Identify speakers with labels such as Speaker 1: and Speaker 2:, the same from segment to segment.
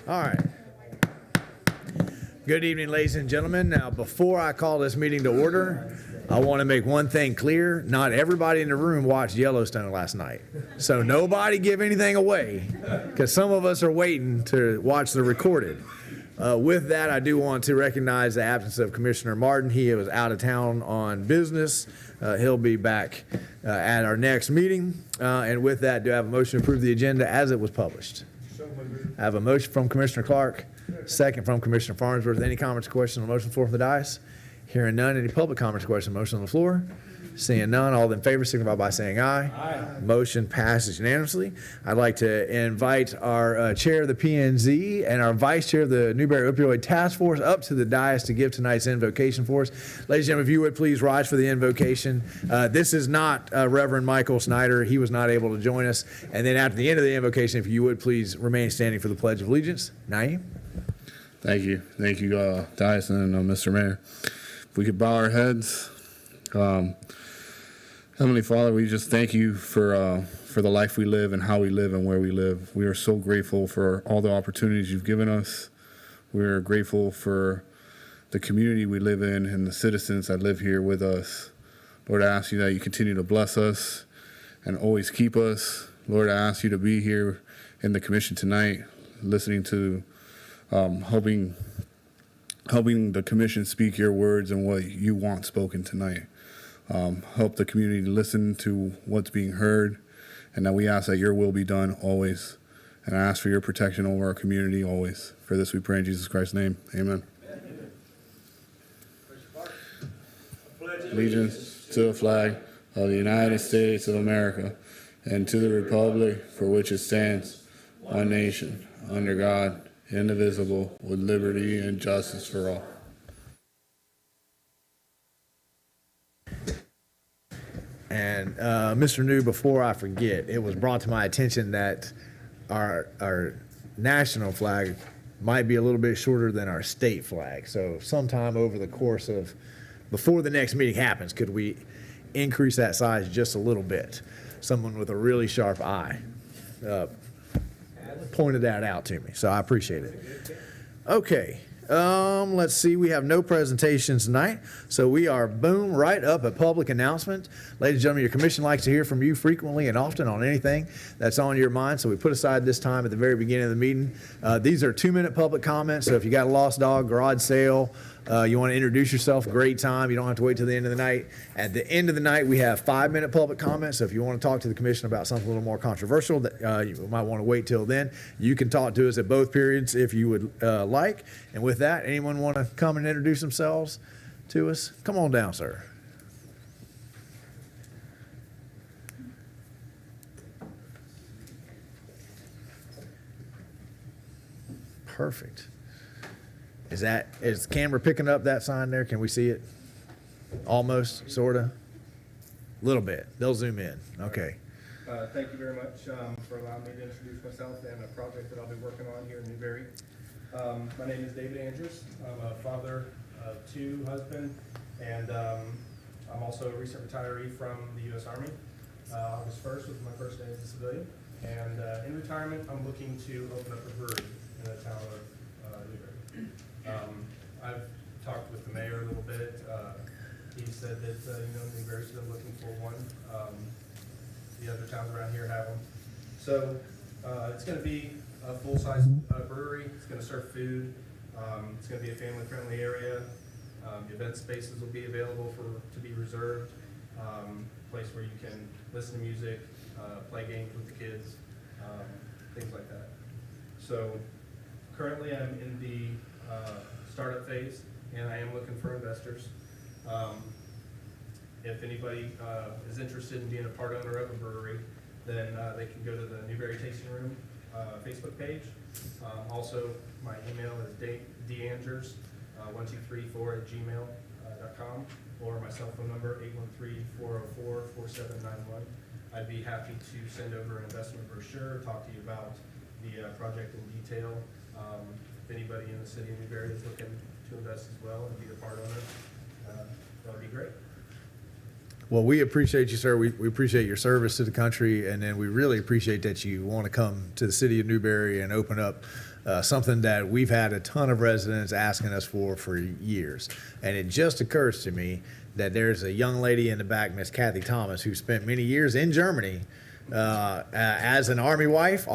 Speaker 1: All right. Good evening, ladies and gentlemen. Now, before I call this meeting to order, I want to make one thing clear. Not everybody in the room watched Yellowstone last night. So nobody give anything away, because some of us are waiting to watch the recorded. With that, I do want to recognize the absence of Commissioner Martin. He was out of town on business. He'll be back at our next meeting. And with that, do I have a motion to approve the agenda as it was published? I have a motion from Commissioner Clark, second from Commissioner Farnsworth. Any comments or questions on the motion, floor from the dais? Hearing none. Any public comments or questions on the motion on the floor? Seeing none, all in favor signify by saying aye. Aye. Motion passes unanimously. I'd like to invite our chair of the P&Z and our vice chair of the Newberry Opioid Task Force up to the dais to give tonight's invocation for us. Ladies and gentlemen, if you would please rise for the invocation. This is not Reverend Michael Snyder. He was not able to join us. And then after the end of the invocation, if you would please remain standing for the Pledge of Allegiance. Naeem.
Speaker 2: Thank you. Thank you, Dyson and Mr. Mayor. If we could bow our heads. Heavenly Father, we just thank you for the life we live and how we live and where we live. We are so grateful for all the opportunities you've given us. We are grateful for the community we live in and the citizens that live here with us. Lord, I ask you that you continue to bless us and always keep us. Lord, I ask you to be here in the commission tonight, listening to, helping the commission speak your words and what you want spoken tonight. Help the community listen to what's being heard, and that we ask that your will be done always. And I ask for your protection over our community always. For this we pray in Jesus Christ's name. Amen. Allegiance to the flag of the United States of America and to the republic for which it stands, one nation, under God, indivisible, with liberty and justice for all.
Speaker 1: And Mr. New, before I forget, it was brought to my attention that our national flag might be a little bit shorter than our state flag. So sometime over the course of, before the next meeting happens, could we increase that size just a little bit? Someone with a really sharp eye pointed that out to me, so I appreciate it. Okay. Let's see, we have no presentations tonight, so we are boom right up at public announcement. Ladies and gentlemen, your commission likes to hear from you frequently and often on anything that's on your mind, so we put aside this time at the very beginning of the meeting. These are 2-minute public comments, so if you got a lost dog, garage sale, you want to introduce yourself, great time. You don't have to wait till the end of the night. At the end of the night, we have 5-minute public comments. So if you want to talk to the commission about something a little more controversial that you might want to wait till then, you can talk to us at both periods if you would like. And with that, anyone want to come and introduce themselves to us? Come on down, sir. Perfect. Is the camera picking up that sign there? Can we see it? Almost, sort of? A little bit. They'll zoom in. Okay.
Speaker 3: Thank you very much for allowing me to introduce myself and a project that I'll be working on here in Newberry. My name is David Andrews. I'm a father of 2, husband, and I'm also a recent retiree from the U.S. Army. August 1st was my first day as a civilian. And in retirement, I'm looking to open up a brewery in the town of Newberry. I've talked with the mayor a little bit. He said that Newberry's been looking for one. The other towns around here have them. So it's going to be a full-size brewery. It's going to serve food. It's going to be a family-friendly area. Event spaces will be available to be reserved. Place where you can listen to music, play games with the kids, things like that. So currently I'm in the startup phase, and I am looking for investors. If anybody is interested in being a part owner of a brewery, then they can go to the Newberry Tasting Room Facebook page. Also, my email is dangers1234@gmail.com, or my cell phone number 813-404-4791. I'd be happy to send over an investment brochure, talk to you about the project in detail. If anybody in the city of Newberry is looking to invest as well and be a part owner, that would be great.
Speaker 1: Well, we appreciate you, sir. We appreciate your service to the country, and then we really appreciate that you want to come to the city of Newberry and open up something that we've had a ton of residents asking us for years. And it just occurs to me that there's a young lady in the back, Miss Kathy Thomas, who spent many years in Germany as an Army wife.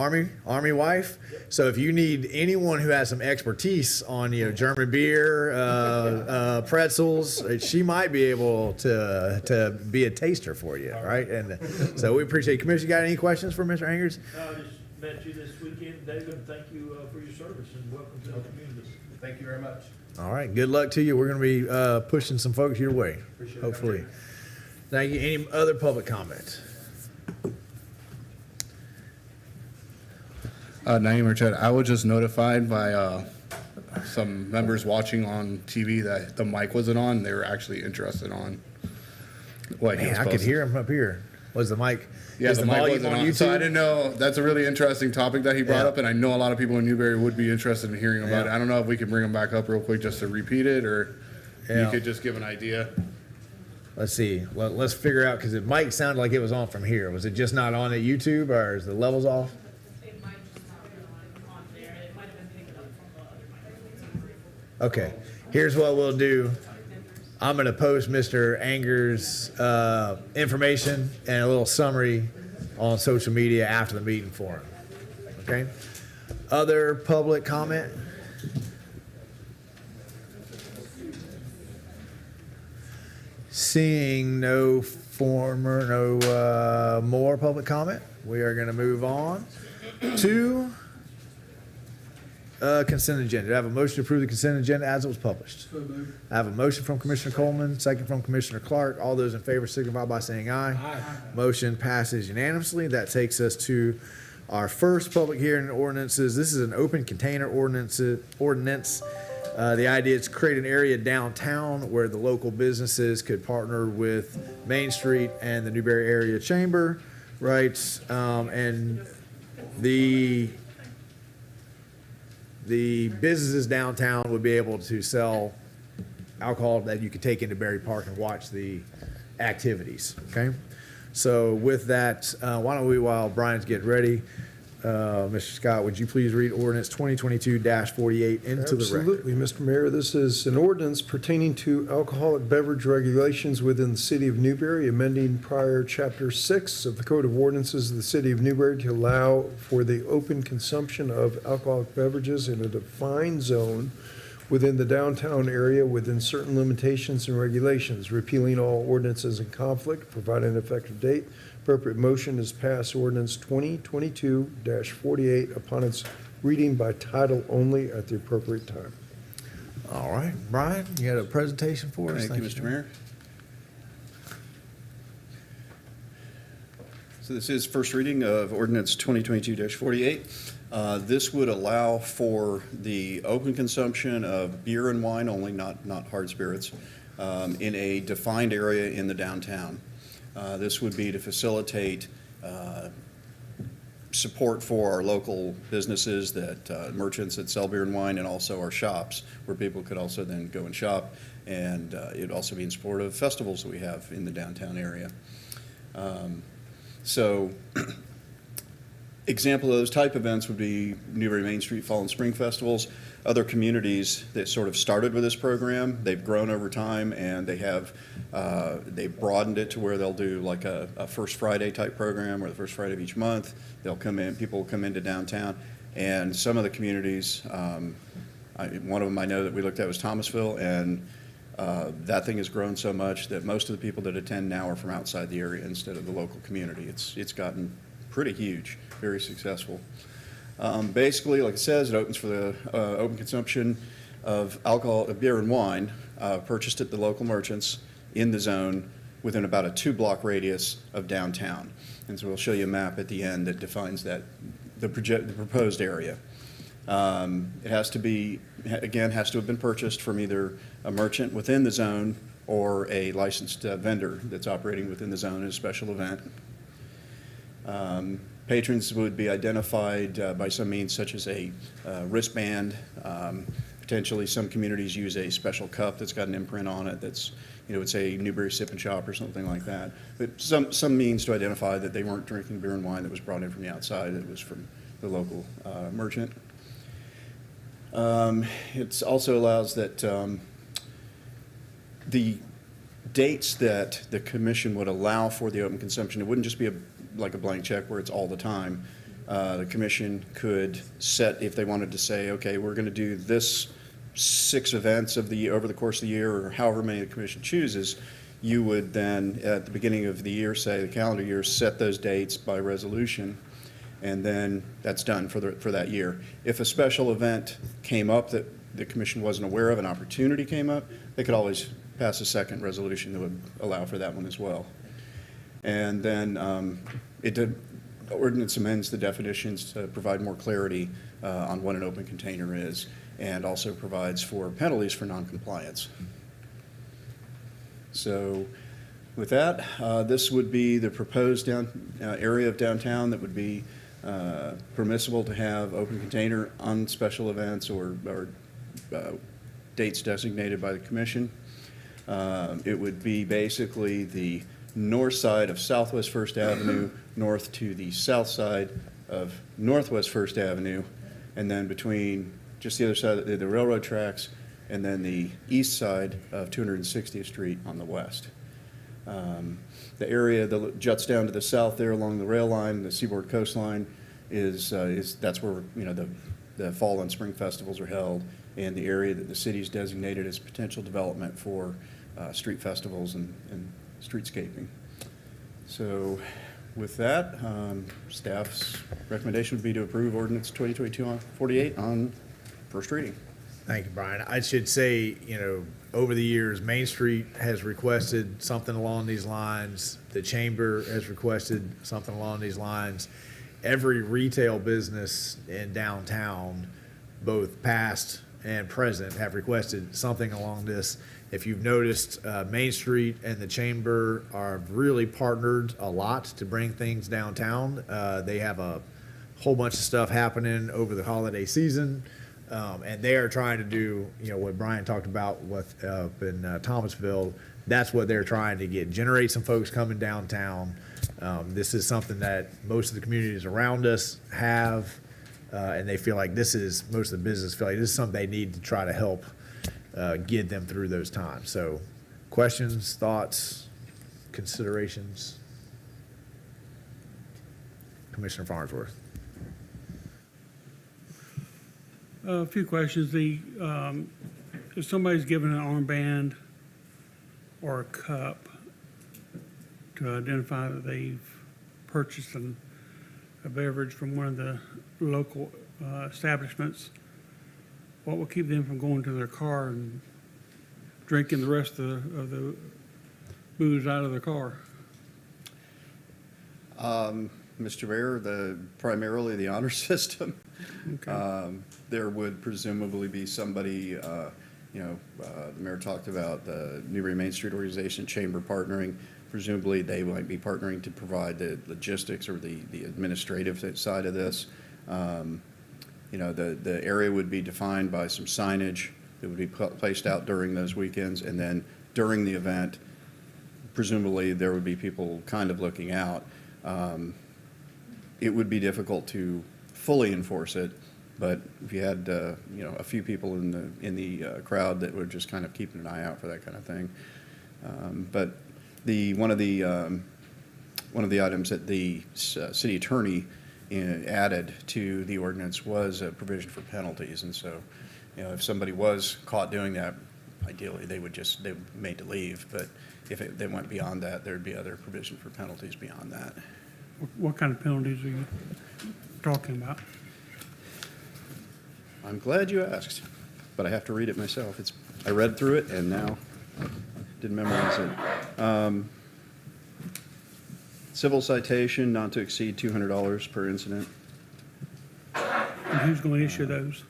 Speaker 1: So if you need anyone who has some expertise on German beer, pretzels, she might be able to be a taster for you, right? And so we appreciate it. Commissioner, got any questions for Mr. Angers?
Speaker 4: I just met you this weekend, David. Thank you for your service and welcome to the community.
Speaker 3: Thank you very much.
Speaker 1: All right, good luck to you. We're going to be pushing some folks your way,
Speaker 3: Appreciate it.
Speaker 1: hopefully. Thank you. Any other public comment?
Speaker 2: Naeem or Chad, I was just notified by some members watching on TV that the mic wasn't on. They were actually interested on what he
Speaker 1: Man,
Speaker 2: was
Speaker 1: I could
Speaker 2: posting.
Speaker 1: hear him up here. Was the mic?
Speaker 2: Yeah,
Speaker 1: is
Speaker 2: the
Speaker 1: the
Speaker 2: mic
Speaker 1: volume
Speaker 2: wasn't
Speaker 1: on
Speaker 2: on.
Speaker 1: YouTube?
Speaker 2: So I didn't know. That's a really interesting topic that he brought
Speaker 1: Yeah.
Speaker 2: up, and I know a lot of people in Newberry would be interested in hearing about
Speaker 1: Yeah.
Speaker 2: it. I don't know if we can bring him back up real quick just to repeat it, or
Speaker 1: Yeah.
Speaker 2: you could just give an idea.
Speaker 1: Let's see. Let's figure out, because it might sound like it was on from here. Was it just not on at YouTube, or is the levels off?
Speaker 5: It might just not be on there. It might have been picking up from the other microphones.
Speaker 1: Okay. Here's what we'll do. I'm going to post Mr. Anger's information and a little summary on social media after the meeting for him. Okay? Other public comment? Seeing no more public comment, we are going to move on to consent agenda. Do I have a motion to approve the consent agenda as it was published? I have a motion from Commissioner Coleman, second from Commissioner Clark. All those in favor signify by saying aye. Aye. Motion passes unanimously. That takes us to our first public hearing ordinances. This is an open container ordinance. The idea is to create an area downtown where the local businesses could partner with Main Street and the Newberry Area Chamber, right? And the businesses downtown would be able to sell alcohol that you could take into Berry Park and watch the activities, okay? So with that, why don't we, while Brian's getting ready, Mr. Scott, would you please read ordinance 2022-48 into the record?
Speaker 6: Absolutely, Mr. Mayor. This is an ordinance pertaining to alcoholic beverage regulations within the city of Newberry, amending prior Chapter 6 of the Code of Ordinances of the city of Newberry to allow for the open consumption of alcoholic beverages in a defined zone within the downtown area within certain limitations and regulations, repealing all ordinances in conflict, providing an effective date. Appropriate motion is pass ordinance 2022-48 upon its reading by title only at the appropriate time.
Speaker 1: All right, Brian, you had a presentation for us?
Speaker 7: Thank you, Mr. Mayor. So this is first reading of ordinance 2022-48. This would allow for the open consumption of beer and wine only, not hard spirits, in a defined area in the downtown. This would be to facilitate support for our local businesses, that merchants that sell beer and wine, and also our shops, where people could also then go and shop. And it'd also be in support of festivals that we have in the downtown area. So example of those type events would be Newberry Main Street Fall and Spring Festivals. Other communities that sort of started with this program, they've grown over time, and they have they've broadened it to where they'll do like a First Friday type program, or the first Friday of each month. They'll come in, people will come into downtown, and some of the communities, one of them I know that we looked at was Thomasville, and that thing has grown so much that most of the people that attend now are from outside the area instead of the local community. It's gotten pretty huge, very successful. Basically, like it says, it opens for the open consumption of alcohol, of beer and wine, purchased at the local merchants in the zone within about a 2-block radius of downtown. And so we'll show you a map at the end that defines that, the proposed area. It has to be, again, has to have been purchased from either a merchant within the zone or a licensed vendor that's operating within the zone as a special event. Patrons would be identified by some means such as a wristband. Potentially some communities use a special cup that's got an imprint on it that's it would say Newberry Sip and Shop or something like that. But some means to identify that they weren't drinking beer and wine that was brought in from the outside, that was from the local merchant. It also allows that the dates that the commission would allow for the open consumption, it wouldn't just be like a blank check where it's all the time. The commission could set, if they wanted to say, okay, we're going to do this 6 events over the course of the year, or however many the commission chooses, you would then, at the beginning of the year, say the calendar year, set those dates by resolution, and then that's done for that year. If a special event came up that the commission wasn't aware of, an opportunity came up, they could always pass a second resolution that would allow for that one as well. And then ordinance amends the definitions to provide more clarity on what an open container is, and also provides for penalties for noncompliance. So with that, this would be the proposed area of downtown that would be permissible to have open container on special events or dates designated by the commission. It would be basically the north side of Southwest First Avenue, north to the south side of Northwest First Avenue, and then between just the other side of the railroad tracks, and then the east side of 260th Street on the west. The area that juts down to the south there along the rail line, the Seaboard Coastline, is that's where the fall and spring festivals are held, and the area that the city's designated as potential development for street festivals and streetscaping. So with that, staff's recommendation would be to approve ordinance 2022-48 on first reading.
Speaker 1: Thank you, Brian. I should say, over the years, Main Street has requested something along these lines. The Chamber has requested something along these lines. Every retail business in downtown, both past and present, have requested something along this. If you've noticed, Main Street and the Chamber are really partnered a lot to bring things downtown. They have a whole bunch of stuff happening over the holiday season. And they are trying to do, what Brian talked about in Thomasville. That's what they're trying to generate some folks coming downtown. This is something that most of the communities around us have, and they feel like most of the business feel like this is something they need to try to help get them through those times. So, questions, thoughts, considerations? Commissioner Farnsworth.
Speaker 8: A few questions. If somebody's given an armband or a cup to identify that they've purchased a beverage from one of the local establishments, what will keep them from going to their car and drinking the rest of the booze out of their car?
Speaker 7: Mr. Mayor, primarily the honor system.
Speaker 8: Okay.
Speaker 7: There would presumably be somebody, the mayor talked about the Newberry Main Street Organization Chamber partnering. Presumably they might be partnering to provide the logistics or the administrative side of this. The area would be defined by some signage that would be placed out during those weekends, and then during the event, presumably there would be people kind of looking out. It would be difficult to fully enforce it, but if you had a few people in the crowd that were just kind of keeping an eye out for that kind of thing. But one of the items that the city attorney added to the ordinance was a provision for penalties, and so if somebody was caught doing that, ideally they would be made to leave. But if they went beyond that, there'd be other provision for penalties beyond that.
Speaker 8: What kind of penalties are you talking about?
Speaker 7: I'm glad you asked, but I have to read it myself. I read through it and now didn't memorize it. Civil citation, not to exceed $200 per incident.
Speaker 8: And who's going to issue those?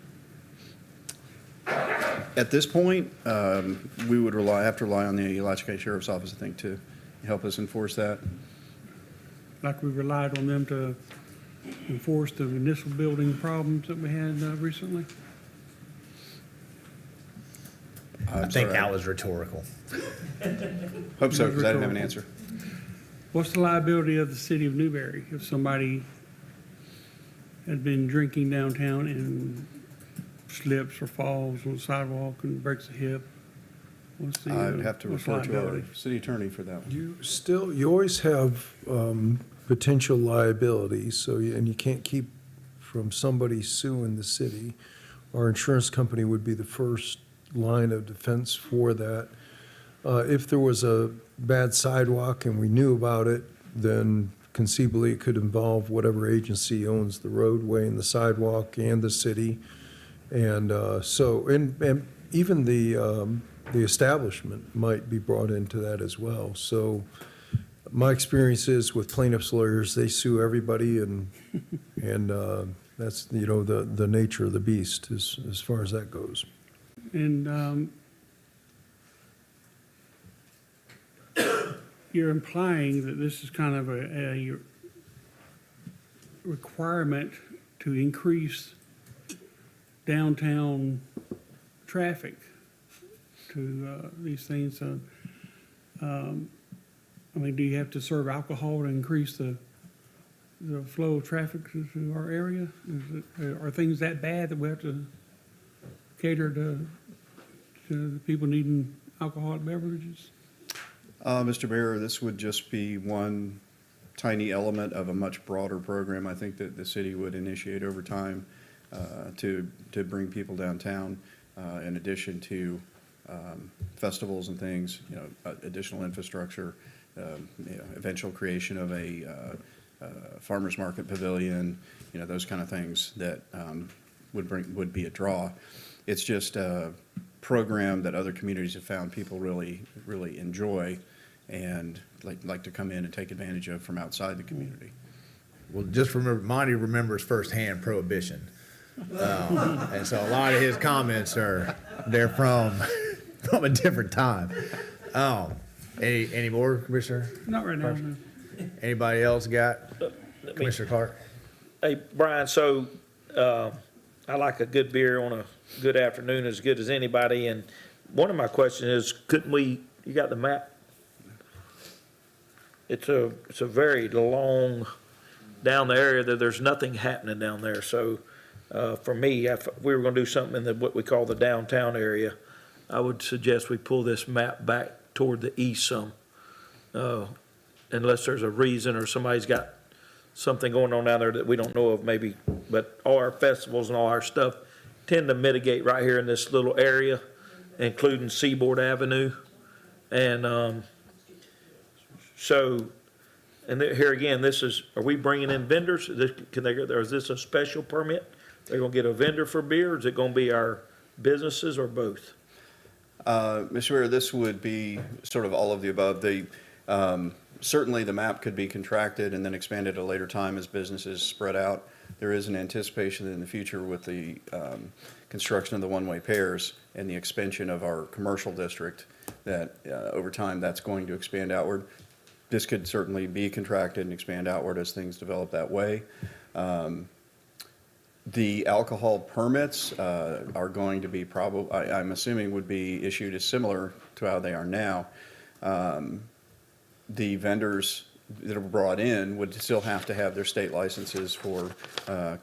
Speaker 7: At this point, we would have to rely on the Alachua County Sheriff's Office, I think, to help us enforce that.
Speaker 8: Like we relied on them to enforce the municipal building problems that we had recently?
Speaker 1: I think that was rhetorical.
Speaker 7: Hope so, because I didn't have an answer.
Speaker 8: What's the liability of the city of Newberry if somebody had been drinking downtown and slips or falls on the sidewalk and breaks a hip? What's the,
Speaker 7: I'd have to
Speaker 8: what's the
Speaker 7: refer to our
Speaker 8: liability?
Speaker 7: city attorney for that one.
Speaker 6: You always have potential liability, and you can't keep from somebody suing the city. Our insurance company would be the first line of defense for that. If there was a bad sidewalk and we knew about it, then conceivably it could involve whatever agency owns the roadway and the sidewalk and the city. And and even the establishment might be brought into that as well. So my experience is with plaintiffs' lawyers, they sue everybody, and that's, the nature of the beast as far as that goes.
Speaker 8: And you're implying that this is kind of a requirement to increase downtown traffic to these things. I mean, do you have to serve alcohol to increase the flow of traffic to our area? Are things that bad that we have to cater to the people needing alcoholic beverages?
Speaker 7: Mr. Mayor, this would just be one tiny element of a much broader program I think that the city would initiate over time to bring people downtown, in addition to festivals and things, additional infrastructure, eventual creation of a farmers market pavilion, those kind of things that would be a draw. It's just a program that other communities have found people really enjoy and like to come in and take advantage of from outside the community.
Speaker 1: Well, just remember, Monty remembers firsthand Prohibition. And so a lot of his comments they're from a different time. Any more, Commissioner?
Speaker 8: Not right now, no.
Speaker 1: Anybody else got?
Speaker 4: Let me-
Speaker 1: Commissioner Clark?
Speaker 4: Hey, Brian, so, I like a good beer on a good afternoon as good as anybody, and one of my questions is, you got the map? It's a very long, down the area, there's nothing happening down there, so, for me, if we were gonna do something in what we call the downtown area, I would suggest we pull this map back toward the east some, unless there's a reason or somebody's got something going on down there that we don't know of maybe, but all our festivals and all our stuff tend to mitigate right here in this little area, including Seaboard Avenue. And, here again, are we bringing in vendors? Is this a special permit? They're gonna get a vendor for beer, or is it gonna be our businesses, or both?
Speaker 7: Mr. Mayor, this would be sort of all of the above. Certainly, the map could be contracted and then expanded at a later time as businesses spread out. There is an anticipation that in the future with the construction of the one-way pairs and the expansion of our commercial district, that over time, that's going to expand outward. This could certainly be contracted and expand outward as things develop that way. The alcohol permits are going to be I'm assuming would be issued as similar to how they are now. The vendors that are brought in would still have to have their state licenses for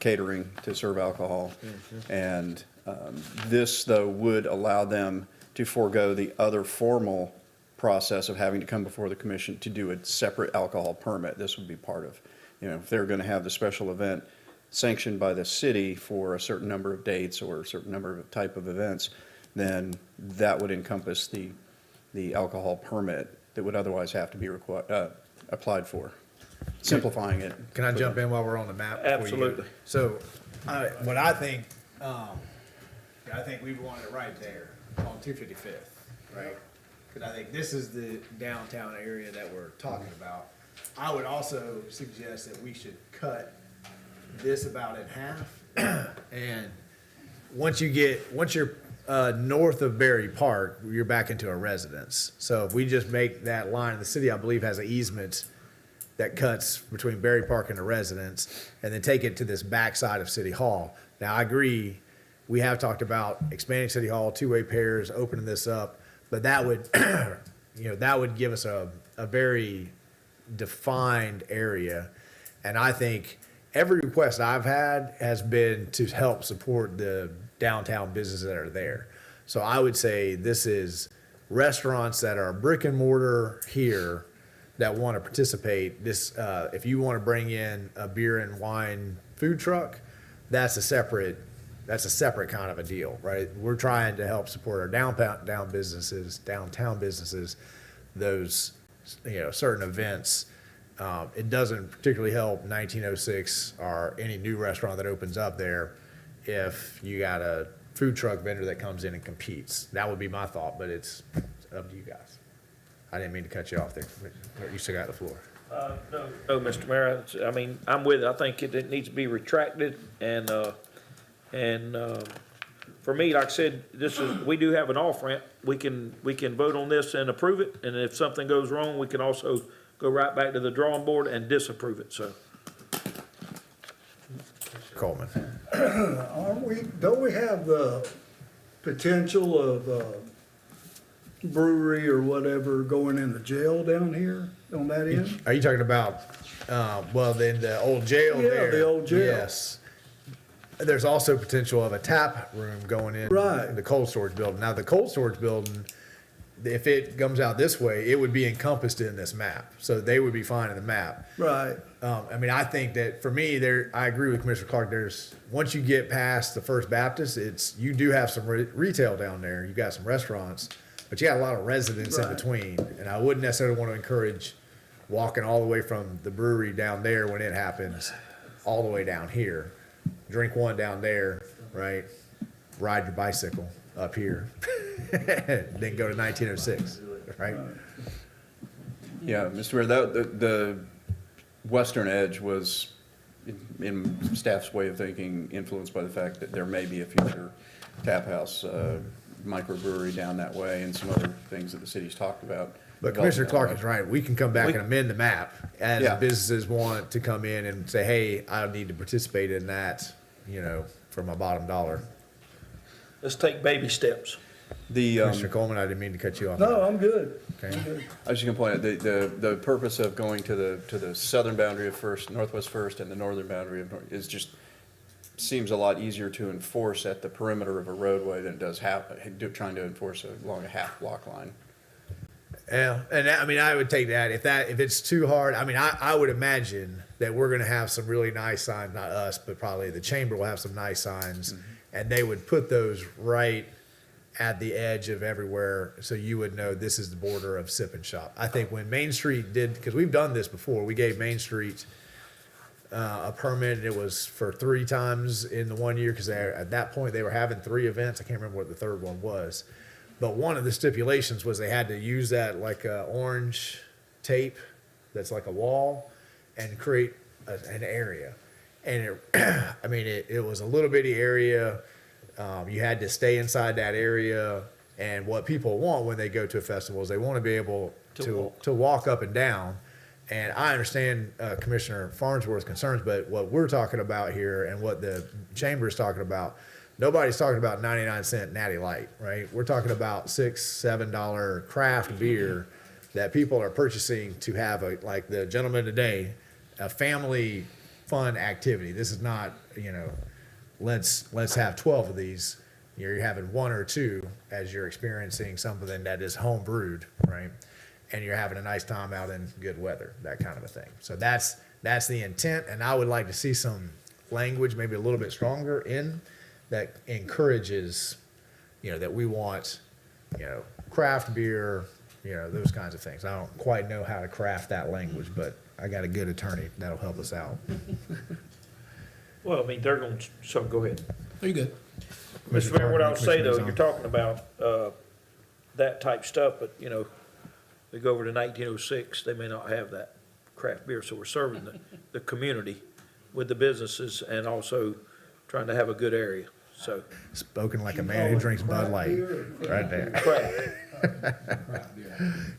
Speaker 7: catering to serve alcohol. And this, though, would allow them to forego the other formal process of having to come before the commission to do a separate alcohol permit. This would be part of, if they're going to have the special event sanctioned by the city for a certain number of dates or a certain number of type of events, then that would encompass the alcohol permit that would otherwise have to be applied for, simplifying it.
Speaker 1: Can I jump in while we're on the map? before you go?
Speaker 4: Absolutely.
Speaker 1: So, what I think we want it right there on 255th, right? Because I think this is the downtown area that we're talking about. I would also suggest that we should cut this about in half. And once you're north of Berry Park, you're back into a residence. So if we just make that line, the city, I believe, has an easement that cuts between Berry Park and the residence, and then take it to this backside of City Hall. Now, I agree we have talked about expanding City Hall, two-way pairs, opening this up, but that would, that would give us a very defined area. And I think every request I've had has been to help support the downtown businesses that are there. So I would say this is restaurants that are brick and mortar here that want to participate. This, if you want to bring in a beer and wine food truck, that's a separate kind of a deal, right? We're trying to help support our downtown businesses, those, certain events. It doesn't particularly help 1906 or any new restaurant that opens up there if you got a food truck vendor that comes in and competes. That would be my thought, but it's up to you guys. I didn't mean to cut you off there. You still got the floor.
Speaker 4: No, Mr. Mayor, I mean, I'm with it. I think it needs to be retracted and for me, like I said, we do have an off-ramp. We can vote on this and approve it, and if something goes wrong, we can also go right back to the drawing board and disapprove it, so.
Speaker 1: Coleman.
Speaker 9: Don't we have the potential of brewery or whatever going in the jail down here on that end?
Speaker 1: Are you talking about, then the old jail
Speaker 9: Yeah,
Speaker 1: there?
Speaker 9: the old jail.
Speaker 1: Yes. There's also potential of a tap room going in.
Speaker 9: Right.
Speaker 1: In the cold storage building. Now, the cold storage building, if it comes out this way, it would be encompassed in this map. So they would be fine in the map.
Speaker 9: Right.
Speaker 1: I think that for me, I agree with Commissioner Clark. Once you get past the First Baptist, you do have some retail down there. You got some restaurants, but you got a lot of residents in
Speaker 9: Right.
Speaker 1: between. And I wouldn't necessarily want to encourage walking all the way from the brewery down there when it happens, all the way down here. Drink one down there, right? Ride your bicycle up here, then go to 1906, right?
Speaker 7: Yeah, Mr. Mayor, the western edge was, in staff's way of thinking, influenced by the fact that there may be a future tap house, microbrewery down that way and some other things that the city's talked about.
Speaker 1: But Commissioner Clark is right. We can come back and amend the map as
Speaker 7: Yeah.
Speaker 1: businesses want to come in and say, hey, I need to participate in that, for my bottom dollar.
Speaker 4: Let's take baby steps.
Speaker 1: Commissioner Coleman, I didn't mean to cut you off.
Speaker 9: No, I'm good.
Speaker 1: Okay.
Speaker 9: I'm good.
Speaker 7: I was just gonna point out, the purpose of going to the southern boundary of Northwest First and the northern boundary of North is just, seems a lot easier to enforce at the perimeter of a roadway than it does trying to enforce along a half block line.
Speaker 1: Yeah, and I would take that. If it's too hard, I would imagine that we're going to have some really nice signs, not us, but probably the chamber will have some nice signs, and they would put those right at the edge of everywhere, so you would know this is the border of Sip and Shop. I think when Main Street because we've done this before, we gave Main Street a permit, and it was for 3 times in the 1 year, because at that point they were having 3 events. I can't remember what the third one was. But one of the stipulations was they had to use that like orange tape that's like a wall and create an area. And it was a little bitty area. You had to stay inside that area. And what people want when they go to a festival is they want to be able to walk up and down. And I understand Commissioner Farnsworth's concerns, but what we're talking about here and what the chamber is talking about, nobody's talking about 99-cent Natty Light, right? We're talking about $6, $7 craft beer that people are purchasing to have like the gentleman today, a family fun activity. This is not, let's have 12 of these. You're having 1 or 2 as you're experiencing something that is home brewed, right? And you're having a nice time out in good weather, that kind of a thing. So that's the intent, and I would like to see some language, maybe a little bit stronger that encourages, that we want, craft beer, those kinds of things. I don't quite know how to craft that language, but I got a good attorney that'll help us out.
Speaker 4: Well, they're going to, so go ahead.
Speaker 10: Are you good?
Speaker 4: Mr. Mayor, what I would say though,
Speaker 1: Commissioner
Speaker 4: you're talking about, that type stuff, but they go over to 1906, they may not have that craft beer, so we're serving the community with the businesses and also trying to have a good area, so.
Speaker 1: Spoken like a man who drinks Bud Light, right there.
Speaker 4: Craft.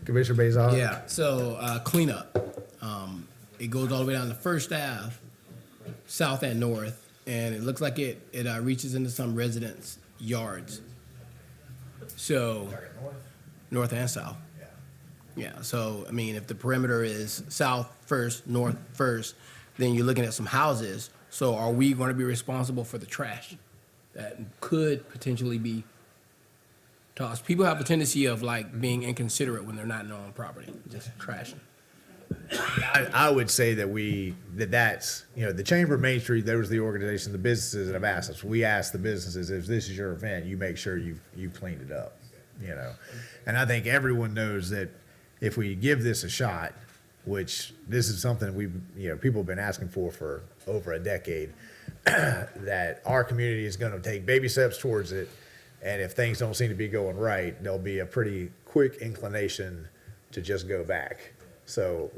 Speaker 1: Commissioner Bezos?
Speaker 10: Yeah, so cleanup. It goes all the way down to First Ave, south and north. and it looks like it reaches into some residents' yards. So, north and south. Yeah, so, I mean, if the perimeter is south first, north first, then you're looking at some houses. So are we going to be responsible for the trash that could potentially be tossed? People have a tendency of like being inconsiderate when they're not in their own property, just trashing.
Speaker 1: I would say that that's, you know, the Chamber of Main Street, there was the organization, the businesses that have asked us. We asked the businesses, if this is your event, you make sure you've cleaned it up, you know? And I think everyone knows that if we give this a shot, which this is something people have been asking for over a decade, that our community is going to take baby steps towards it. And if things don't seem to be going right, there'll be a pretty quick inclination to just go back. So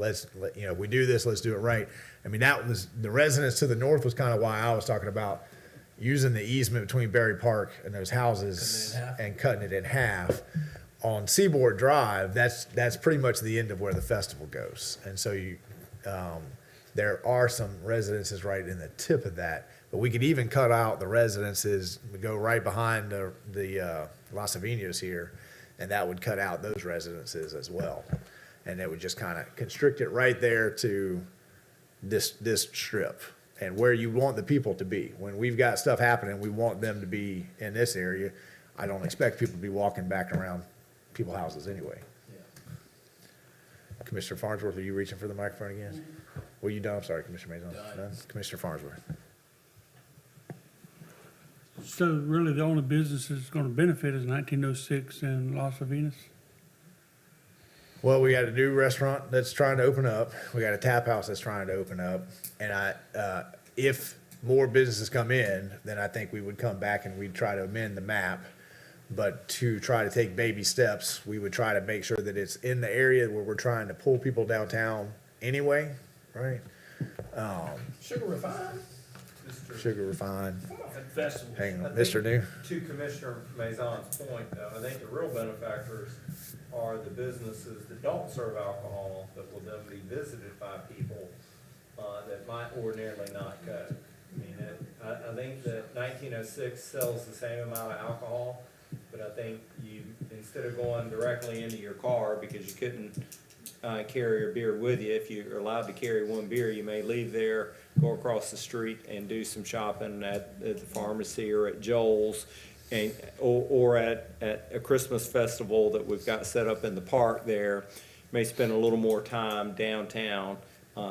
Speaker 1: we do this, let's do it right. I mean, that was, the residents to the north was kind of why I was talking about using the easement between Berry Park and those houses and cutting it in half. On Seaboard Drive, that's pretty much the end of where the festival goes. And so there are some residences right in the tip of that, but we could even cut out the residences, go right behind the Las Avenas here, and that would cut out those residences as well. And it would just kind of constrict it right there to this strip and where you want the people to be. When we've got stuff happening, we want them to be in this area. I don't expect people to be walking back around people's houses anyway. Commissioner Farnsworth, are you reaching for the microphone again? Were you done? I'm sorry, Commissioner Mason. Done. Commissioner Farnsworth.
Speaker 8: So really, the only business that's going to benefit is 1906 and Las Avenas?
Speaker 1: Well, we got a new restaurant that's trying to open up. We got a tap house that's trying to open up. And if more businesses come in, then I think we would come back and we'd try to amend the map. But to try to take baby steps, we would try to make sure that it's in the area where we're trying to pull people downtown anyway, right?
Speaker 11: Sugar refined?
Speaker 1: Sugar refined.
Speaker 11: Festival.
Speaker 1: Hang on, Mr. New.
Speaker 12: To Commissioner Maison's point, though, I think the real benefactors are the businesses that don't serve alcohol, that will then be visited by people that might ordinarily not go. I mean, I think that 1906 sells the same amount of alcohol, but I think instead of going directly into your car because you couldn't carry a beer with you, if you're allowed to carry one beer, you may leave there, go across the street and do some shopping at the pharmacy or at Joel's, or at a Christmas festival that we've got set up in the park there. You may spend a little more time downtown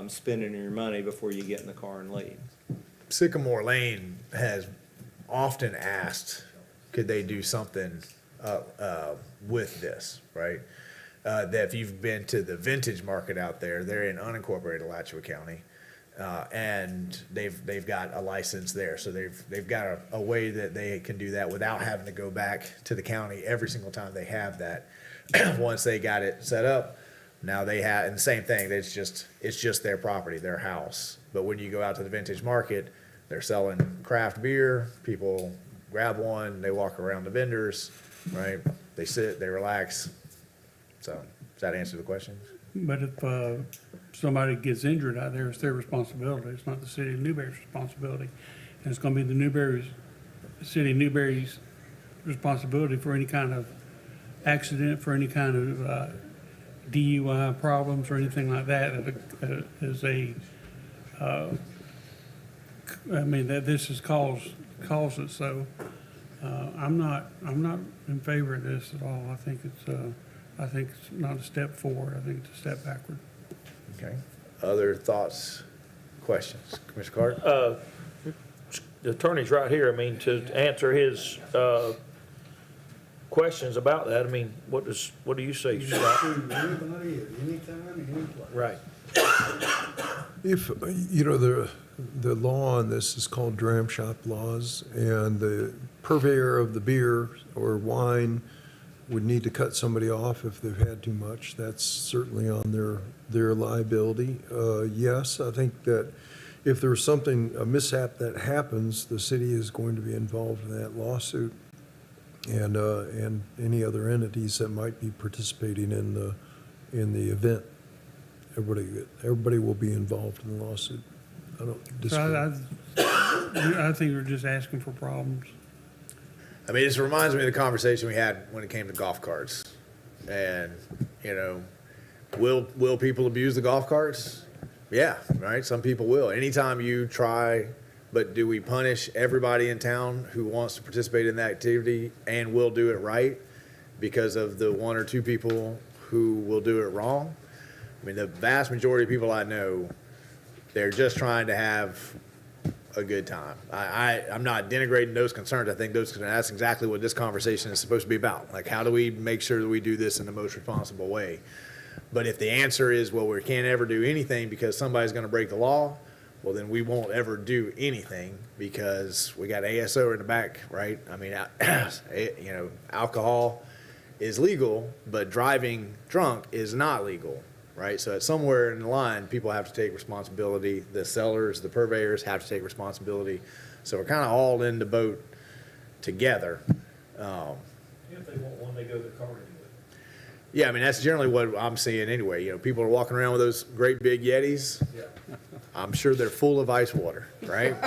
Speaker 12: spending your money before you get in the car and leave.
Speaker 1: Sycamore Lane has often asked, could they do something with this, right? That if you've been to the vintage market out there, they're in unincorporated Alachua County, and they've got a license there. So they've got a way that they can do that without having to go back to the county every single time they have that. Once they got it set up, now they have, and the same thing, it's just their property, their house. But when you go out to the vintage market, they're selling craft beer, people grab one, they walk around the vendors, right? They sit, they relax. So, does that answer the question?
Speaker 8: But if somebody gets injured out there, it's their responsibility. It's not the city of Newberry's responsibility. And it's going to be the city of Newberry's responsibility for any kind of accident, for any kind of DUI problems or anything like that. That this has caused it. So I'm not in favor of this at all. I think it's not a step forward. I think it's a step backward.
Speaker 1: Okay. Other thoughts, questions? Commissioner Carter?
Speaker 4: The attorney's right here. I mean, to answer his questions about that, I mean, what do you say, Scott?
Speaker 9: Anybody at any time, any place.
Speaker 4: Right.
Speaker 6: If, the law on this is called dram shop laws, and the purveyor of the beer or wine would need to cut somebody off if they've had too much. That's certainly on their liability. Yes, I think that if there's a mishap that happens, the city is going to be involved in that lawsuit, and any other entities that might be participating in the event. Everybody will be involved in the lawsuit. I don't disagree.
Speaker 8: So I think we're just asking for problems.
Speaker 1: I mean, this reminds me of the conversation we had when it came to golf carts. And, you know, will people abuse the golf carts? Yeah, right? Some people will. Anytime you try, but do we punish everybody in town who wants to participate in the activity and will do it right because of the one or two people who will do it wrong? I mean, the vast majority of people I know, they're just trying to have a good time. I'm not denigrating those concerns. I think that's exactly what this conversation is supposed to be about. Like, how do we make sure that we do this in the most responsible way? But if the answer is, well, we can't ever do anything because somebody's going to break the law, well, then we won't ever do anything because we got ASO in the back, right? I mean, you know, alcohol is legal, but driving drunk is not legal, right? So at somewhere in the line, people have to take responsibility. The sellers, the purveyors have to take responsibility. So we're kind of all in the boat together.
Speaker 4: If they want one, they go to the car anyway.
Speaker 1: Yeah, I mean, that's generally what I'm seeing anyway. You know, people are walking around with those great big Yetis.
Speaker 4: Yeah.
Speaker 1: I'm sure they're full of ice water, right?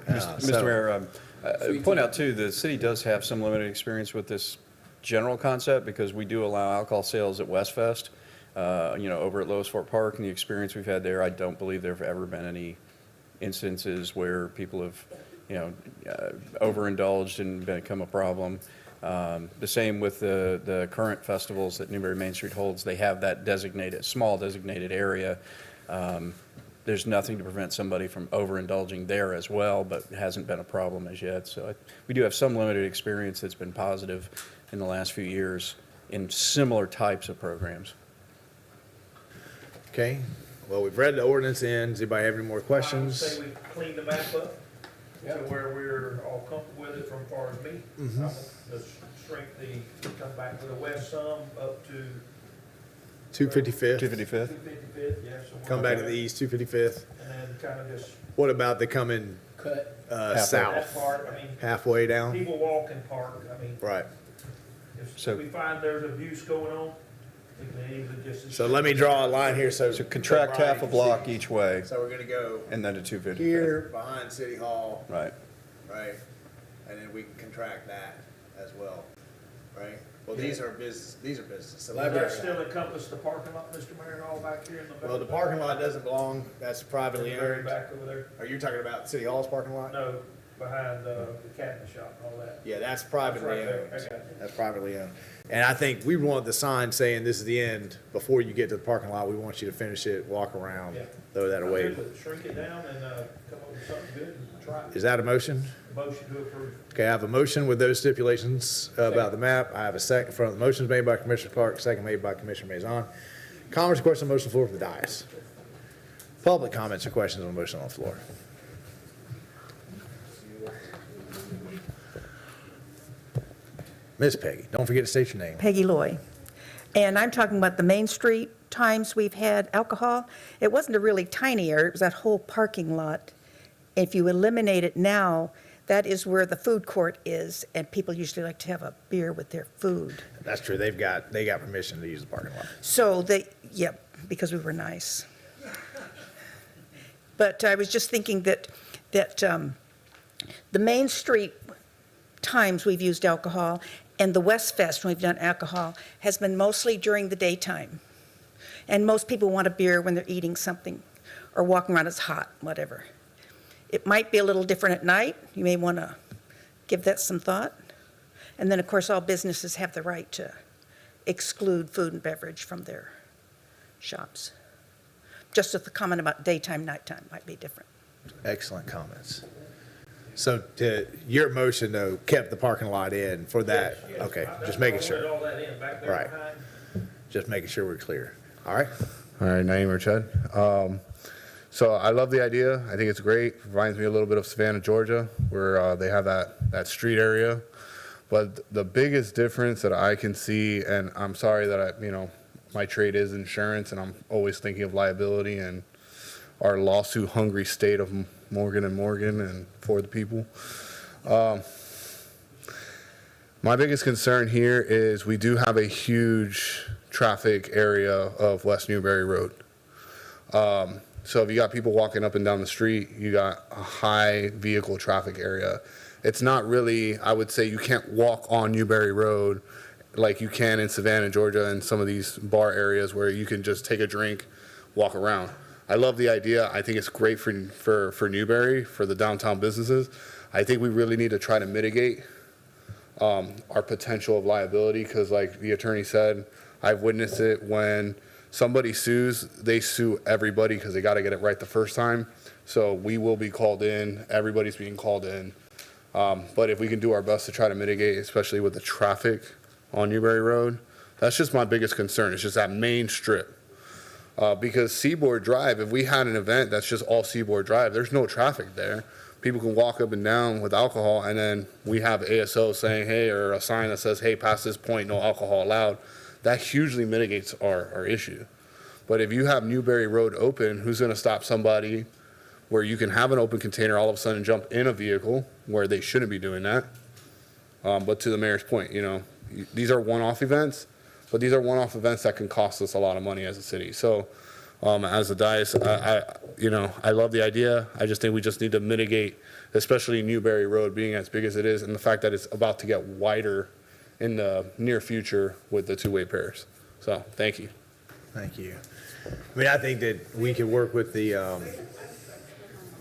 Speaker 7: Mr. Mayor, point out too, the city does have some limited experience with this general concept because we do allow alcohol sales at Westfest. You know, over at Lois Fort Park, and the experience we've had there, I don't believe there have ever been any instances where people have, you know, overindulged and become a problem. The same with the current festivals that Newberry Main Street holds. They have that small designated area. There's nothing to prevent somebody from overindulging there as well, but it hasn't been a problem as yet. So we do have some limited experience that's been positive in the last few years in similar types of programs.
Speaker 1: Okay, well, we've read the ordinance in. Does anybody have any more
Speaker 4: I would
Speaker 1: questions?
Speaker 4: say we clean the map up to where we're all comfortable with it from far as me. I want to shrink come back to the west some up to
Speaker 1: 255th.
Speaker 7: 255th?
Speaker 4: 255th, yeah. somewhere
Speaker 1: Come back to
Speaker 4: there.
Speaker 1: the east, 255th.
Speaker 4: And then kind of just
Speaker 1: What about the coming
Speaker 10: Cut.
Speaker 4: that
Speaker 1: south,
Speaker 4: part, I mean,
Speaker 1: halfway down?
Speaker 4: people walk and park, I mean,
Speaker 1: Right.
Speaker 4: if
Speaker 7: So-
Speaker 4: we find there's abuse going on, we can either just.
Speaker 1: So let me draw a line here. So
Speaker 7: Contract half a block each way,
Speaker 1: So we're gonna go
Speaker 7: and then to 255th.
Speaker 1: here behind City Hall,
Speaker 7: Right.
Speaker 1: right? And then we can contract that as well, right? Well, these are businesses. So
Speaker 4: Does that still encompass the parking lot, Mr. Mayor, and all back here in the back?
Speaker 1: Well, the parking lot doesn't belong, that's privately
Speaker 4: In the very
Speaker 1: owned.
Speaker 4: back over there?
Speaker 1: Are you talking about City Hall's parking lot?
Speaker 4: No, behind the cabinet shop and all that.
Speaker 1: Yeah, that's privately
Speaker 4: That's right there.
Speaker 1: owned.
Speaker 4: I got you.
Speaker 1: That's privately owned. And I think we want the sign saying this is the end. Before you get to the parking lot, we want you to finish it, walk around,
Speaker 4: Yeah.
Speaker 1: throw that
Speaker 4: I'm
Speaker 1: away.
Speaker 4: good with it. Shrink it down and, come up with something good and try it.
Speaker 1: Is that a motion?
Speaker 4: Motion to approve.
Speaker 1: Okay, I have a motion with those stipulations about the map. I have a second from the motion made by Commissioner Clark, second made by Commissioner Maison. Comments or questions on the motion on the floor for the dais? Public comments or questions on the motion on the floor? Ms. Peggy, don't forget to state your name.
Speaker 13: Peggy Loy. And I'm talking about the Main Street times we've had alcohol. It wasn't a really tiny area, it was that whole parking lot. If you eliminate it now, that is where the food court is, and people usually like to have a beer with their food.
Speaker 1: That's true, they got permission to use the parking lot.
Speaker 13: So yep, because we were nice. But I was just thinking that the Main Street times we've used alcohol and the West Fest when we've done alcohol has been mostly during the daytime. And most people want a beer when they're eating something or walking around, it's hot, whatever. It might be a little different at night. You may want to give that some thought. And then, of course, all businesses have the right to exclude food and beverage from their shops. Just with the comment about daytime, nighttime might be different.
Speaker 1: Excellent comments. So your motion, though, kept the parking lot in for that?
Speaker 4: Yes.
Speaker 1: Okay,
Speaker 4: That's
Speaker 1: just making
Speaker 4: why I
Speaker 1: sure.
Speaker 4: put all that in back there
Speaker 1: Right.
Speaker 4: behind.
Speaker 1: Just making sure we're clear. All right?
Speaker 2: All right, Naeem or Chad. So I love the idea. I think it's great. Reminds me a little bit of Savannah, Georgia, where they have that street area. But the biggest difference that I can see, and I'm sorry that my trade is insurance, and I'm always thinking of liability and our lawsuit-hungry state of Morgan & Morgan and for the people. My biggest concern here is we do have a huge traffic area of West Newberry Road. So if you got people walking up and down the street, you got a high vehicle traffic area. It's not really, I would say you can't walk on Newberry Road like you can in Savannah, Georgia, and some of these bar areas where you can just take a drink, walk around. I love the idea. I think it's great for Newberry, for the downtown businesses. I think we really need to try to mitigate our potential of liability, because like the attorney said, I've witnessed it when somebody sues, they sue everybody because they got to get it right the first time. So we will be called in. Everybody's being called in. But if we can do our best to try to mitigate, especially with the traffic on Newberry Road, that's just my biggest concern. It's just that main strip. Because Seaboard Drive, if we had an event that's just all Seaboard Drive, there's no traffic there. People can walk up and down with alcohol, and then we have ASO saying, hey, or a sign that says, hey, past this point, no alcohol allowed. That hugely mitigates our issue. But if you have Newberry Road open, who's going to stop somebody where you can have an open container all of a sudden jump in a vehicle where they shouldn't be doing that? But to the mayor's point, you know, these are one-off events, but these are one-off events that can cost us a lot of money as a city. So as a diocese, I love the idea. I just think we just need to mitigate, especially Newberry Road being as big as it is, and the fact that it's about to get wider in the near future with the two-way pairs. So thank you.
Speaker 1: Thank you. I mean, I think that we could work with the,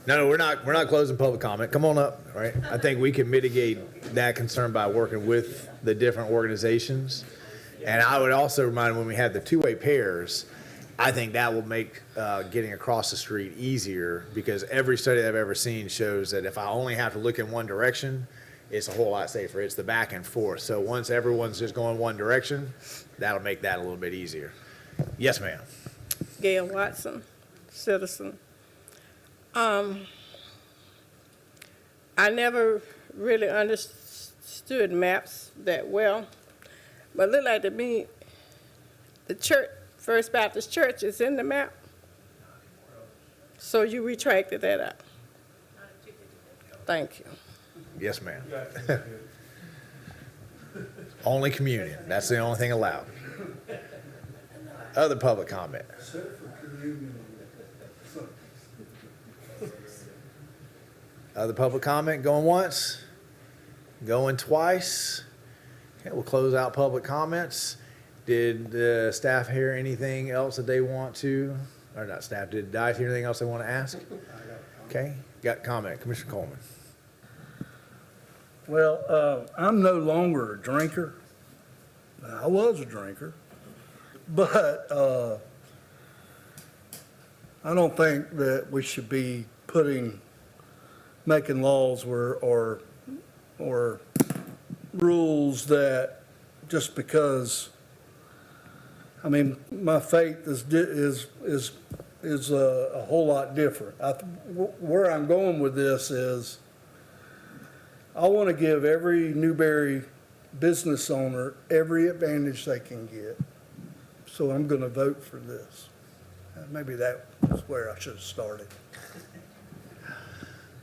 Speaker 1: no, we're not closing public comment. Come on up, right? I think we can mitigate that concern by working with the different organizations. And I would also remind, when we have the two-way pairs, I think that will make getting across the street easier, because every study that I've ever seen shows that if I only have to look in one direction, it's a whole lot safer. It's the back and forth. So once everyone's just going one direction, that'll make that a little bit easier. Yes, ma'am.
Speaker 14: Gail Watson, citizen. I never really understood maps that well, but it looked like to me the church, First Baptist Church, is in the map. So you retracted that out. Thank you.
Speaker 1: Yes, ma'am. Only communion. That's the only thing allowed. Other public comment. Other public comment, going once, going twice. Okay, we'll close out public comments. Did the staff hear anything else that they want to, or not staff, did Dice hear anything else they want to ask? Okay, got comment, Commissioner Coleman.
Speaker 9: Well, I'm no longer a drinker. I was a drinker, but I don't think that we should be making laws or rules that just because. I mean, my faith is a whole lot different. Where I'm going with this is, I want to give every Newberry business owner every advantage they can get. So I'm going to vote for this. Maybe that was where I should have started.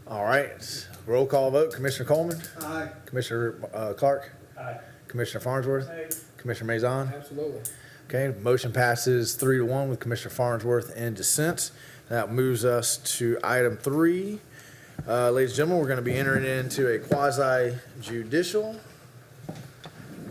Speaker 1: All right, roll call vote. Commissioner Coleman?
Speaker 9: Aye.
Speaker 1: Commissioner Clark?
Speaker 11: Aye.
Speaker 1: Commissioner Farnsworth?
Speaker 11: Aye.
Speaker 1: Commissioner Maison?
Speaker 11: Absolutely.
Speaker 1: Okay, motion passes 3-1 with Commissioner Farnsworth in dissent. That moves us to item 3. Ladies and gentlemen, we're going to be entering into a quasi-judicial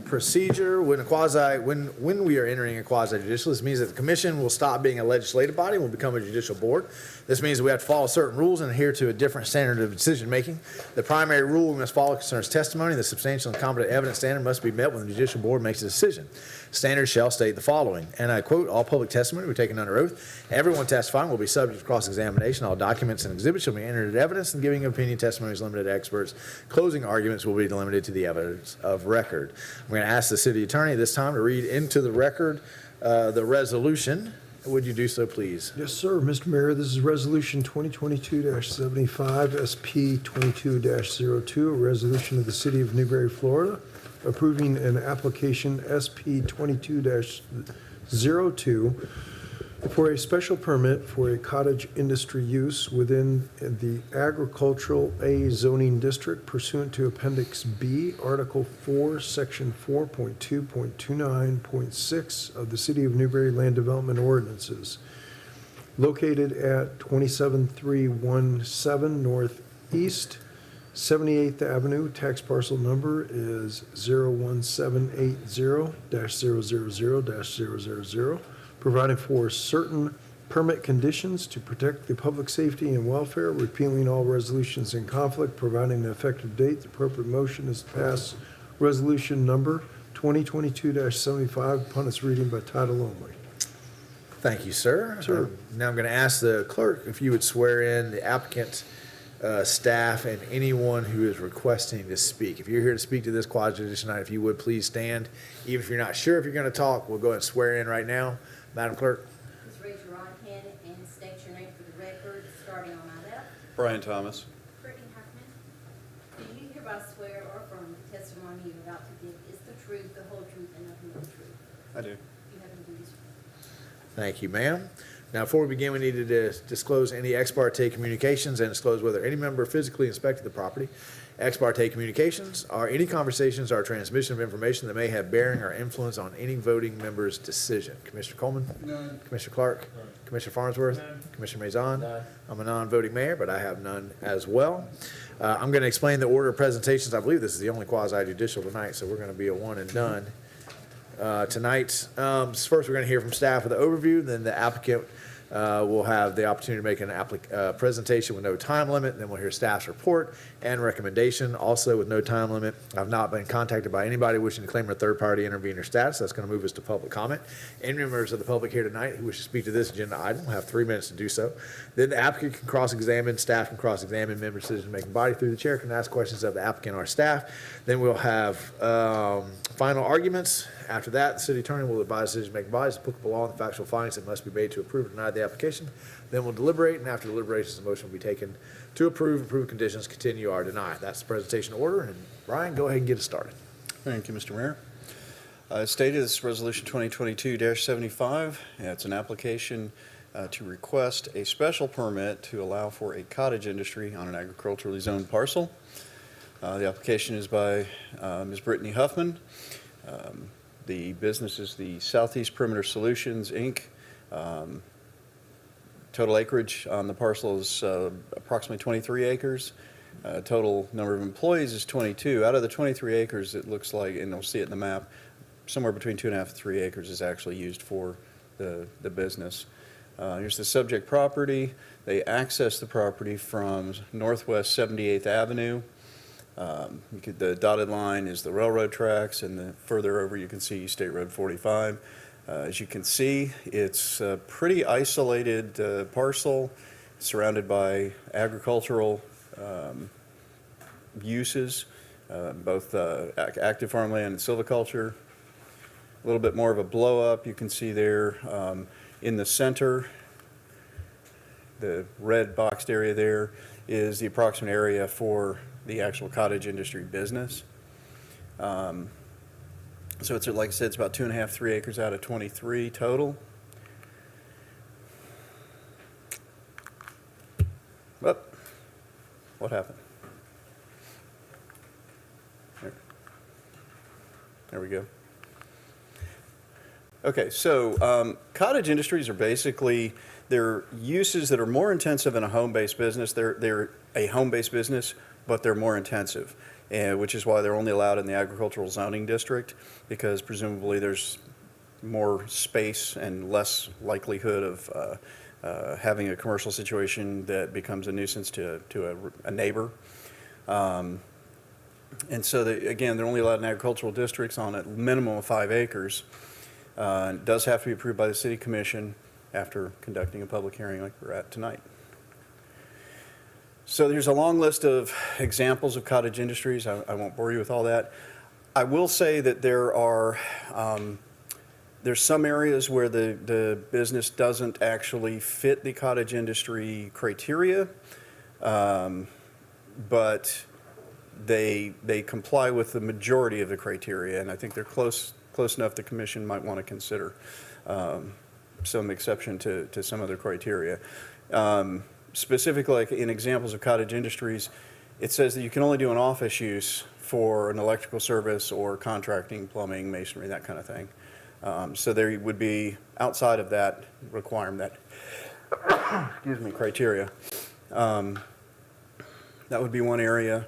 Speaker 1: procedure. When we are entering a quasi-judicial, this means that the commission will stop being a legislative body and will become a judicial board. This means that we have to follow certain rules and adhere to a different standard of decision-making. The primary rule we must follow concerns testimony. The substantial and competent evidence standard must be met when the judicial board makes a decision. Standards shall state the following, and I quote, all public testimony will be taken under oath. Everyone testifying will be subject to cross-examination. All documents and exhibits shall be entered as evidence, and giving opinion testimony is limited to experts. Closing arguments will be limited to the evidence of record. I'm going to ask the city attorney this time to read into the record the resolution. Would you do so, please?
Speaker 6: Yes, sir. Mr. Mayor, this is Resolution 2022-75, SP 22-02, a resolution of the City of Newberry, Florida, approving an application SP 22-02 for a special permit for a cottage industry use within the Agricultural A zoning district pursuant to Appendix B, Article 4, Section 4.2.29.6 of the City of Newberry Land Development Ordinances. located at 27317 Northeast 78th Avenue. Tax parcel number is 01780-000-000, providing for certain permit conditions to protect the public safety and welfare, repealing all resolutions in conflict, providing an effective date. The appropriate motion is to pass resolution number 2022-75 upon its reading by title only.
Speaker 1: Thank you, sir.
Speaker 6: Sure.
Speaker 1: Now I'm going to ask the clerk if you would swear in the applicant, staff, and anyone who is requesting to speak. If you're here to speak to this quasi tonight, if you would please stand. Even if you're not sure if you're going to talk, we'll go ahead and swear in right now. Madam Clerk.
Speaker 15: Please raise your right hand and state your name for the record, starting on my left.
Speaker 7: Brian Thomas.
Speaker 15: Brittany Huckman, do you hereby swear or affirm the testimony you're about to give is the truth, the whole truth, and nothing but the truth?
Speaker 7: I do.
Speaker 15: You have any duties?
Speaker 1: Thank you, ma'am. Now, before we begin, we need to disclose any ex parte communications and disclose whether any member physically inspected the property. Ex parte communications are any conversations or transmission of information that may have bearing or influence on any voting member's decision. Commissioner Coleman?
Speaker 9: None.
Speaker 1: Commissioner Clark?
Speaker 9: None.
Speaker 1: Commissioner Farnsworth?
Speaker 9: None.
Speaker 1: Commissioner Maison?
Speaker 11: None.
Speaker 1: I'm a non-voting mayor, but I have none as well. I'm going to explain the order of presentations. I believe this is the only quasi-judicial tonight, so we're going to be a one and done tonight. First, we're going to hear from staff with the overview, then the applicant will have the opportunity to make an presentation with no time limit. Then we'll hear staff's report and recommendation, also with no time limit. I've not been contacted by anybody wishing to claim a third-party intervener status. That's going to move us to public comment. Any members of the public here tonight who wish to speak to this agenda item will have 3 minutes to do so. Then the applicant can cross-examine, staff can cross-examine, members of the decision-making body through the chair can ask questions of the applicant or staff. Then we'll have final arguments. After that, the city attorney will advise decision-making bodies applicable law and the factual findings that must be made to approve or deny the application. Then we'll deliberate, and after deliberations, the motion will be taken to approve conditions, continue, or deny. That's the presentation order, and Brian, go ahead and get us started.
Speaker 7: Thank you, Mr. Mayor. As stated, this is Resolution 2022-75. It's an application to request a special permit to allow for a cottage industry on an agriculturally zoned parcel. The application is by Ms. Brittany Huffman. The business is the Southeast Perimeter Solutions, Inc. Total acreage on the parcel is approximately 23 acres. Total number of employees is 22. Out of the 23 acres, it looks like, and you'll see it in the map, somewhere between 2.5 and 3 acres is actually used for the business. Here's the subject property. They access the property from Northwest 78th Avenue. The dotted line is the railroad tracks, and further over you can see State Road 45. As you can see, it's a pretty isolated parcel surrounded by agricultural uses, both active farmland and silviculture. A little bit more of a blow up you can see there in the center. The red boxed area there is the approximate area for the actual cottage industry business. So it's, like I said, it's about 2.5, 3 acres out of 23 total. But what happened? There we go. Okay, so cottage industries are basically, they're uses that are more intensive in a home-based business. They're a home-based business, but they're more intensive, which is why they're only allowed in the agricultural zoning district, because presumably there's more space and less likelihood of having a commercial situation that becomes a nuisance to a neighbor. And so, again, they're only allowed in agricultural districts on a minimum of 5 acres. It does have to be approved by the City Commission after conducting a public hearing like we're at tonight. So there's a long list of examples of cottage industries. I won't bore you with all that. I will say that there are there's some areas where the business doesn't actually fit the cottage industry criteria, but they comply with the majority of the criteria, and I think they're close enough the commission might want to consider some exception to some of the criteria. Specifically, like in examples of cottage industries, it says that you can only do an office use for an electrical service or contracting, plumbing, masonry, that kind of thing. So there would be, outside of that requirement, excuse me, criteria. That would be one area.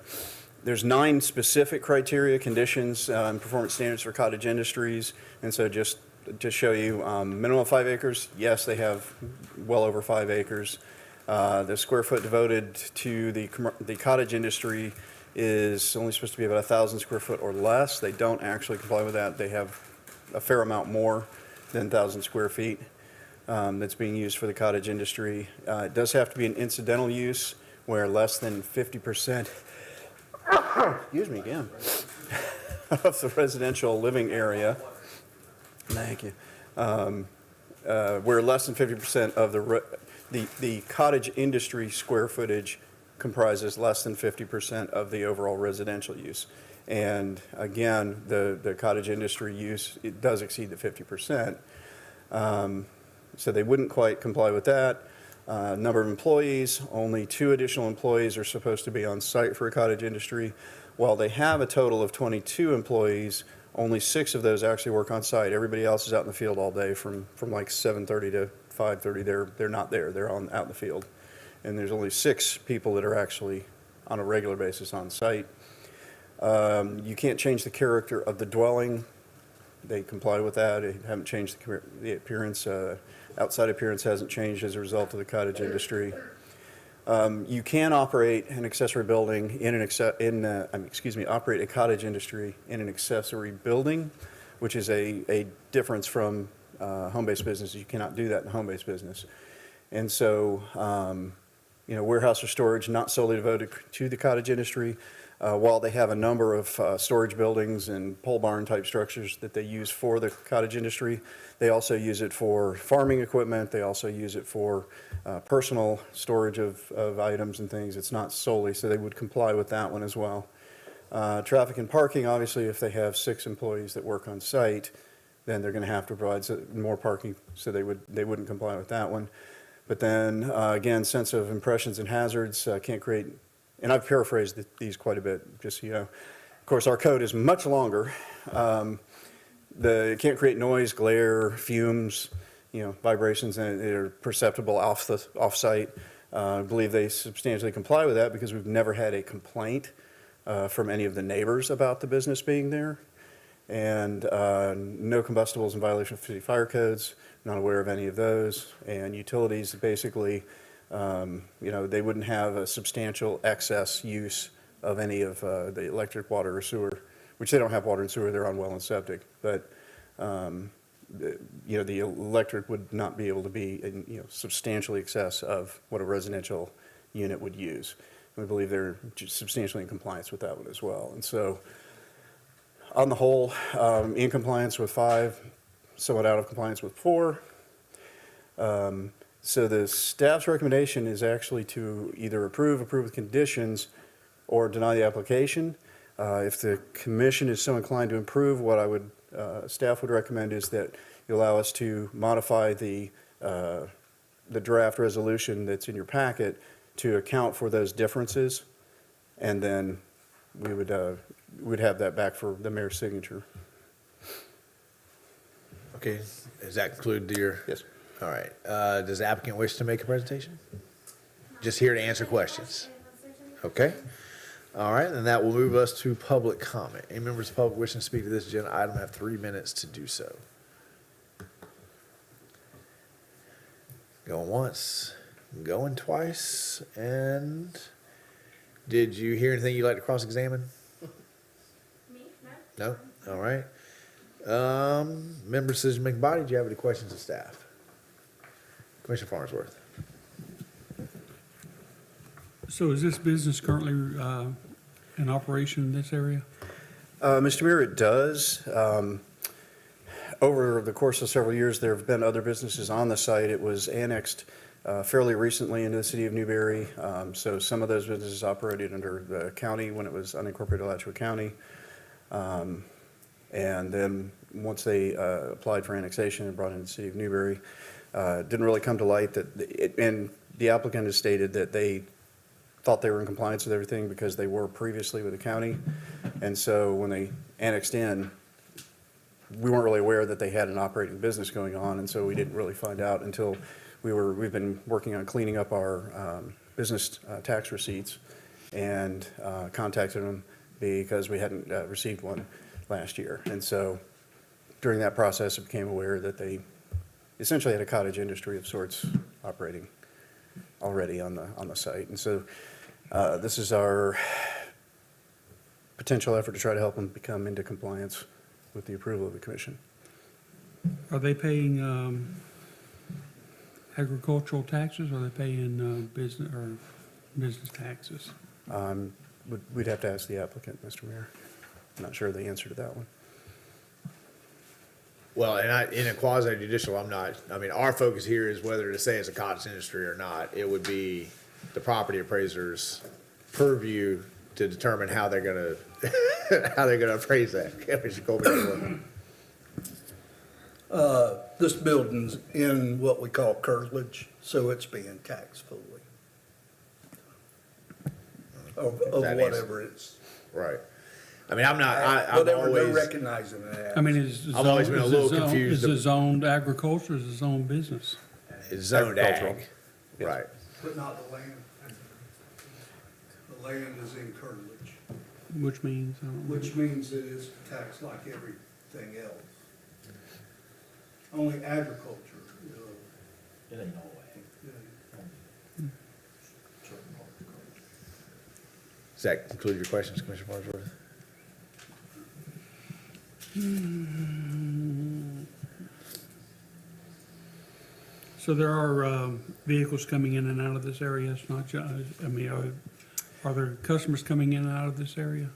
Speaker 7: There's 9 specific criteria, conditions, and performance standards for cottage industries. And so just to show you, minimum of 5 acres, yes, they have well over 5 acres. The square foot devoted to the cottage industry is only supposed to be about 1,000 square foot or less. They don't actually comply with that. They have a fair amount more than 1,000 square feet that's being used for the cottage industry. It does have to be an incidental use where less than 50%, excuse me again, of the residential living area, thank you, where less than 50% of the cottage industry square footage comprises less than 50% of the overall residential use. And again, the cottage industry use, it does exceed the 50%. So they wouldn't quite comply with that. Number of employees, only 2 additional employees are supposed to be on site for a cottage industry. While they have a total of 22 employees, only 6 of those actually work on site. Everybody else is out in the field all day from like 7:30 to 5:30. They're not there. They're out in the field. And there's only 6 people that are actually on a regular basis on site. You can't change the character of the dwelling. They comply with that. They haven't changed the appearance. Outside appearance hasn't changed as a result of the cottage industry. You can operate an accessory building operate a cottage industry in an accessory building, which is a difference from home-based business. You cannot do that in home-based business. And so, warehouse or storage not solely devoted to the cottage industry. While they have a number of storage buildings and pole barn type structures that they use for the cottage industry, they also use it for farming equipment. They also use it for personal storage of items and things. It's not solely, so they would comply with that one as well. Traffic and parking, obviously, if they have 6 employees that work on site, then they're going to have to provide more parking, so they wouldn't comply with that one. But then, again, sense of impressions and hazards, can't create. And I've paraphrased these quite a bit, just so you know. Of course, our code is much longer. It can't create noise, glare, fumes, vibrations that are perceptible off-site. I believe they substantially comply with that because we've never had a complaint from any of the neighbors about the business being there. And no combustibles in violation of city fire codes. Not aware of any of those. And utilities, basically, they wouldn't have a substantial excess use of any of the electric, water, or sewer, which they don't have water and sewer, they're on well and septic. But, the electric would not be able to be in, substantially excess of what a residential unit would use. We believe they're substantially in compliance with that one as well. And so, on the whole, in compliance with 5, somewhat out of compliance with 4. So the staff's recommendation is actually to either approve with conditions, or deny the application. If the commission is so inclined to approve, what staff would recommend is that you allow us to modify the draft resolution that's in your packet to account for those differences, and then we would have that back for the mayor's signature.
Speaker 1: Okay, does that conclude your?
Speaker 7: Yes.
Speaker 1: All right. Does the applicant wish to make a presentation? Just here to answer questions. Okay. All right, and that will move us to public comment. Any members of the public wishing to speak to this agenda item have 3 minutes to do so. Going once, going twice, and did you hear anything you'd like to cross-examine?
Speaker 15: Me? No?
Speaker 1: No? All right. Member decision-making body, do you have any questions of staff? Commissioner Farnsworth.
Speaker 8: So is this business currently in operation in this area?
Speaker 7: Mr. Mayor, it does. Over the course of several years, there have been other businesses on the site. It was annexed fairly recently into the city of Newberry. So some of those businesses operated under the county when it was unincorporated Alachua County. And then once they applied for annexation and brought into the city of Newberry, didn't really come to light and the applicant has stated that they thought they were in compliance with everything because they were previously with the county. And so when they annexed in, we weren't really aware that they had an operating business going on, and so we didn't really find out until we've been working on cleaning up our business tax receipts and contacted them because we hadn't received one last year. And so during that process, I became aware that they essentially had a cottage industry of sorts operating already on the site. And so this is our potential effort to try to help them become into compliance with the approval of the commission.
Speaker 8: Are they paying agricultural taxes, or are they paying business taxes?
Speaker 7: We'd have to ask the applicant, Mr. Mayor. I'm not sure the answer to that one.
Speaker 1: Well, and in a quasi judicial, our focus here is whether to say it's a cottage industry or not. It would be the property appraiser's purview to determine how they're gonna, appraise that. Mr. Colby.
Speaker 9: This building's in what we call curtilage, so it's being taxed fully. Of
Speaker 1: That means-
Speaker 9: whatever it's.
Speaker 1: Right. I'm not, I'm
Speaker 9: Whatever they're
Speaker 1: always,
Speaker 9: recognizing it as.
Speaker 8: I mean, is
Speaker 1: I've always been a little confused.
Speaker 8: Is it zoned agriculture, or is it zoned business?
Speaker 1: it's zoned
Speaker 7: Agricultural.
Speaker 1: ag. Right.
Speaker 9: But not the land. The land is in curtilage,
Speaker 8: Which means,
Speaker 9: which means it is taxed like everything else. Only agriculture.
Speaker 11: It ain't all
Speaker 1: Does that conclude your questions, Commissioner Farnsworth?
Speaker 8: so there are vehicles coming in and out of this area, it's not just, are there customers coming in and out of this area?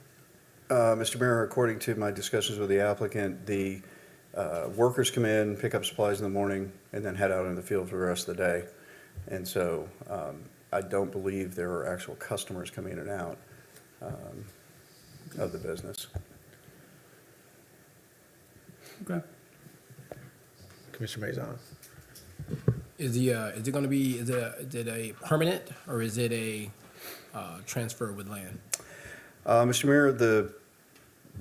Speaker 7: Mr. Mayor, according to my discussions with the applicant, the workers come in, pick up supplies in the morning, and then head out in the field for the rest of the day. And so I don't believe there are actual customers coming in and out of the business.
Speaker 8: Okay.
Speaker 1: Commissioner Maison.
Speaker 10: Is it going to be, is it a permanent, or is it a transfer with land?
Speaker 7: Mr. Mayor, the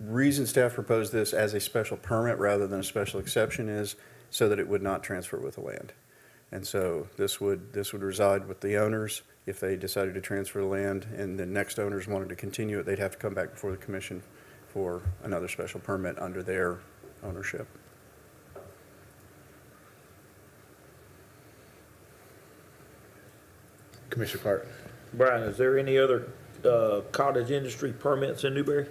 Speaker 7: reason staff proposed this as a special permit rather than a special exception is so that it would not transfer with the land. And so this would reside with the owners. If they decided to transfer the land and the next owners wanted to continue it, they'd have to come back before the commission for another special permit under their ownership.
Speaker 1: Commissioner Clark.
Speaker 4: Brian, is there any other cottage industry permits in Newberry?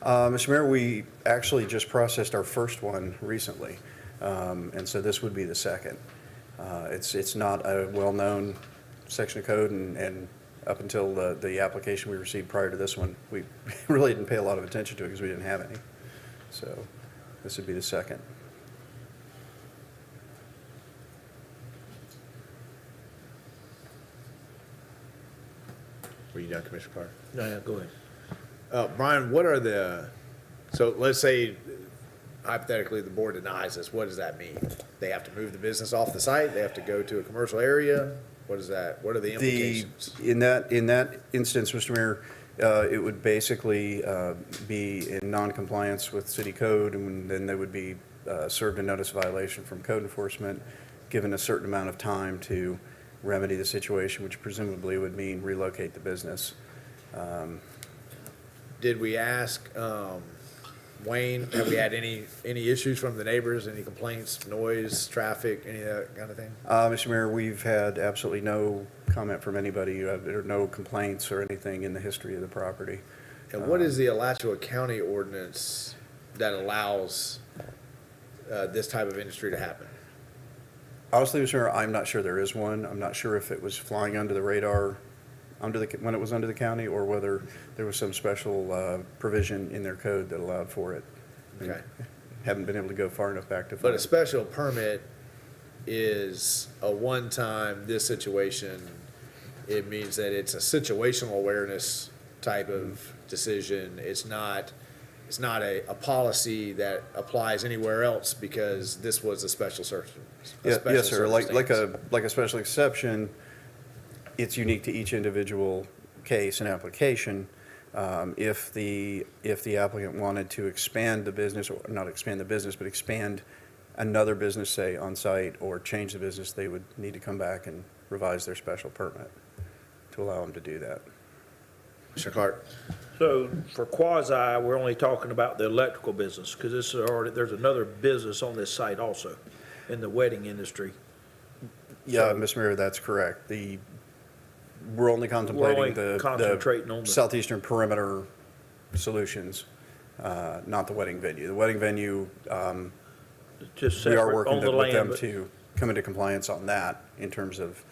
Speaker 7: Mr. Mayor, we actually just processed our first one recently, and so this would be the second. It's not a well-known section of code, and up until the application we received prior to this one, we really didn't pay a lot of attention to it because we didn't have any. So this would be the second.
Speaker 1: Were you done, Commissioner Clark?
Speaker 4: Yeah, go ahead.
Speaker 1: Brian, what are so let's say hypothetically the board denies this, what does that mean? They have to move the business off the site? They have to go to a commercial area? What is that? What are the implications?
Speaker 7: In that instance, Mr. Mayor, it would basically be in non-compliance with city code, and then they would be served a notice violation from code enforcement, given a certain amount of time to remedy the situation, which presumably would mean relocate the business.
Speaker 1: Did we ask Wayne, have we had any issues from the neighbors, any complaints, noise, traffic, any of that kind of thing?
Speaker 7: Mr. Mayor, we've had absolutely no comment from anybody. There are no complaints or anything in the history of the property.
Speaker 1: And what is the Alachua County ordinance that allows this type of industry to happen?
Speaker 7: Honestly, Mr. Mayor, I'm not sure there is one. I'm not sure if it was flying under the radar when it was under the county, or whether there was some special provision in their code that allowed for it.
Speaker 1: Okay.
Speaker 7: Haven't been able to go far enough back to
Speaker 1: But
Speaker 7: find
Speaker 1: a
Speaker 7: it.
Speaker 1: special permit is a one-time, this situation, it means that it's a situational awareness type of decision. It's not a policy that applies anywhere else because this was a special circumstance.
Speaker 7: Yes, sir. Like a special exception, it's unique to each individual case and application. If the applicant wanted to expand the business, or not expand the business, but expand another business, say, on site or change the business, they would need to come back and revise their special permit to allow them to do that.
Speaker 1: Mr. Clark?
Speaker 4: So for quasi, we're only talking about the electrical business, because this is already, there's another business on this site also, in the wedding industry.
Speaker 7: Yeah, Ms. Mayor, that's correct. We're only contemplating
Speaker 4: concentrating on
Speaker 7: the
Speaker 4: the-
Speaker 7: southeastern perimeter solutions, not the wedding venue. The wedding venue,
Speaker 4: Just
Speaker 7: we are
Speaker 4: separate
Speaker 7: working
Speaker 4: on the
Speaker 7: with
Speaker 4: land,
Speaker 7: them
Speaker 4: but
Speaker 7: to come into compliance on that in terms of,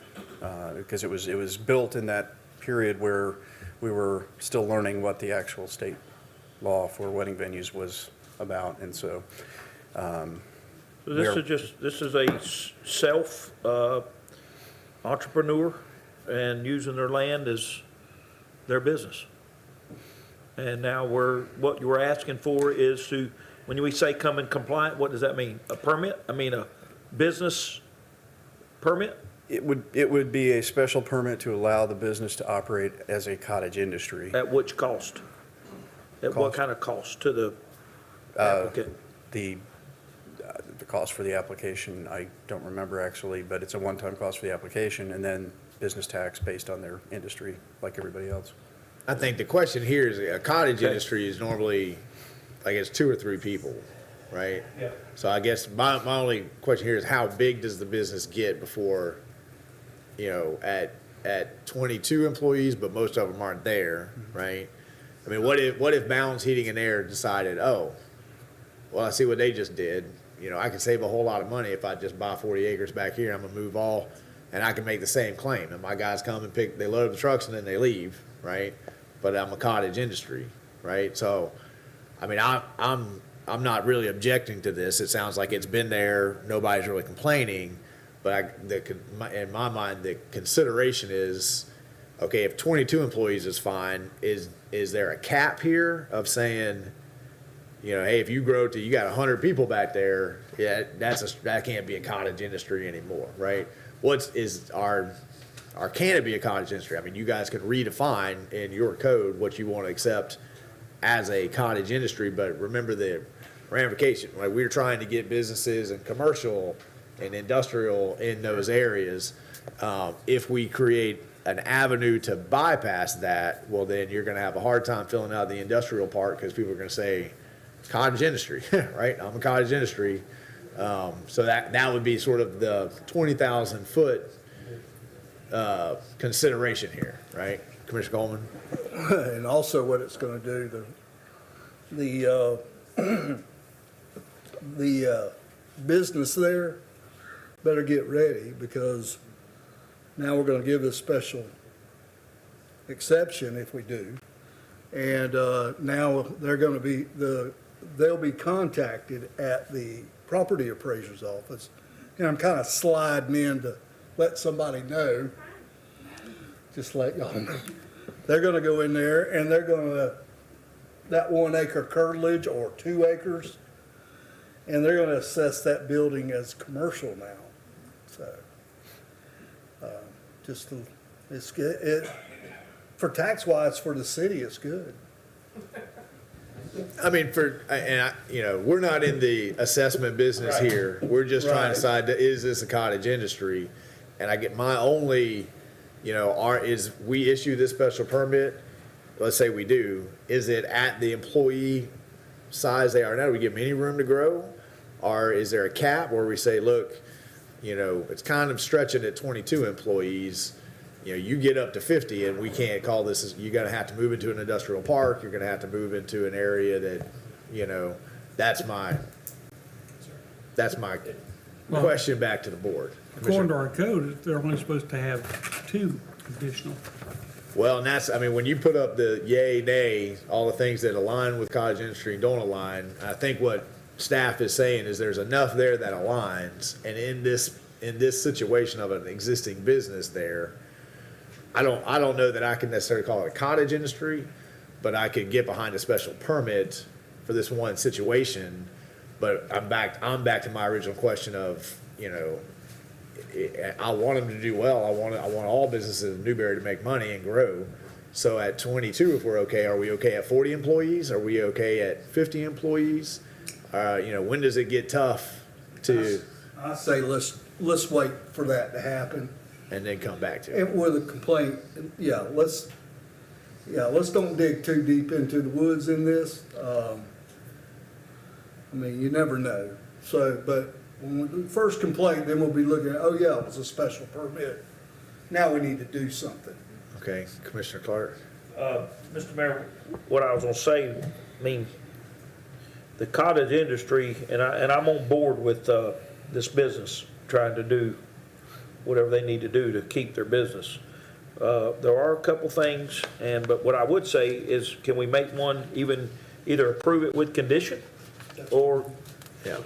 Speaker 7: because it was built in that period where we were still learning what the actual state law for wedding venues was about, and so.
Speaker 4: So
Speaker 7: we
Speaker 4: this
Speaker 7: are-
Speaker 4: is just, this is a self, entrepreneur and using their land as their business. And now what you're asking for is to, when we say come in compliant, what does that mean? A permit? I mean, a business permit?
Speaker 7: It would be a special permit to allow the business to operate as a cottage industry.
Speaker 4: At which cost? At what
Speaker 7: Cost.
Speaker 4: kind of cost to the
Speaker 7: Uh,
Speaker 4: applicant?
Speaker 7: The cost for the application, I don't remember actually, but it's a one-time cost for the application, and then business tax based on their industry, like everybody else.
Speaker 1: I think the question here is a cottage
Speaker 4: Okay.
Speaker 1: industry is normally, like it's 2 or 3 people, right?
Speaker 3: Yeah.
Speaker 1: So I guess my only question here is how big does the business get before, at 22 employees, but most of them aren't there, right? I mean, what if Balance Heating and Air decided, oh, well, I see what they just did. I can save a whole lot of money if I just buy 40 acres back here. I'm gonna move all, and I can make the same claim. And my guys come and they load up the trucks and then they leave, right? But I'm a cottage industry, right? So, I mean, I'm not really objecting to this. It sounds like it's been there. Nobody's really complaining. But in my mind, the consideration is, okay, if 22 employees is fine, is there a cap here of saying, hey, if you grow to, you got 100 people back there, yeah, that can't be a cottage industry anymore, right? Can it be a cottage industry? I mean, you guys can redefine in your code what you want to accept as a cottage industry, but remember the ramification. Like, we're trying to get businesses and commercial and industrial in those areas. If we create an avenue to bypass that, well, then you're going to have a hard time filling out the industrial part because people are going to say, cottage industry, right? I'm a cottage industry. So that would be sort of the 20,000 foot consideration here, right? Commissioner Coleman?
Speaker 9: And also what it's gonna do, the business there better get ready, because now we're gonna give a special exception if we do. And now they'll be contacted at the property appraiser's office. And I'm kind of sliding in to let somebody know, just let y'all know. They're gonna go in there and they're gonna, that 1 acre curtilage or 2 acres, and they're gonna assess that building as commercial now. So, it's good. For tax wise, for the city, it's good.
Speaker 1: I mean, we're not in the assessment business here. We're just trying to decide, is this a cottage industry? And I get my only, is we issue this special permit, let's say we do, is it at the employee size they are now? Do we give them any room to grow? Or is there a cap where we say, look, it's kind of stretching at 22 employees. You get up to 50 and we can't call this, you're going to have to move into an industrial park. You're going to have to move into an area that, that's my question back to the board.
Speaker 8: According to our code, they're only supposed to have 2 additional.
Speaker 1: Well, and when you put up the yay, nay, all the things that align with cottage industry and don't align, I think what staff is saying is there's enough there that aligns. And in this situation of an existing business there, I don't know that I can necessarily call it a cottage industry, but I could get behind a special permit for this one situation. But I'm back to my original question of, I want them to do well. I want all businesses in Newberry to make money and grow. So at 22, if we're okay, are we okay at 40 employees? Are we okay at 50 employees? When does it get tough? to,
Speaker 9: I say let's wait for that to happen.
Speaker 1: and then come back to it.
Speaker 9: And with a complaint, let's don't dig too deep into the woods in this. I mean, you never know. So, but when we do the first complaint, then we'll be looking at, oh yeah, it was a special permit. Now we need to do something.
Speaker 1: Okay, Commissioner Clark?
Speaker 4: Mr. Mayor, what I was gonna say, I mean, the cottage industry, and I'm on board with, this business, trying to do whatever they need to do to keep their business. There are a couple things, but what I would say is, can we make one either approve it with condition, or,
Speaker 1: Yeah.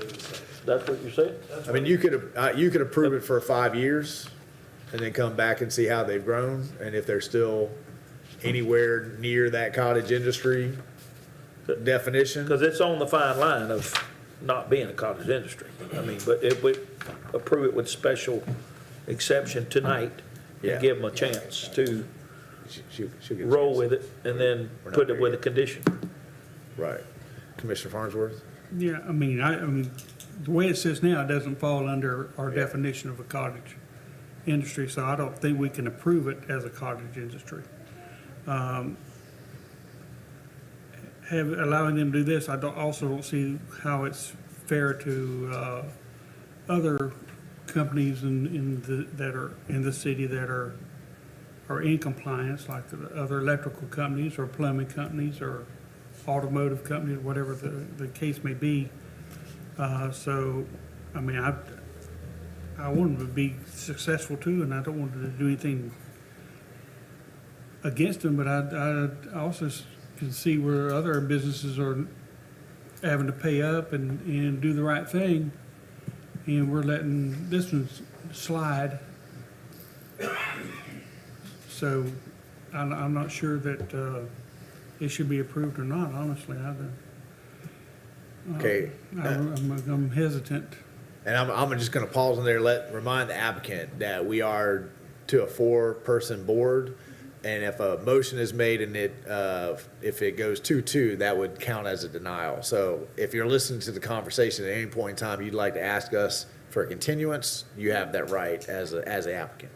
Speaker 4: that's what you said?
Speaker 1: I mean, you could approve it for 5 years and then come back and see how they've grown, and if they're still anywhere near that cottage industry definition.
Speaker 4: Because it's on the fine line of not being a cottage industry. I mean, but if we approve it with special exception tonight,
Speaker 1: Yeah.
Speaker 4: and give them a chance to
Speaker 1: She'll get a
Speaker 4: roll
Speaker 1: chance.
Speaker 4: with it, and then
Speaker 1: We're not
Speaker 4: put
Speaker 1: there
Speaker 4: it with a
Speaker 1: yet.
Speaker 4: condition.
Speaker 1: Right. Commissioner Farnsworth?
Speaker 8: Yeah, I mean, the way it sits now, it doesn't fall under our definition of a cottage industry, so I don't think we can approve it as a cottage industry. Allowing them to do this, also don't see how it's fair to, other companies that are in the city that are in compliance, like the other electrical companies or plumbing companies or automotive companies, whatever the case may be. So, I mean, I want them to be successful too, and I don't want them to do anything against them, but I also can see where other businesses are having to pay up and do the right thing, and we're letting this one slide. So I'm not sure that it should be approved or not, honestly.
Speaker 1: Okay.
Speaker 8: I'm hesitant.
Speaker 1: And I'm just gonna pause in there, remind the applicant that we are to a 4-person board. And if a motion is made and if it goes 2-2, that would count as a denial. So if you're listening to the conversation at any point in time, you'd like to ask us for a continuance, you have that right as an applicant.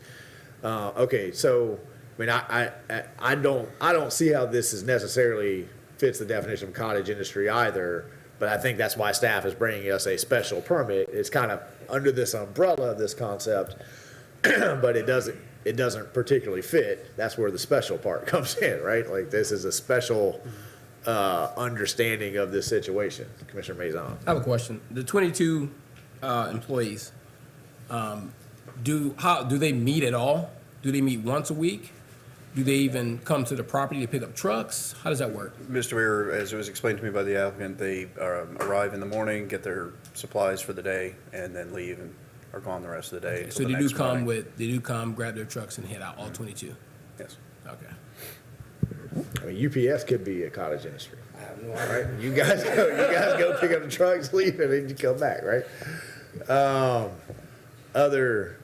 Speaker 1: Okay, so, I mean, I don't see how this is necessarily fits the definition of cottage industry either, but I think that's why staff is bringing us a special permit. It's kind of under this umbrella of this concept, but it doesn't particularly fit. That's where the special part comes in, right? Like, this is a special understanding of this situation. Commissioner Maison.
Speaker 10: I have a question. The 22 employees, do they meet at all? Do they meet once a week? Do they even come to the property to pick up trucks? How does that work?
Speaker 7: Mr. Mayor, as it was explained to me by the applicant, they arrive in the morning, get their supplies for the day, and then leave and are gone the rest of the day.
Speaker 10: So
Speaker 7: until the next morning.
Speaker 10: they do come, grab their trucks and head out, all 22?
Speaker 7: Yes.
Speaker 10: Okay.
Speaker 1: I mean, UPS could be a cottage industry. Right? You guys go pick up the trucks, leave, and then you come back, right? Other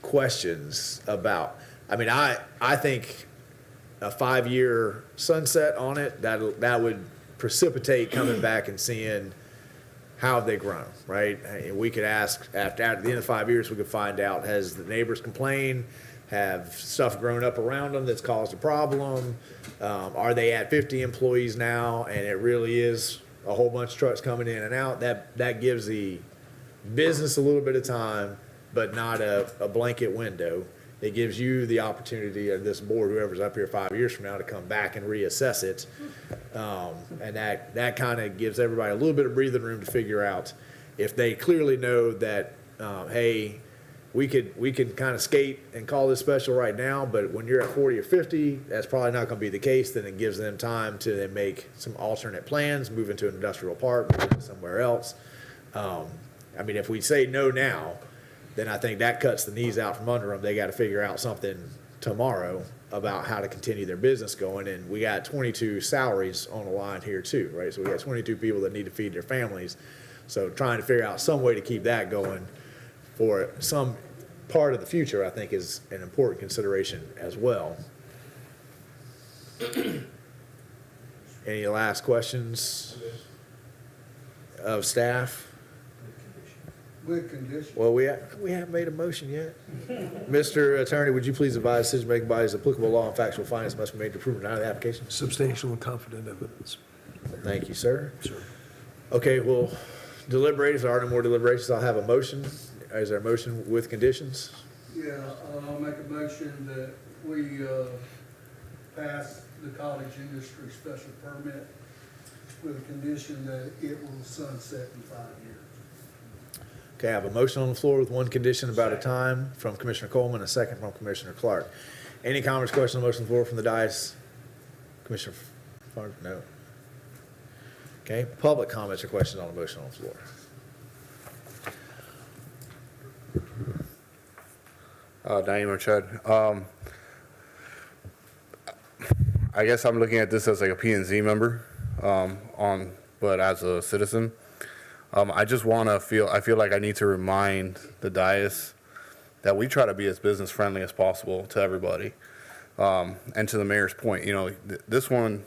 Speaker 1: questions about, I mean, I think a 5-year sunset on it, that would precipitate coming back and seeing how have they grown, right? And we could ask, after the end of 5 years, we could find out, has the neighbors complained? Have stuff grown up around them that's caused a problem? Are they at 50 employees now, and it really is a whole bunch of trucks coming in and out? That gives the business a little bit of time, but not a blanket window. It gives you the opportunity of this board, whoever's up here 5 years from now, to come back and reassess it. And that kind of gives everybody a little bit of breathing room to figure out if they clearly know that, hey, we could kind of skate and call this special right now, but when you're at 40 or 50, that's probably not going to be the case. Then it gives them time to then make some alternate plans, move into an industrial park, move into somewhere else. I mean, if we say no now, then I think that cuts the knees out from under them. They got to figure out something tomorrow about how to continue their business going. And we got 22 salaries on the line here too, right? So we got 22 people that need to feed their families. So trying to figure out some way to keep that going for some part of the future, I think, is an important consideration as well. Any last questions of staff?
Speaker 9: With condition.
Speaker 1: Well, we haven't made a motion yet. Mr. Attorney, would you please advise decision-making bodies applicable law and factual findings must be made to approve or deny the application?
Speaker 6: Substantial and confident evidence.
Speaker 1: Thank you, sir.
Speaker 6: Sir.
Speaker 1: Okay, we'll deliberate. If there are no more deliberations, I'll have a motion. Is there a motion with conditions?
Speaker 9: Yeah, I'll make a motion that we, pass the cottage industry special permit with a condition that it will sunset in 5 years.
Speaker 1: Okay, I have a motion on the floor with one condition about a time from Commissioner Coleman, a second from Commissioner Clark. Any comments, questions on the motion on the floor from the dais? Commissioner Farn, no. Okay, public comments or questions on the motion on the floor?
Speaker 2: Naeem or Chad. I guess I'm looking at this as like a P&Z member, but as a citizen. I just want to I feel like I need to remind the dais that we try to be as business friendly as possible to everybody. And to the mayor's point, you know, this one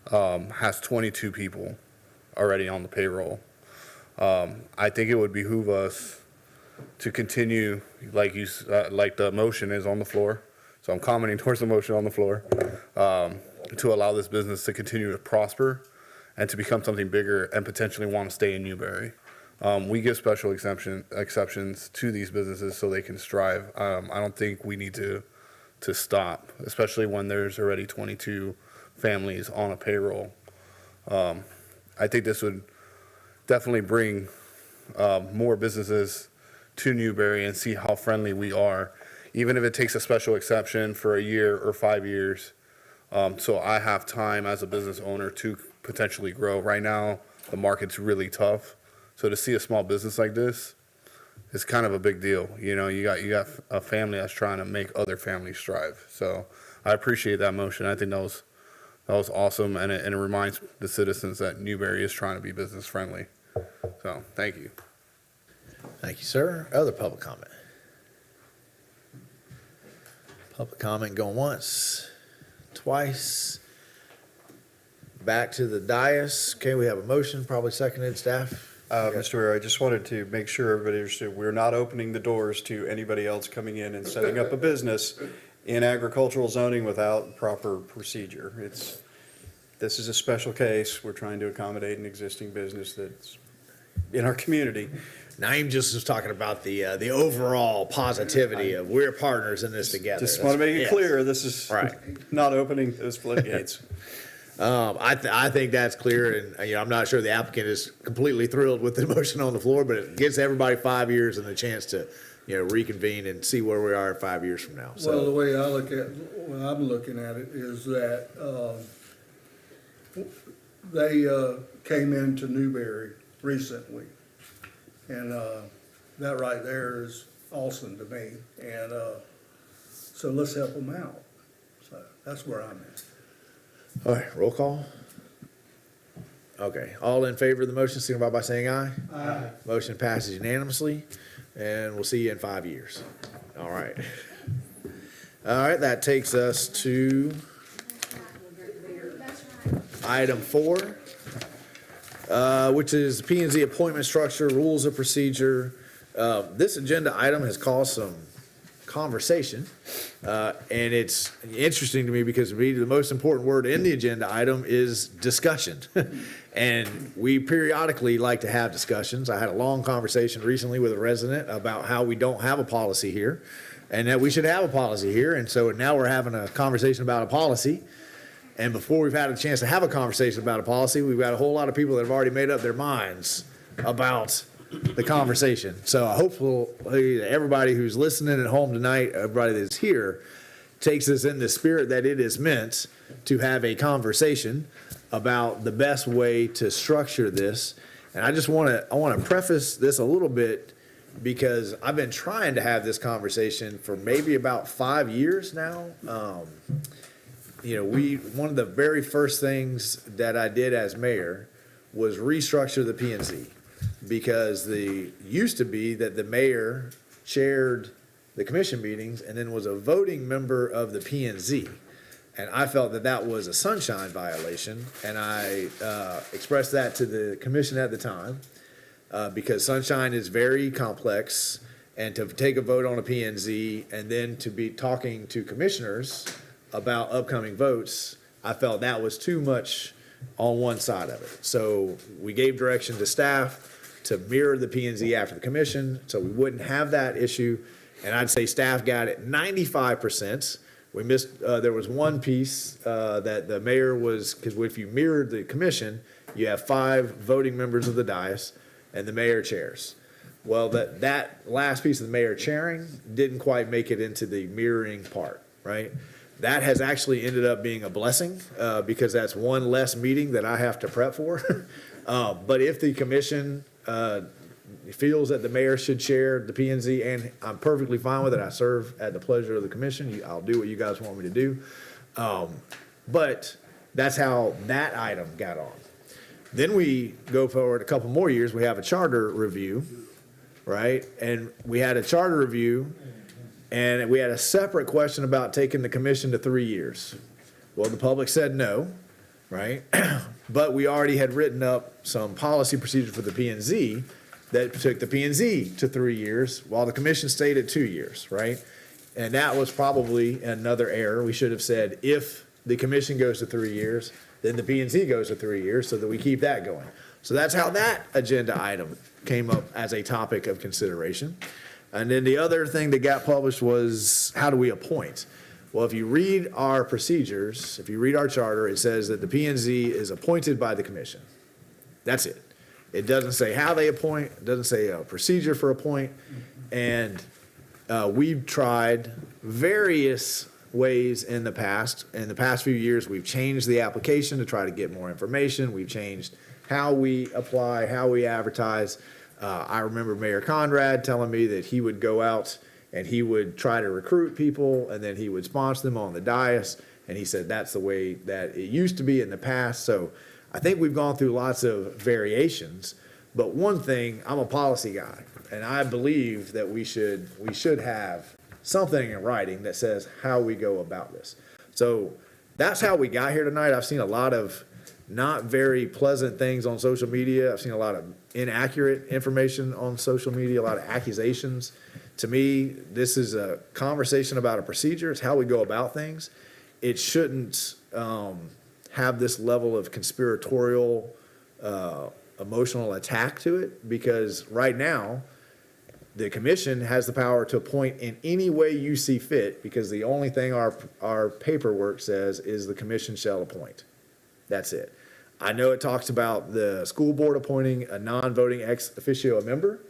Speaker 2: has 22 people already on the payroll. I think it would behoove us to continue, like the motion is on the floor. So I'm commenting towards the motion on the floor, to allow this business to continue to prosper and to become something bigger and potentially want to stay in Newberry. We give special exceptions to these businesses so they can strive. I don't think we need to stop, especially when there's already 22 families on a payroll. I think this would definitely bring more businesses to Newberry and see how friendly we are, even if it takes a special exception for a year or 5 years. So I have time as a business owner to potentially grow. Right now, the market's really tough. So to see a small business like this is kind of a big deal. You know, you got a family that's trying to make other families strive. So I appreciate that motion. I think that was awesome, and it reminds the citizens that Newberry is trying to be business friendly. So thank you.
Speaker 1: Thank you, sir. Other public comment? Public comment going once, twice. Back to the dais. Okay, we have a motion, probably seconded. Staff?
Speaker 7: Mr. Mayor, I just wanted to make sure everybody understood, we're not opening the doors to anybody else coming in and setting up a business in agricultural zoning without proper procedure. This is a special case. We're trying to accommodate an existing business that's in our community.
Speaker 1: Naeem just was talking about the overall positivity of we're partners in this together.
Speaker 7: Just want to make it clear, this is
Speaker 1: right.
Speaker 7: Not opening those floodgates.
Speaker 1: I think that's clear, and I'm not sure the applicant is completely thrilled with the motion on the floor, but it gives everybody 5 years and a chance to, reconvene and see where we are 5 years from now. So.
Speaker 9: Well, the way I'm looking at it is that they came into Newberry recently, and that right there is awesome to me. And so let's help them out. So that's where I'm at.
Speaker 1: All right, roll call. Okay, all in favor of the motion, signify by saying aye.
Speaker 9: Aye.
Speaker 1: Motion passes unanimously, and we'll see you in 5 years. All right. All right, that takes us to item 4, which is P&Z appointment structure, rules of procedure. This agenda item has caused some conversation, and it's interesting to me because to me the most important word in the agenda item is discussion. And we periodically like to have discussions. I had a long conversation recently with a resident about how we don't have a policy here and that we should have a policy here. And so now we're having a conversation about a policy. And before we've had a chance to have a conversation about a policy, we've got a whole lot of people that have already made up their minds about the conversation. So hopefully everybody who's listening at home tonight, everybody that's here, takes this in the spirit that it is meant to have a conversation about the best way to structure this. And I just want to one this a little bit because I've been trying to have this conversation for maybe about 5 years now. One of the very first things that I did as mayor was restructure the P&Z. Because used to be that the mayor chaired the commission meetings and then was a voting member of the P&Z. And I felt that was a sunshine violation, and I expressed that to the commission at the time. because Sunshine is very complex, and to take a vote on a P&Z and then to be talking to commissioners about upcoming votes, I felt that was too much on one side of it. So we gave direction to staff to mirror the P&Z after the commission, so we wouldn't have that issue. And I'd say staff got it 95%. We missed, there was one piece that the mayor was, because if you mirrored the commission, you have 5 voting members of the dais, and the mayor chairs. Well, that last piece of the mayor chairing didn't quite make it into the mirroring part, right? That has actually ended up being a blessing, because that's one less meeting that I have to prep for. But if the commission feels that the mayor should chair the P&Z, and I'm perfectly fine with it, I serve at the pleasure of the commission, I'll do what you guys want me to do. But that's how that item got on. Then we go forward a couple more years, we have a charter review, right? And we had a charter review, and we had a separate question about taking the commission to 3 years. Well, the public said no, right? But we already had written up some policy procedures for the P&Z that took the P&Z to 3 years, while the commission stayed at 2 years, right? And that was probably another error. We should have said, if the commission goes to 3 years, then the P&Z goes to 3 years, so that we keep that going. So that's how that agenda item came up as a topic of consideration. And then the other thing that got published was, how do we appoint? Well, if you read our procedures, if you read our charter, it says that the P&Z is appointed by the commission. That's it. It doesn't say how they appoint, it doesn't say a procedure for appoint. And we've tried various ways in the past. In the past few years, we've changed the application to try to get more information. We've changed how we apply, how we advertise. I remember Mayor Conrad telling me that he would go out and he would try to recruit people, and then he would sponsor them on the dais. And he said that's the way that it used to be in the past. So I think we've gone through lots of variations. But one thing, I'm a policy guy, and I believe that we should have something in writing that says how we go about this. So that's how we got here tonight. I've seen a lot of not very pleasant things on social media. I've seen a lot of inaccurate information on social media, a lot of accusations. To me, this is a conversation about a procedure. It's how we go about things. It shouldn't have this level of conspiratorial, emotional attack to it, because right now, the commission has the power to appoint in any way you see fit, because the only thing our paperwork says is the commission shall appoint. That's it. I know it talks about the school board appointing a non-voting ex officio member.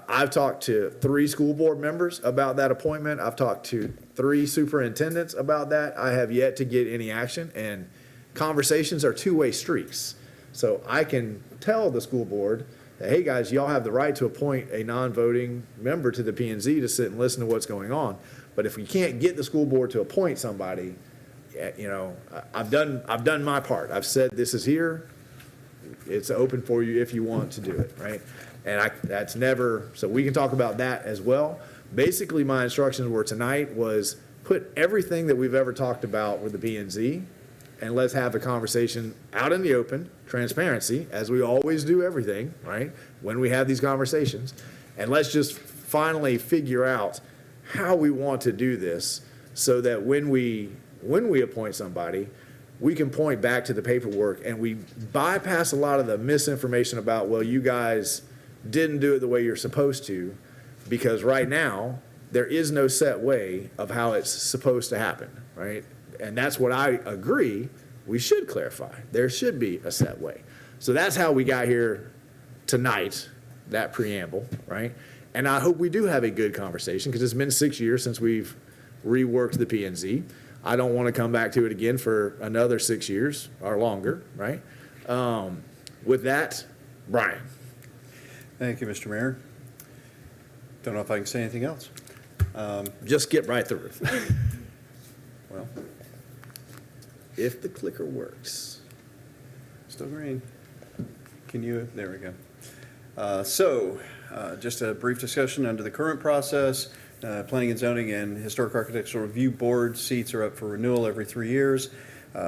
Speaker 1: I've talked to 3 school board members about that appointment. I've talked to 3 superintendents about that. I have yet to get any action, and conversations are two-way streets. So I can tell the school board that, hey guys, y'all have the right to appoint a non-voting member to the P&Z to sit and listen to what's going on. But if we can't get the school board to appoint somebody, you know, I've done my part. I've said this is here. It's open for you if you want to do it, right? And that's never, so we can talk about that as well. Basically, my instructions were tonight was put everything that we've ever talked about with the P&Z, and let's have a conversation out in the open, transparency, as we always do everything, right? When we have these conversations, and let's just finally figure out how we want to do this, so that when we appoint somebody, we can point back to the paperwork and we bypass a lot of the misinformation about, well, you guys didn't do it the way you're supposed to, because right now there is no set way of how it's supposed to happen, right? And that's what I agree we should clarify. There should be a set way. So that's how we got here tonight, that preamble, right? And I hope we do have a good conversation, because it's been 6 years since we've reworked the P&Z. I don't want to come back to it again for another 6 years or longer, right? With that, Brian.
Speaker 7: Thank you, Mr. Mayor. Don't know if I can say anything else.
Speaker 1: Just skip right through.
Speaker 7: Well,
Speaker 1: if the clicker works.
Speaker 7: Still green. Can you, there we go. Just a brief discussion under the current process. Planning and Zoning and Historic Architectural Review Board seats are up for renewal every 3 years.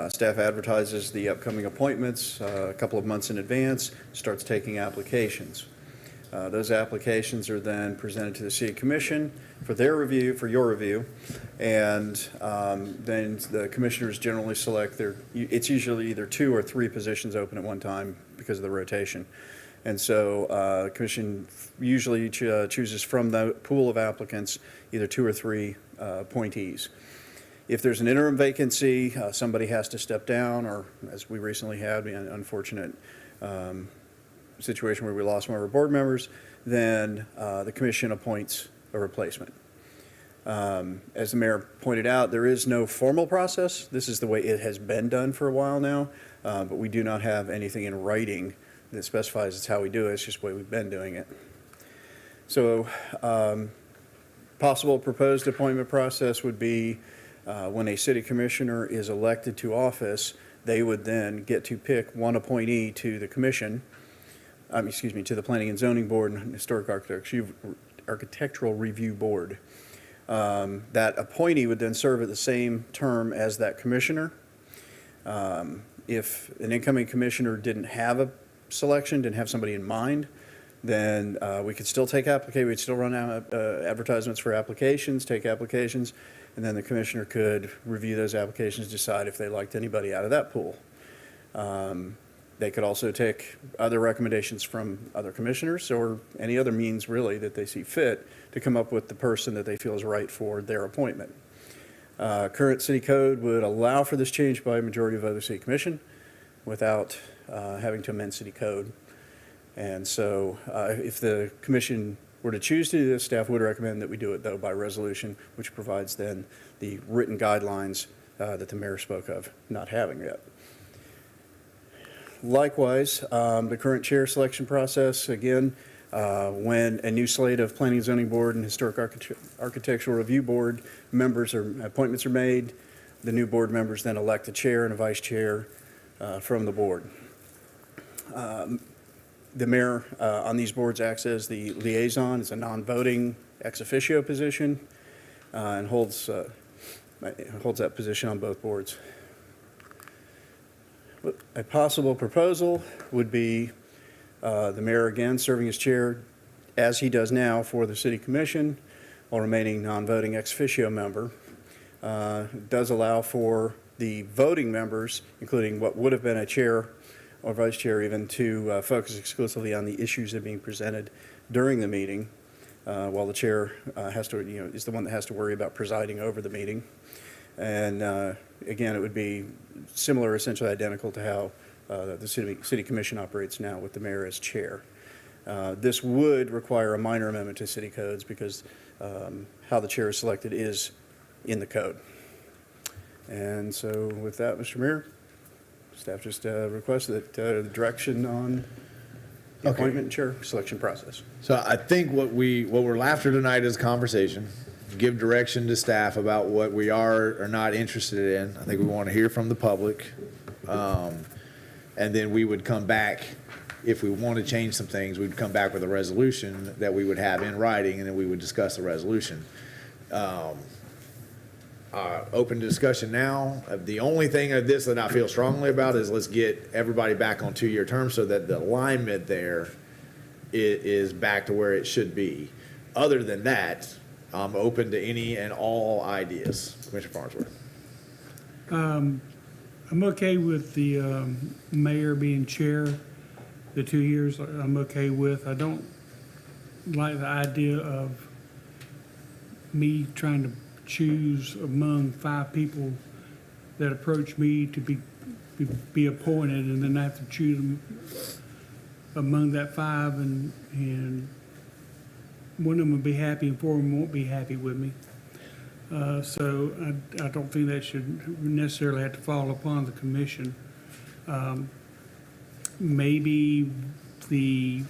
Speaker 7: Staff advertises the upcoming appointments a couple of months in advance, starts taking applications. Those applications are then presented to the city commission for their review, for your review, and then the commissioners generally select it's usually either 2 or 3 positions open at one time because of the rotation. And so the commission usually chooses from the pool of applicants either 2 or 3 appointees. If there's an interim vacancy, somebody has to step down, or as we recently had, an unfortunate situation where we lost one of our board members, then the commission appoints a replacement. As the mayor pointed out, there is no formal process. This is the way it has been done for a while now, but we do not have anything in writing that specifies it's how we do it. It's just the way we've been doing it. So possible proposed appointment process would be when a city commissioner is elected to office, they would then get to pick one appointee to the commission, to the Planning and Zoning Board and Historic Architectural Review Board. That appointee would then serve at the same term as that commissioner. If an incoming commissioner didn't have a selection, didn't have somebody in mind, then we could still take applications, we'd still run out advertisements for applications, take applications, and then the commissioner could review those applications, decide if they liked anybody out of that pool. They could also take other recommendations from other commissioners or any other means really that they see fit to come up with the person that they feel is right for their appointment. Current city code would allow for this change by a majority of other city commission without having to amend city code. And so if the commission were to choose to do this, staff would recommend that we do it, though, by resolution, which provides then the written guidelines that the mayor spoke of not having yet. Likewise, the current chair selection process, again, when a new slate of Planning and Zoning Board and Historic Architectural Review Board members or appointments are made, the new board members then elect a chair and a vice chair from the board. The mayor on these boards acts as the liaison. It's a non-voting ex officio position and holds that position on both boards. A possible proposal would be the mayor again serving as chair as he does now for the city commission while remaining non-voting ex officio member. It does allow for the voting members, including what would have been a chair or vice chair even, to focus exclusively on the issues that are being presented during the meeting, while the chair is the one that has to worry about presiding over the meeting. And again, it would be similar, essentially identical to how the city commission operates now with the mayor as chair. This would require a minor amendment to city codes because how the chair is selected is in the code. And so with that, Mr. Mayor, staff just requests that the direction on the appointment and chair selection process.
Speaker 1: So I think what we're after tonight is conversation. Give direction to staff about what we are or not interested in. I think we want to hear from the public. And then we would come back, if we want to change some things, we'd come back with a resolution that we would have in writing, and then we would discuss the resolution. Open discussion now. The only thing of this that I feel strongly about is let's get everybody back on 2-year terms so that the alignment there is back to where it should be. Other than that, I'm open to any and all ideas. Commissioner Farnsworth.
Speaker 8: I'm okay with the mayor being chair, the 2 years I'm okay with. I don't like the idea of me trying to choose among 5 people that approach me to be appointed, and then I have to choose them among that 5, and one of them will be happy and 4 of them won't be happy with me. So I don't think that should necessarily have to fall upon the commission. Maybe the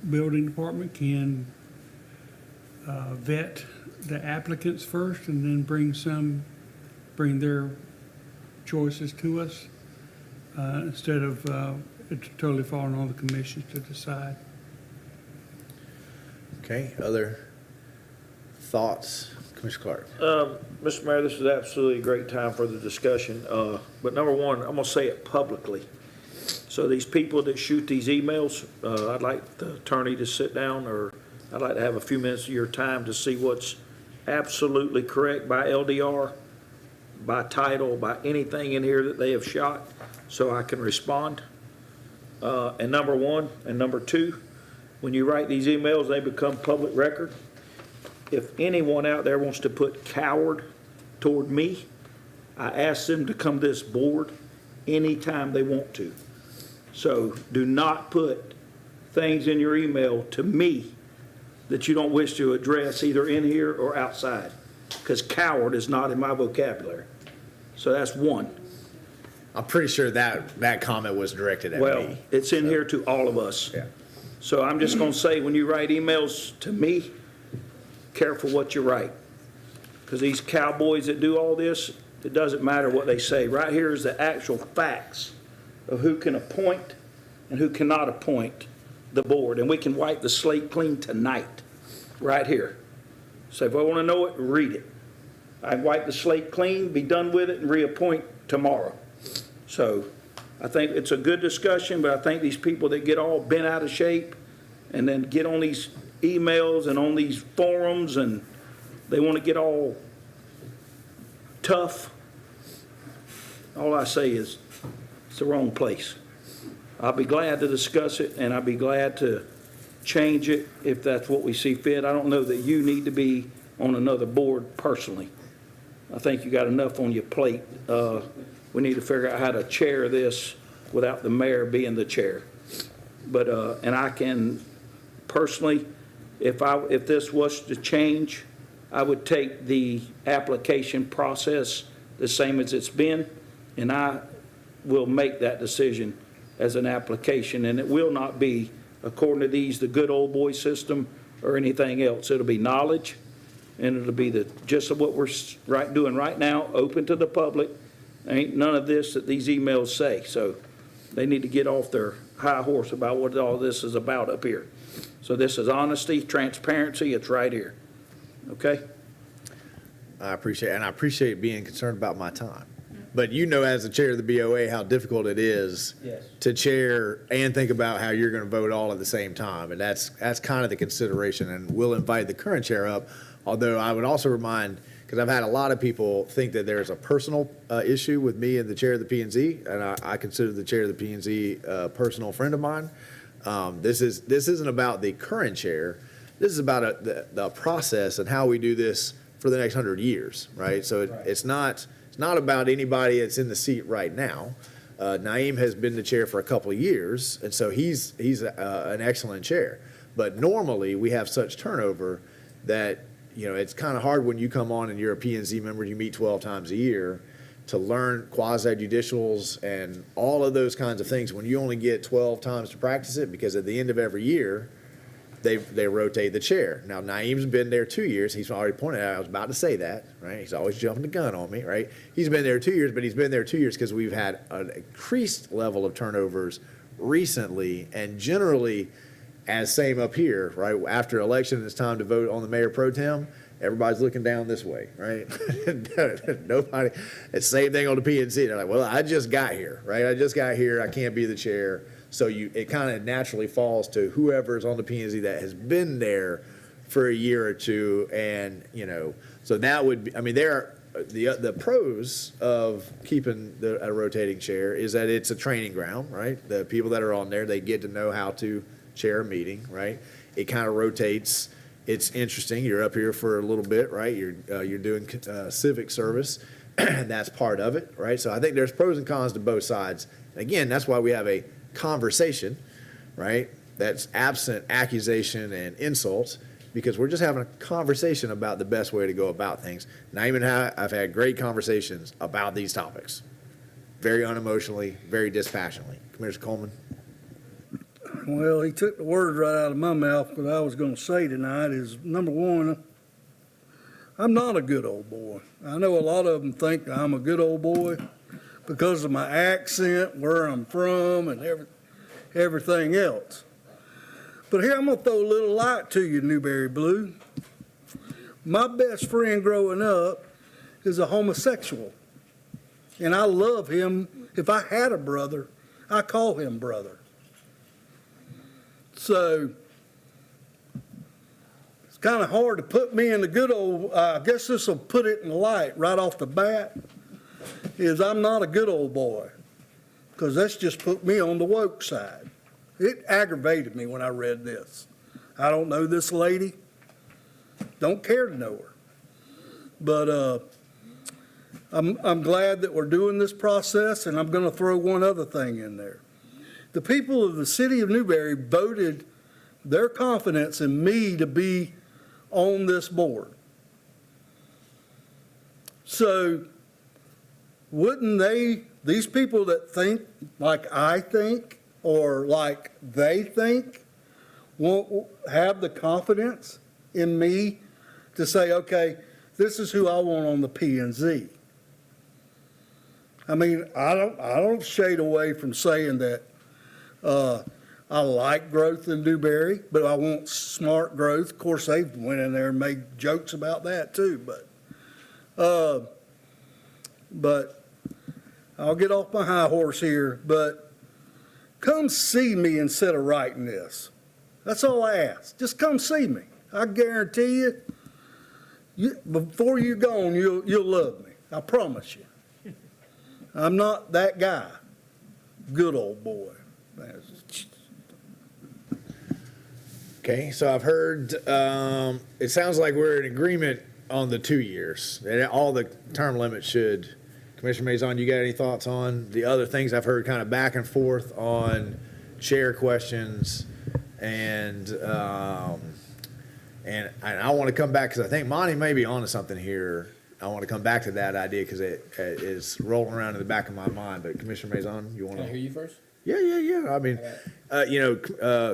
Speaker 8: building department can vet the applicants first and then bring their choices to us instead of it totally falling on the commission to decide.
Speaker 1: Okay, other thoughts? Commissioner Clark.
Speaker 4: Mr. Mayor, this is absolutely a great time for the discussion. But number one, I'm going to say it publicly. So these people that shoot these emails, I'd like the attorney to sit down, or I'd like to have a few minutes of your time to see what's absolutely correct by LDR, by title, by anything in here that they have shot, so I can respond. And number one, and number two, when you write these emails, they become public record. If anyone out there wants to put coward toward me, I ask them to come to this board anytime they want to. So do not put things in your email to me that you don't wish to address either in here or outside, because coward is not in my vocabulary. So that's one.
Speaker 1: I'm pretty sure that comment was directed at
Speaker 4: Well,
Speaker 1: me.
Speaker 4: it's in here to all of us.
Speaker 1: Yeah.
Speaker 4: So I'm just going to say, when you write emails to me, careful what you write. Because these cowboys that do all this, it doesn't matter what they say. Right here is the actual facts of who can appoint and who cannot appoint the board. And we can wipe the slate clean tonight, right here. So if I want to know it, read it. I wipe the slate clean, be done with it, and reappoint tomorrow. So I think it's a good discussion, but I think these people that get all bent out of shape and then get on these emails and on these forums and they want to get all tough, all I say is it's the wrong place. I'll be glad to discuss it, and I'll be glad to change it if that's what we see fit. I don't know that you need to be on another board personally. I think you got enough on your plate. We need to figure out how to chair this without the mayor being the chair. But, and I can personally, if this was to change, I would take the application process the same as it's been, and I will make that decision as an application, and it will not be, according to these, the good old boy system or anything else. It'll be knowledge, and it'll be just what we're doing right now, open to the public. Ain't none of this that these emails say, so they need to get off their high horse about what all this is about up here. So this is honesty, transparency, it's right here. Okay?
Speaker 1: I appreciate being concerned about my time. But you know, as the chair of the BOA, how difficult it is to chair and think about how you're going to vote all at the same time. And that's kind of the consideration. And we'll invite the current chair up. Although I would also remind, because I've had a lot of people think that there's a personal issue with me and the chair of the P&Z, and I consider the chair of the P&Z a personal friend of mine. This isn't about the current chair. This is about the process and how we do this for the next 100 years, right? So it's not about anybody that's in the seat right now. Naeem has been the chair for a couple of years, and so he's an excellent chair. But normally we have such turnover that, you know, it's kind of hard when you come on and you're a P&Z member, you meet 12 times a year, to learn quasi-judicials and all of those kinds of things when you only get 12 times to practice it, because at the end of every year, they rotate the chair. Now, Naeem's been there 2 years. He's already pointed out, I was about to say that, right? He's always jumping the gun on me, right? He's been there 2 years, but he's been there 2 years because we've had an increased level of turnovers recently, and generally, as same up here, right? After election, it's time to vote on the mayor pro tem. Everybody's looking down this way, right? Nobody, it's the same thing on the P&Z. They're like, well, I just got here, right? I just got here. I can't be the chair. So it kind of naturally falls to whoever's on the P&Z that has been there for a year or two. And, you know, so that would be, I mean, there are the pros of keeping a rotating chair is that it's a training ground, right? The people that are on there, they get to know how to chair a meeting, right? It kind of rotates. It's interesting. You're up here for a little bit, right? You're doing civic service. That's part of it, right? So I think there's pros and cons to both sides. And again, that's why we have a conversation, right? That's absent accusation and insults, because we're just having a conversation about the best way to go about things. Naeem and I've had great conversations about these topics, very unemotionally, very dispassionately. Commissioner Coleman.
Speaker 9: Well, he took the words right out of my mouth. What I was going to say tonight is, number one, I'm not a good old boy. I know a lot of them think I'm a good old boy because of my accent, where I'm from, and everything else. But here, I'm going to throw a little light to you, Newberry Blue. My best friend growing up is a homosexual, and I love him. If I had a brother, I call him brother. So it's kind of hard to put me in the good old, I guess this will put it in the light right off the bat, is I'm not a good old boy, because that's just put me on the woke side. It aggravated me when I read this. I don't know this lady, don't care to know her. But I'm glad that we're doing this process, and I'm going to throw one other thing in there. The people of the city of Newberry voted their confidence in me to be on this board. So wouldn't these people that think like I think or like they think, won't have the confidence in me to say, okay, this is who I want on the P&Z? I mean, I don't shade away from saying that I like growth in Newberry, but I want smart growth. Of course, they went in there and made jokes about that too, but I'll get off my high horse here, but come see me instead of writing this. That's all I ask. Just come see me. I guarantee you, before you're gone, you'll love me. I promise you. I'm not that guy. Good old boy.
Speaker 1: Okay, so I've heard, it sounds like we're in agreement on the 2 years. And all the term limits should, Commissioner Maison, you got any thoughts on the other things I've heard kind of back and forth on chair questions and I want to come back because I think Monty may be onto something here. I want to come back to that idea because it is rolling around in the back of my mind. But Commissioner Maison, you want to?
Speaker 10: Can I hear you first?
Speaker 1: Yeah. I mean,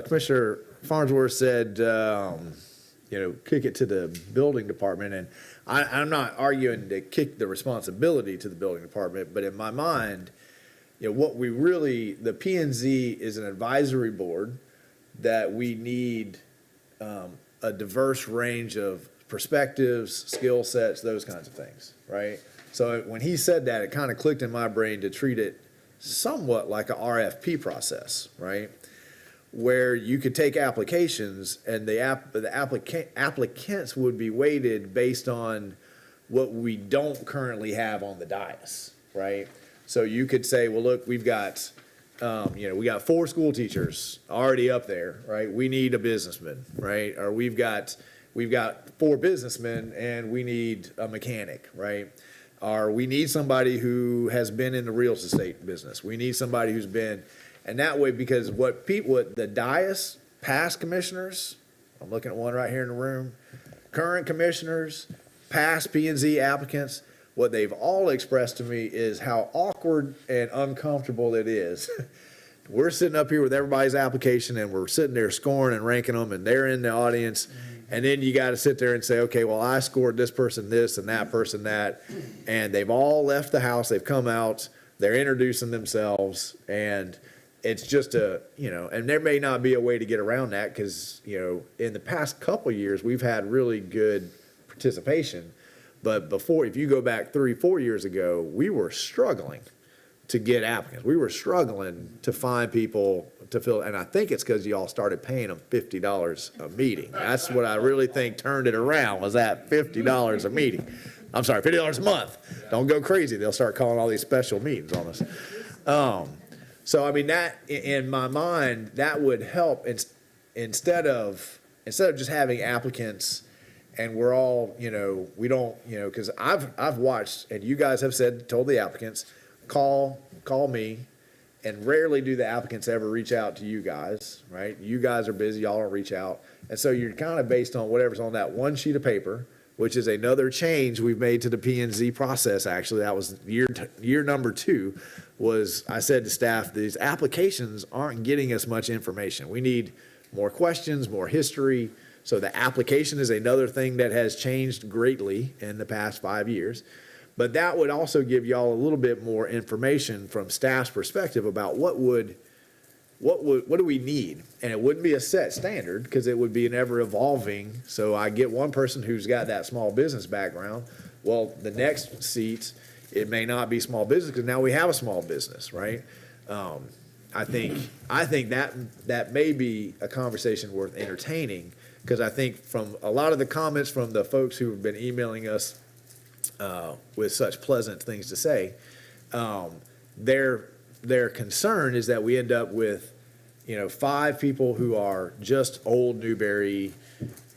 Speaker 1: Commissioner Farnsworth said, kick it to the building department. And I'm not arguing to kick the responsibility to the building department, but in my mind, the P&Z is an advisory board that we need a diverse range of perspectives, skill sets, those kinds of things, right? So when he said that, it kind of clicked in my brain to treat it somewhat like a RFP process, right? Where you could take applications and the applicants would be weighted based on what we don't currently have on the dais, right? So you could say, well, look, we've got, we got 4 school teachers already up there, right? We need a businessman, right? Or we've got 4 businessmen and we need a mechanic, right? Or we need somebody who has been in the real estate business. We need somebody who's been, and that way, because what the dais, past commissioners, I'm looking at one right here in the room, current commissioners, past P&Z applicants, what they've all expressed to me is how awkward and uncomfortable it is. We're sitting up here with everybody's application and we're sitting there scoring and ranking them and they're in the audience. And then you got to sit there and say, okay, well, I scored this person this and that person that. And they've all left the house. They've come out. They're introducing themselves. And it's just and there may not be a way to get around that because, in the past couple of years, we've had really good participation. But before, if you go back 3-4 years ago, we were struggling to get applicants. We were struggling to find people to fill, and I think it's because y'all started paying them $50 a meeting. That's what I really think turned it around, was that $50 a meeting. I'm sorry, $50 a month. Don't go crazy. They'll start calling all these special meetings on us. So, I mean, that, in my mind, that would help instead of just having applicants and we're all, we don't, because I've watched, and you guys have told the applicants, call me, and rarely do the applicants ever reach out to you guys, right? You guys are busy, y'all don't reach out. And so you're kind of based on whatever's on that one sheet of paper, which is another change we've made to the P&Z process, actually. That was year number 2, was I said to staff, these applications aren't getting us much information. We need more questions, more history. So the application is another thing that has changed greatly in the past 5 years. But that would also give y'all a little bit more information from staff's perspective about what do we need? And it wouldn't be a set standard because it would be an ever evolving. So I get one person who's got that small business background. Well, the next seat, it may not be small business because now we have a small business, right? I think that may be a conversation worth entertaining, because I think from a lot of the comments from the folks who have been emailing us with such pleasant things to say, their concern is that we end up with, 5 people who are just old Newberry,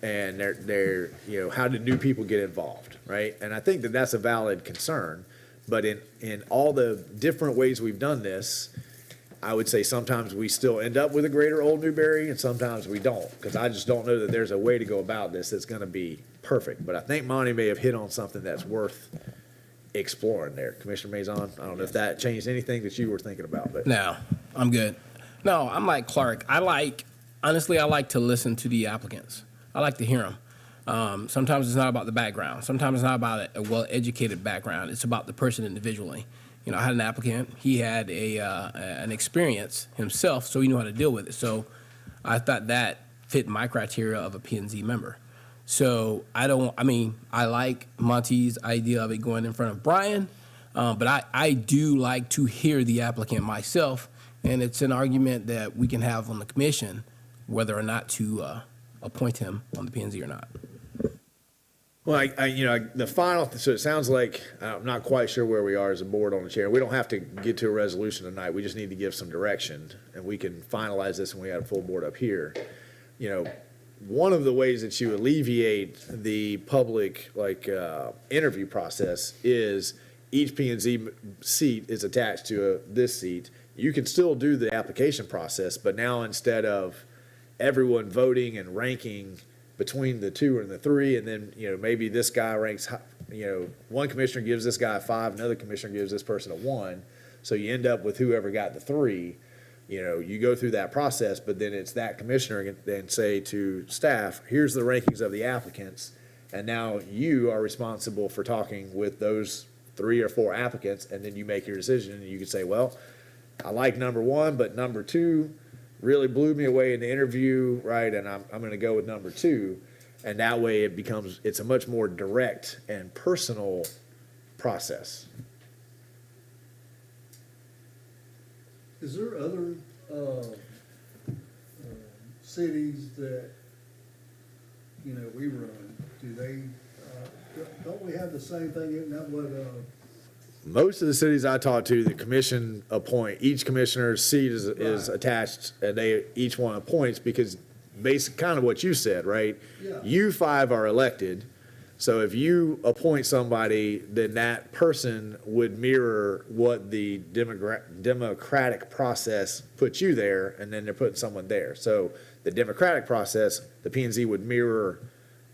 Speaker 1: and they're how did new people get involved, right? And I think that that's a valid concern, but in all the different ways we've done this, I would say sometimes we still end up with a greater old Newberry, and sometimes we don't, because I just don't know that there's a way to go about this that's going to be perfect. But I think Monty may have hit on something that's worth exploring there. Commissioner Maison, I don't know if that changed anything that you were thinking about, but
Speaker 10: No, I'm good. No, I'm like Clark. Honestly, I like to listen to the applicants. I like to hear them. Sometimes it's not about the background. Sometimes it's not about a well-educated background. It's about the person individually. I had an applicant. He had an experience himself, so he knew how to deal with it. So I thought that fit my criteria of a P&Z member. So I like Monty's idea of it going in front of Brian, but I do like to hear the applicant myself, and it's an argument that we can have on the commission whether or not to appoint him on the P&Z or not.
Speaker 1: well, the final. So it sounds like I'm not quite sure where we are as a board on the chair. We don't have to get to a resolution tonight. We just need to give some direction, and we can finalize this when we have a full board up here. One of the ways that you alleviate the public interview process is each P&Z seat is attached to this seat. You can still do the application process, but now instead of everyone voting and ranking between the 2 and the 3, and then maybe this guy ranks, one commissioner gives this guy a 5, another commissioner gives this person a 1, so you end up with whoever got the 3. You go through that process, but then it's that commissioner and say to staff, here's the rankings of the applicants, and now you are responsible for talking with those 3 or 4 applicants, and then you make your decision, and you can say, well, I like number 1, but number 2 really blew me away in the interview, right, and I'm going to go with number 2, and that way it's a much more direct and personal process.
Speaker 9: Is there other cities that, we run? Do they, don't we have the same thing? Isn't that what,
Speaker 1: Most of the cities I talk to, the commission each commissioner's seat is attached, and each one appoints, because basically kind of what you said, right?
Speaker 9: Yeah.
Speaker 1: You 5 are elected, so if you appoint somebody, then that person would mirror what the democratic process puts you there, and then they're putting someone there. So the democratic process, the P&Z would mirror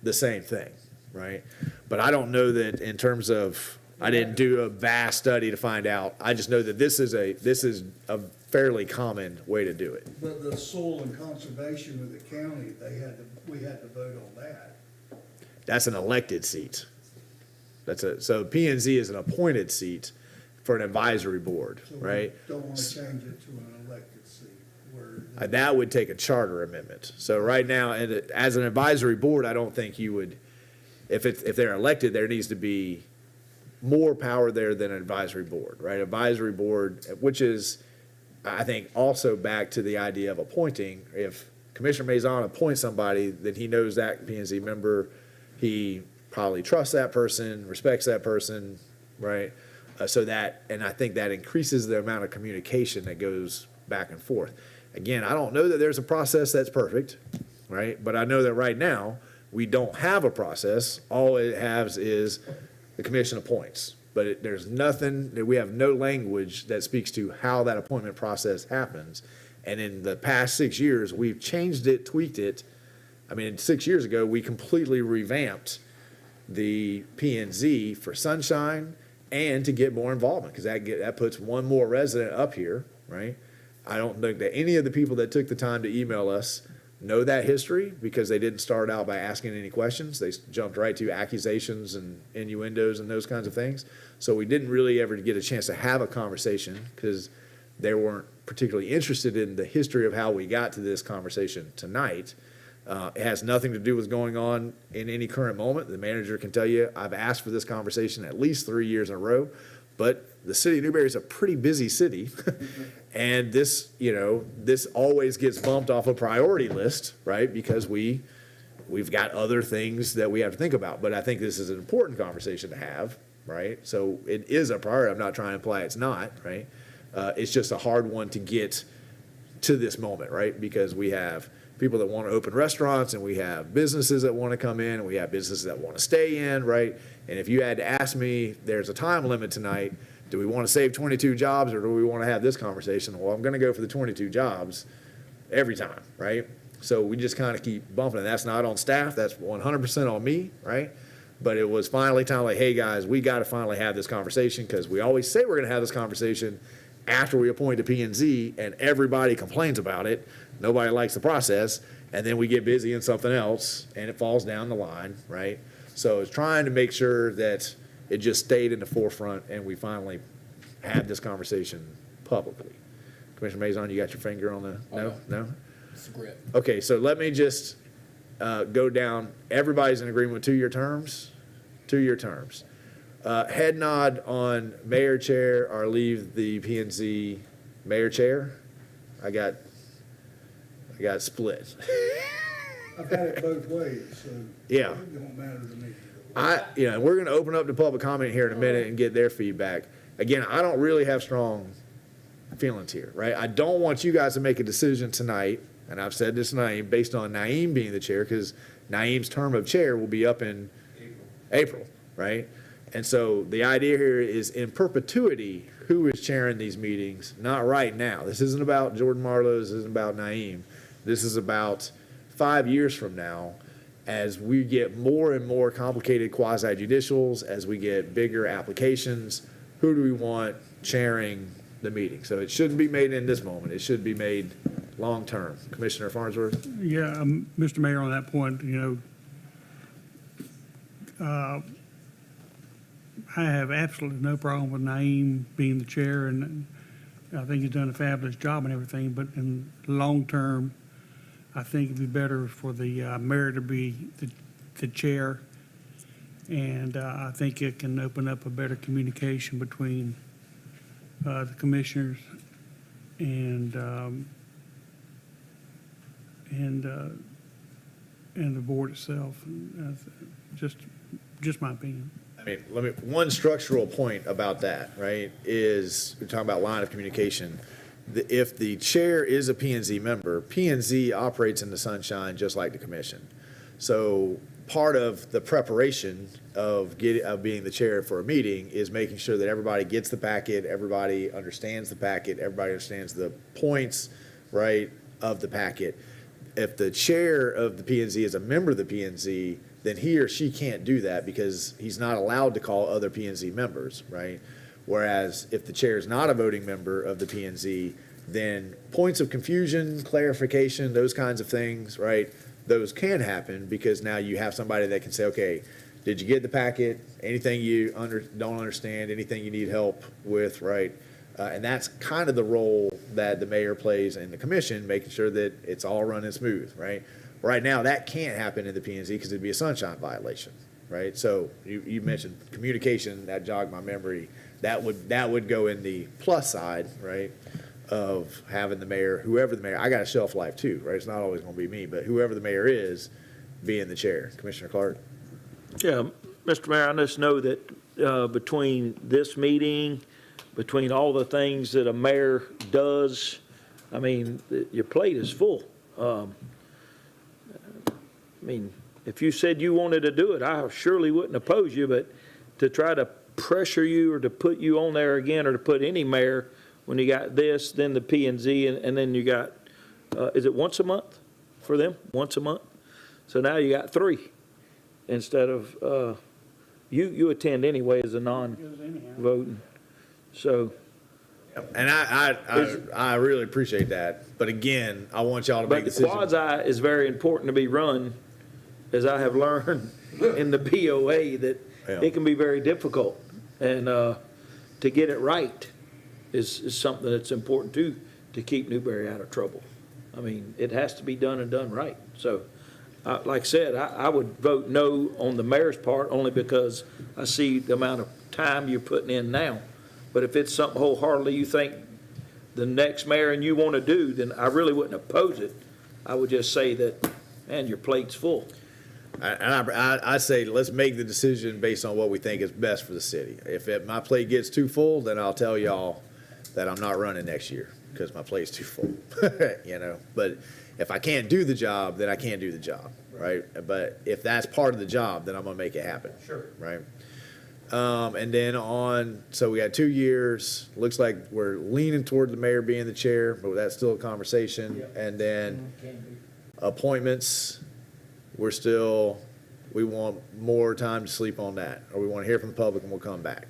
Speaker 1: the same thing, right? But I don't know that in terms of, I didn't do a vast study to find out. I just know that this is a fairly common way to do it.
Speaker 9: but the soil and conservation with the county, we had to vote on that.
Speaker 1: That's an elected seat. So P&Z is an appointed seat for an advisory board,
Speaker 9: So
Speaker 1: right?
Speaker 9: we don't want to change it to an elected seat where.
Speaker 1: That would take a charter amendment. So right now, as an advisory board, I don't think you would, if they're elected, there needs to be more power there than an advisory board, right? Advisory board, which is, I think, also back to the idea of appointing. If Commissioner Maison appoints somebody, then he knows that P&Z member, he probably trusts that person, respects that person, right? And I think that increases the amount of communication that goes back and forth. Again, I don't know that there's a process that's perfect, right? But I know that right now, we don't have a process. All it has is the commission appoints. But there's nothing, we have no language that speaks to how that appointment process happens. And in the past 6 years, we've changed it, tweaked it. 6 years ago, we completely revamped the P&Z for Sunshine and to get more involvement, because that puts one more resident up here, right? I don't think that any of the people that took the time to email us know that history, because they didn't start out by asking any questions. They jumped right to accusations and innuendos and those kinds of things. So we didn't really ever get a chance to have a conversation, because they weren't particularly interested in the history of how we got to this conversation tonight. It has nothing to do with going on in any current moment. The manager can tell you, I've asked for this conversation at least 3 years in a row. but the city of Newberry is a pretty busy city. And this, this always gets bumped off a priority list, right? Because we've got other things that we have to think about. But I think this is an important conversation to have, right? So it is a priority. I'm not trying to imply it's not, right? It's just a hard one to get to this moment, right? Because we have people that want to open restaurants, and we have businesses that want to come in, and we have businesses that want to stay in, right? And if you had to ask me, there's a time limit tonight, do we want to save 22 jobs, or do we want to have this conversation? Well, I'm going to go for the 22 jobs every time, right? So we just kind of keep bumping, and that's not on staff, that's 100% on me, right? But it was finally time, like, hey, guys, we got to finally have this conversation, because we always say we're going to have this conversation after we appoint the P&Z, and everybody complains about it. Nobody likes the process, and then we get busy in something else, and it falls down the line, right? So it's trying to make sure that it just stayed in the forefront, and we finally had this conversation publicly. Commissioner Mazon, you got your finger on the, no?
Speaker 10: Script.
Speaker 1: Okay, so let me just go down. Everybody's in agreement with 2-year terms? 2-year terms. Head nod on mayor chair, or leave the P&Z mayor chair. I got split.
Speaker 9: I've had it both ways, so
Speaker 1: Yeah.
Speaker 9: it don't matter to me.
Speaker 1: We're going to open up to public comment here in a minute and get their feedback. Again, I don't really have strong feelings here, right? I don't want you guys to make a decision tonight, and I've said this to Naeem, based on Naeem being the chair, because Naeem's term of chair will be up in April, right? And so the idea here is, in perpetuity, who is chairing these meetings, not right now. This isn't about Jordan Marlowe, this isn't about Naeem. This is about 5 years from now, as we get more and more complicated quasi-judicials, as we get bigger applications, who do we want chairing the meeting? So it shouldn't be made in this moment. It should be made long-term. Commissioner Farnsworth?
Speaker 8: Yeah, Mr. Mayor, on that point, I have absolutely no problem with Naeem being the chair, and I think he's done a fabulous job and everything, but in the long term, I think it'd be better for the mayor to be the chair, and I think it can open up a better communication between the commissioners and the board itself. Just my opinion.
Speaker 1: I mean, one structural point about that, right, is we're talking about line of communication. If the chair is a P&Z member, P&Z operates in the sunshine just like the commission. So part of the preparation of being the chair for a meeting is making sure that everybody gets the packet, everybody understands the packet, everybody understands the points, right, of the packet. If the chair of the P&Z is a member of the P&Z, then he or she can't do that because he's not allowed to call other P&Z members, right? Whereas if the chair is not a voting member of the P&Z, then points of confusion, clarification, those kinds of things, right? Those can happen because now you have somebody that can say, okay, did you get the packet? Anything you don't understand, anything you need help with, right? And that's kind of the role that the mayor plays in the commission, making sure that it's all running smooth, right? Right now, that can't happen in the P&Z because it'd be a sunshine violation, right? So you mentioned communication, that jogged my memory. That would go in the plus side, right, of having the mayor, whoever the mayor, I got a shelf life too, right? It's not always going to be me, but whoever the mayor is, being the chair. Commissioner Clark?
Speaker 4: Yeah, Mr. Mayor, I just know that between this meeting, between all the things that a mayor does, I mean, your plate is full. I mean, if you said you wanted to do it, I surely wouldn't oppose you, but to try to pressure you or to put you on there again, or to put any mayor, when you got this, then the P&Z, and then you got, is it once a month for them? Once a month? So now you got 3 instead of, you attend anyway as a non-voting. So.
Speaker 1: And I really appreciate that. But again, I want y'all to make decisions.
Speaker 4: But the quasi is very important to be run, as I have learned in the BOA, that it can be very difficult. And to get it right is something that's important too, to keep Newberry out of trouble. I mean, it has to be done and done right. So, like I said, I would vote no on the mayor's part, only because I see the amount of time you're putting in now. But if it's something wholeheartedly you think the next mayor and you want to do, then I really wouldn't oppose it. I would just say that, man, your plate's full.
Speaker 1: I say, let's make the decision based on what we think is best for the city. If my plate gets too full, then I'll tell y'all that I'm not running next year because my plate's too full, you know? But if I can't do the job, then I can't do the job, right? But if that's part of the job, then I'm gonna make it happen.
Speaker 4: Sure.
Speaker 1: Right? And then so we got 2 years, looks like we're leaning toward the mayor being the chair, but that's still a conversation. And then appointments, we want more time to sleep on that, or we want to hear from the public and we'll come back.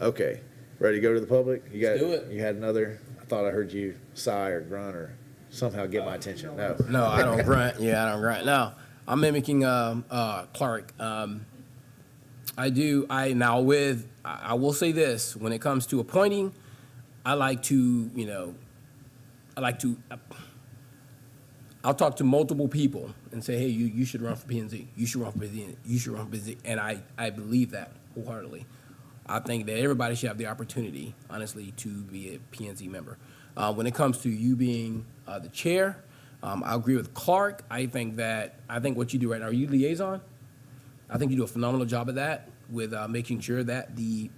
Speaker 1: Okay, ready to go to the public?
Speaker 10: Let's do it.
Speaker 1: You had another, I thought I heard you sigh or grunt or somehow get my attention. No.
Speaker 10: No, I don't grunt. Yeah, I don't grunt. No, I'm mimicking Clark. I will say this, when it comes to appointing, I'll talk to multiple people and say, hey, you should run for P&Z. You should run for P&Z. You should run for P&Z. And I believe that wholeheartedly. I think that everybody should have the opportunity, honestly, to be a P&Z member. When it comes to you being the chair, I agree with Clark. I think what you do right now, are you liaison? I think you do a phenomenal job of that with making sure that the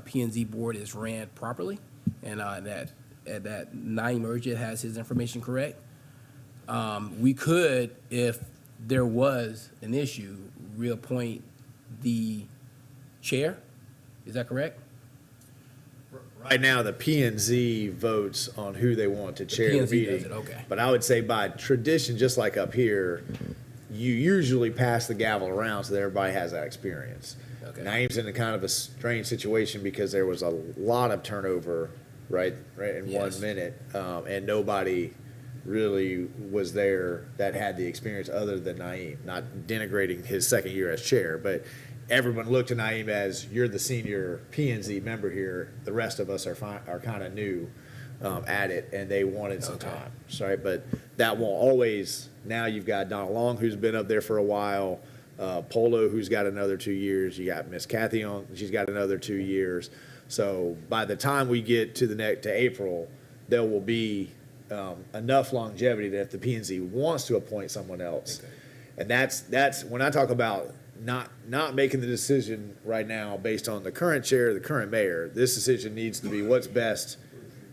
Speaker 10: P&Z board is ran properly and that Naeem Urjit has his information correct. We could, if there was an issue, reappoint the chair. Is that correct?
Speaker 1: Right now, the P&Z votes on who they want to chair the
Speaker 10: P&Z
Speaker 1: meeting.
Speaker 10: does it, okay.
Speaker 1: But I would say by tradition, just like up here, you usually pass the gavel around so that everybody has that experience.
Speaker 10: Okay.
Speaker 1: Naeem's in a kind of a strange situation because there was a lot of turnover, right in
Speaker 10: Yes.
Speaker 1: 1 minute, and nobody really was there that had the experience other than Naeem. Not denigrating his second year as chair, but everyone looked to Naeem as, you're the senior P&Z member here. The rest of us are kind of new at it, and they wanted some time. Sorry, but that won't always. Now you've got Donald Long, who's been up there for a while. Polo, who's got another 2 years. You got Miss Kathy on; she's got another 2 years. So by the time we get to April, there will be enough longevity that if the P&Z wants to appoint someone else, and that's when I talk about not making the decision right now based on the current chair, the current mayor. This decision needs to be what's best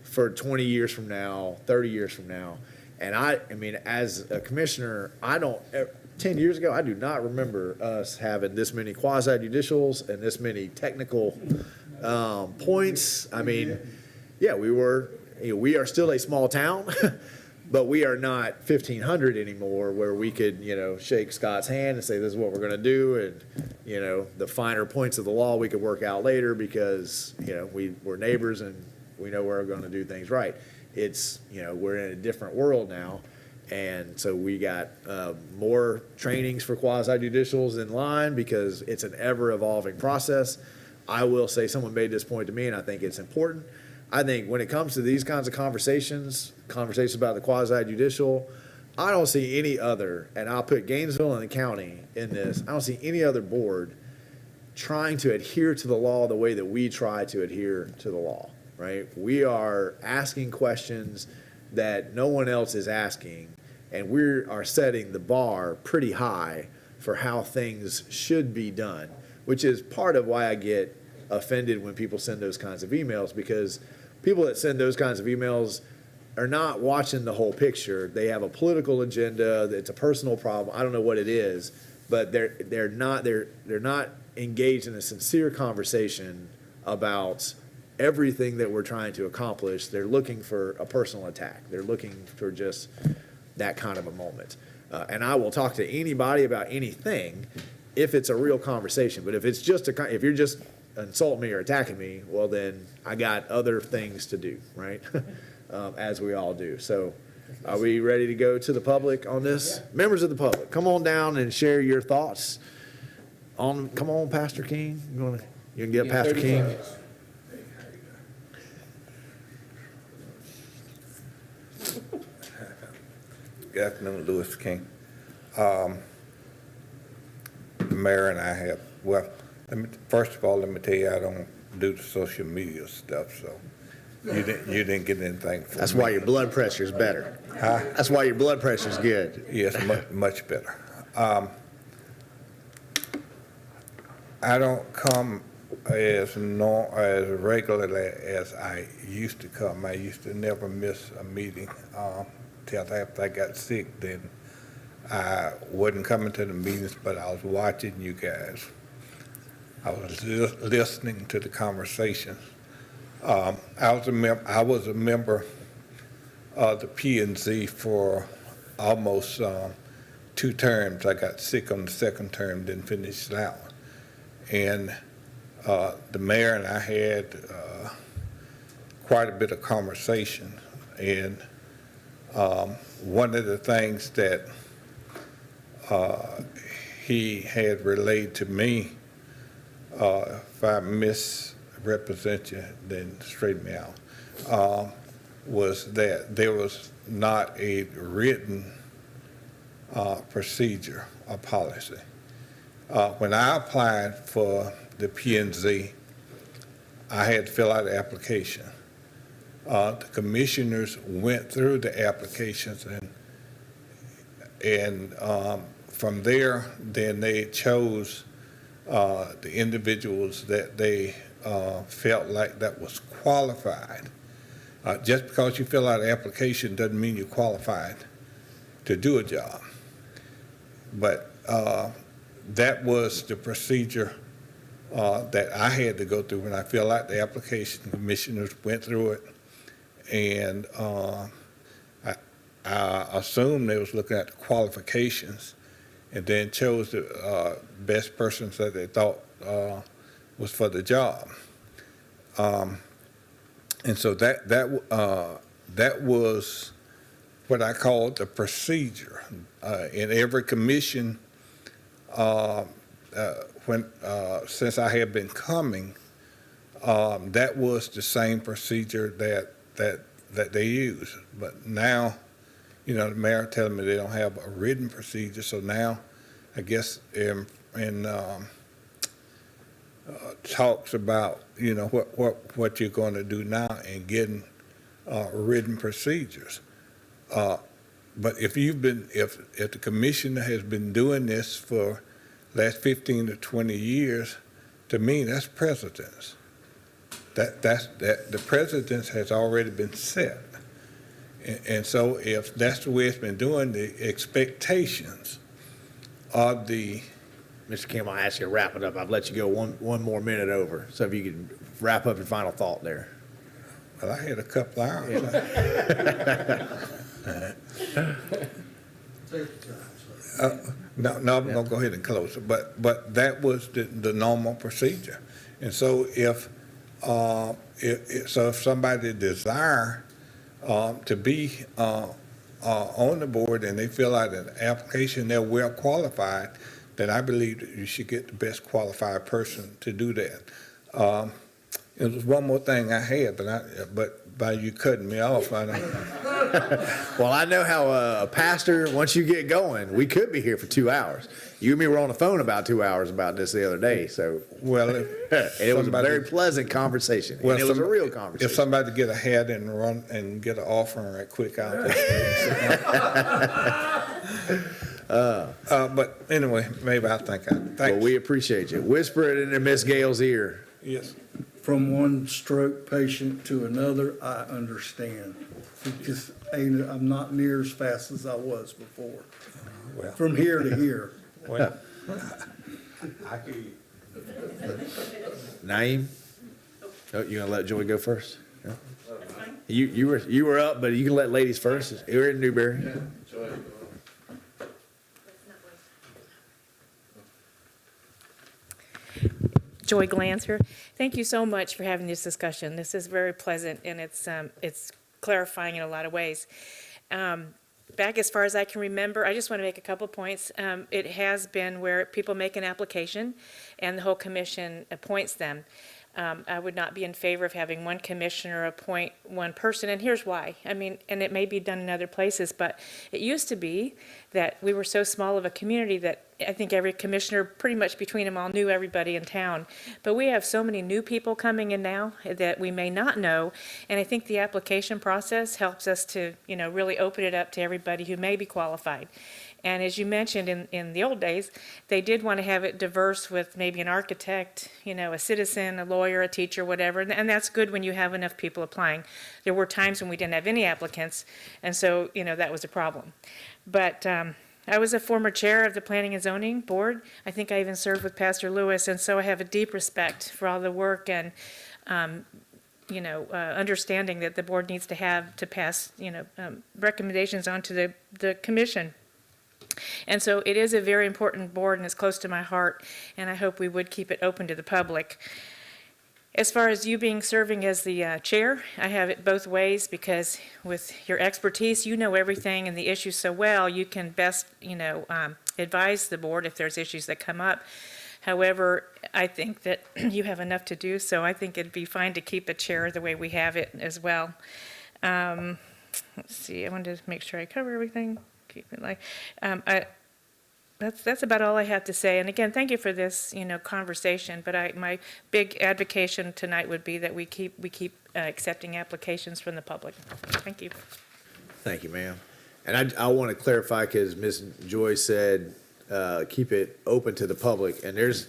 Speaker 1: for 20 years from now, 30 years from now. And I mean, as a commissioner, 10 years ago, I do not remember us having this many quasi-judicials and this many technical points. I mean, yeah, we are still a small town, but we are not 1,500 anymore where we could, shake Scott's hand and say, this is what we're going to do. And, the finer points of the law we could work out later because, we're neighbors and we know we're going to do things right. It's, we're in a different world now. And so we got more trainings for quasi-judicials in line because it's an ever-evolving process. I will say, someone made this point to me, and I think it's important. I think when it comes to these kinds of conversations about the quasi-judicial, I don't see any other, and I'll put Gainesville and the county in this, I don't see any other board trying to adhere to the law the way that we try to adhere to the law, right? We are asking questions that no one else is asking, and we are setting the bar pretty high for how things should be done, which is part of why I get offended when people send those kinds of emails, because people that send those kinds of emails are not watching the whole picture. They have a political agenda. It's a personal problem. I don't know what it is, but they're not engaged in a sincere conversation about everything that we're trying to accomplish. They're looking for a personal attack. They're looking for just that kind of a moment. And I will talk to anybody about anything if it's a real conversation. But if you're just insulting me or attacking me, well, then I got other things to do, right? As we all do. So are we ready to go to the public on this? Yeah. Members of the public, come on down and share your thoughts. Come on, Pastor King. You can get Pastor King.
Speaker 11: Seconds. Good afternoon, Louis King. The mayor and I have, first of all, let me tell you, I don't do the social media stuff, so you didn't get anything from
Speaker 1: That's
Speaker 11: me.
Speaker 1: why your blood pressure's better.
Speaker 11: Huh?
Speaker 1: That's why your blood pressure's good.
Speaker 11: Yes, much better. I don't come as regularly as I used to come. I used to never miss a meeting till after I got sick. Then I wasn't coming to the meetings, but I was watching you guys. I was listening to the conversations. I was a member of the P&Z for almost 2 terms. I got sick on the 2nd term, didn't finish that one. And the mayor and I had quite a bit of conversation. And one of the things that he had relayed to me, if I misrepresent you, then straighten me out, was that there was not a written procedure or policy. When I applied for the P&Z, I had to fill out an application. The commissioners went through the applications, and from there, then they chose the individuals that they felt like that was qualified. Just because you fill out an application doesn't mean you're qualified to do a job. But that was the procedure that I had to go through when I filled out the application. The commissioners went through it, and I assumed they was looking at the qualifications and then chose the best persons that they thought was for the job. And so that was what I called the procedure. In every commission, since I had been coming, that was the same procedure that they use. But now, you know, the mayor telling me they don't have a written procedure, so now I guess in talks about, you know, what you're going to do now and getting written procedures. But if the commissioner has been doing this for last 15 to 20 years, to me, that's precedence. The precedence has already been set. And so if that's the way it's been doing, the expectations of the...
Speaker 1: Mr. Kim, I'll ask you to wrap it up. I've let you go one more minute over. So if you could wrap up your final thought there.
Speaker 11: Well, I had a couple hours. No, I'm going to go ahead and close it. But that was the normal procedure. And so if somebody desire to be on the board and they fill out an application, they're well qualified, then I believe that you should get the best qualified person to do that. There was one more thing I had, but by you cutting me off, I don't.
Speaker 1: Well, I know how a pastor, once you get going, we could be here for 2 hours. You and me were on the phone about 2 hours about this the other day, so.
Speaker 11: Well,
Speaker 1: it was a very pleasant conversation, and it was a real conversation.
Speaker 11: If somebody get ahead and run and get an offering right quick out but anyway, maybe I think thanks.
Speaker 1: Well, we appreciate you. Whisper it into Miss Gale's ear.
Speaker 11: Yes.
Speaker 9: From one stroke patient to another, I understand. It just ain't, I'm not near as fast as I was before.
Speaker 11: Well.
Speaker 9: From here to here.
Speaker 11: Well, I could.
Speaker 1: Naeem? Oh, you gonna let Joy go first? No? You were up, but you can let ladies first. You're in Newberry.
Speaker 12: Yeah, Joy.
Speaker 5: Joy Glanzer. Thank you so much for having this discussion. This is very pleasant, and it's clarifying in a lot of ways. Back as far as I can remember, I just want to make a couple points. It has been where people make an application, and the whole commission appoints them. I would not be in favor of having one commissioner appoint one person, and here's why. I mean, and it may be done in other places, but it used to be that we were so small of a community that I think every commissioner, pretty much between them all, knew everybody in town. But we have so many new people coming in now that we may not know, and I think the application process helps us to, really open it up to everybody who may be qualified. And as you mentioned, in the old days, they did want to have it diverse with maybe an architect, a citizen, a lawyer, a teacher, whatever, and that's good when you have enough people applying. There were times when we didn't have any applicants, and so, that was a problem. But I was a former chair of the Planning and Zoning Board. I think I even served with Pastor Lewis, and so I have a deep respect for all the work and, understanding that the board needs to have to pass, recommendations onto the commission. And so it is a very important board, and it's close to my heart, and I hope we would keep it open to the public. As far as you serving as the chair, I have it both ways, because with your expertise, you know everything and the issues so well, you can best, advise the board if there's issues that come up. However, I think that you have enough to do, so I think it'd be fine to keep a chair the way we have it as well. Let's see, I wanted to make sure I cover everything. Keep it like, that's about all I have to say. And again, thank you for this, conversation. But my big advocation tonight would be that we keep accepting applications from the public. Thank you.
Speaker 1: Thank you, ma'am. And I want to clarify, because Ms. Joy said keep it open to the public, and there's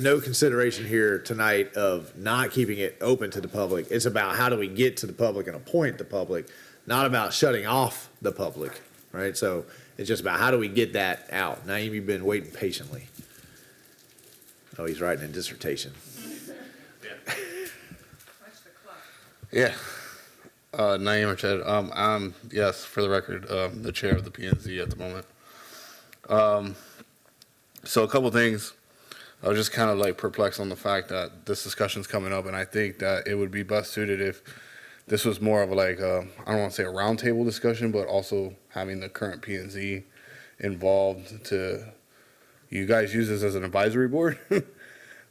Speaker 1: no consideration here tonight of not keeping it open to the public. It's about how do we get to the public and appoint the public, not about shutting off the public. Right, so it's just about how do we get that out. Naeem, you've been waiting patiently. Oh, he's writing a dissertation.
Speaker 2: Yeah. Naeem Rached. I'm, yes, for the record, the chair of the PNZ at the moment. So a couple things. I was just kind of like perplexed on the fact that this discussion's coming up, and I think that it would be best suited if this was more of like I don't want to say a roundtable discussion, but also having the current P&Z involved to, you guys use this as an advisory board.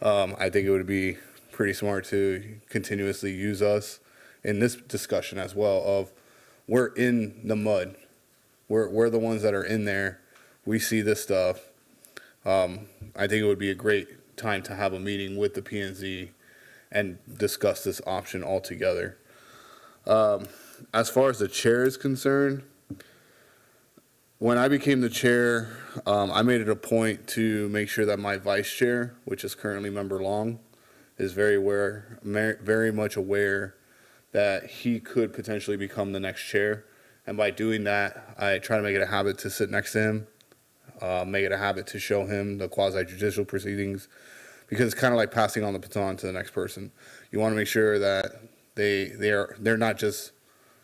Speaker 2: I think it would be pretty smart to continuously use us in this discussion as well of we're in the mud. We're the ones that are in there. We see this stuff. I think it would be a great time to have a meeting with the P&Z and discuss this option altogether. As far as the chair is concerned, when I became the chair, I made it a point to make sure that my vice chair, which is currently Member Long, is very much aware that he could potentially become the next chair. And by doing that, I try to make it a habit to sit next to him, make it a habit to show him the quasi-judicial proceedings, because it's kind of like passing on the baton to the next person. You want to make sure that they're not just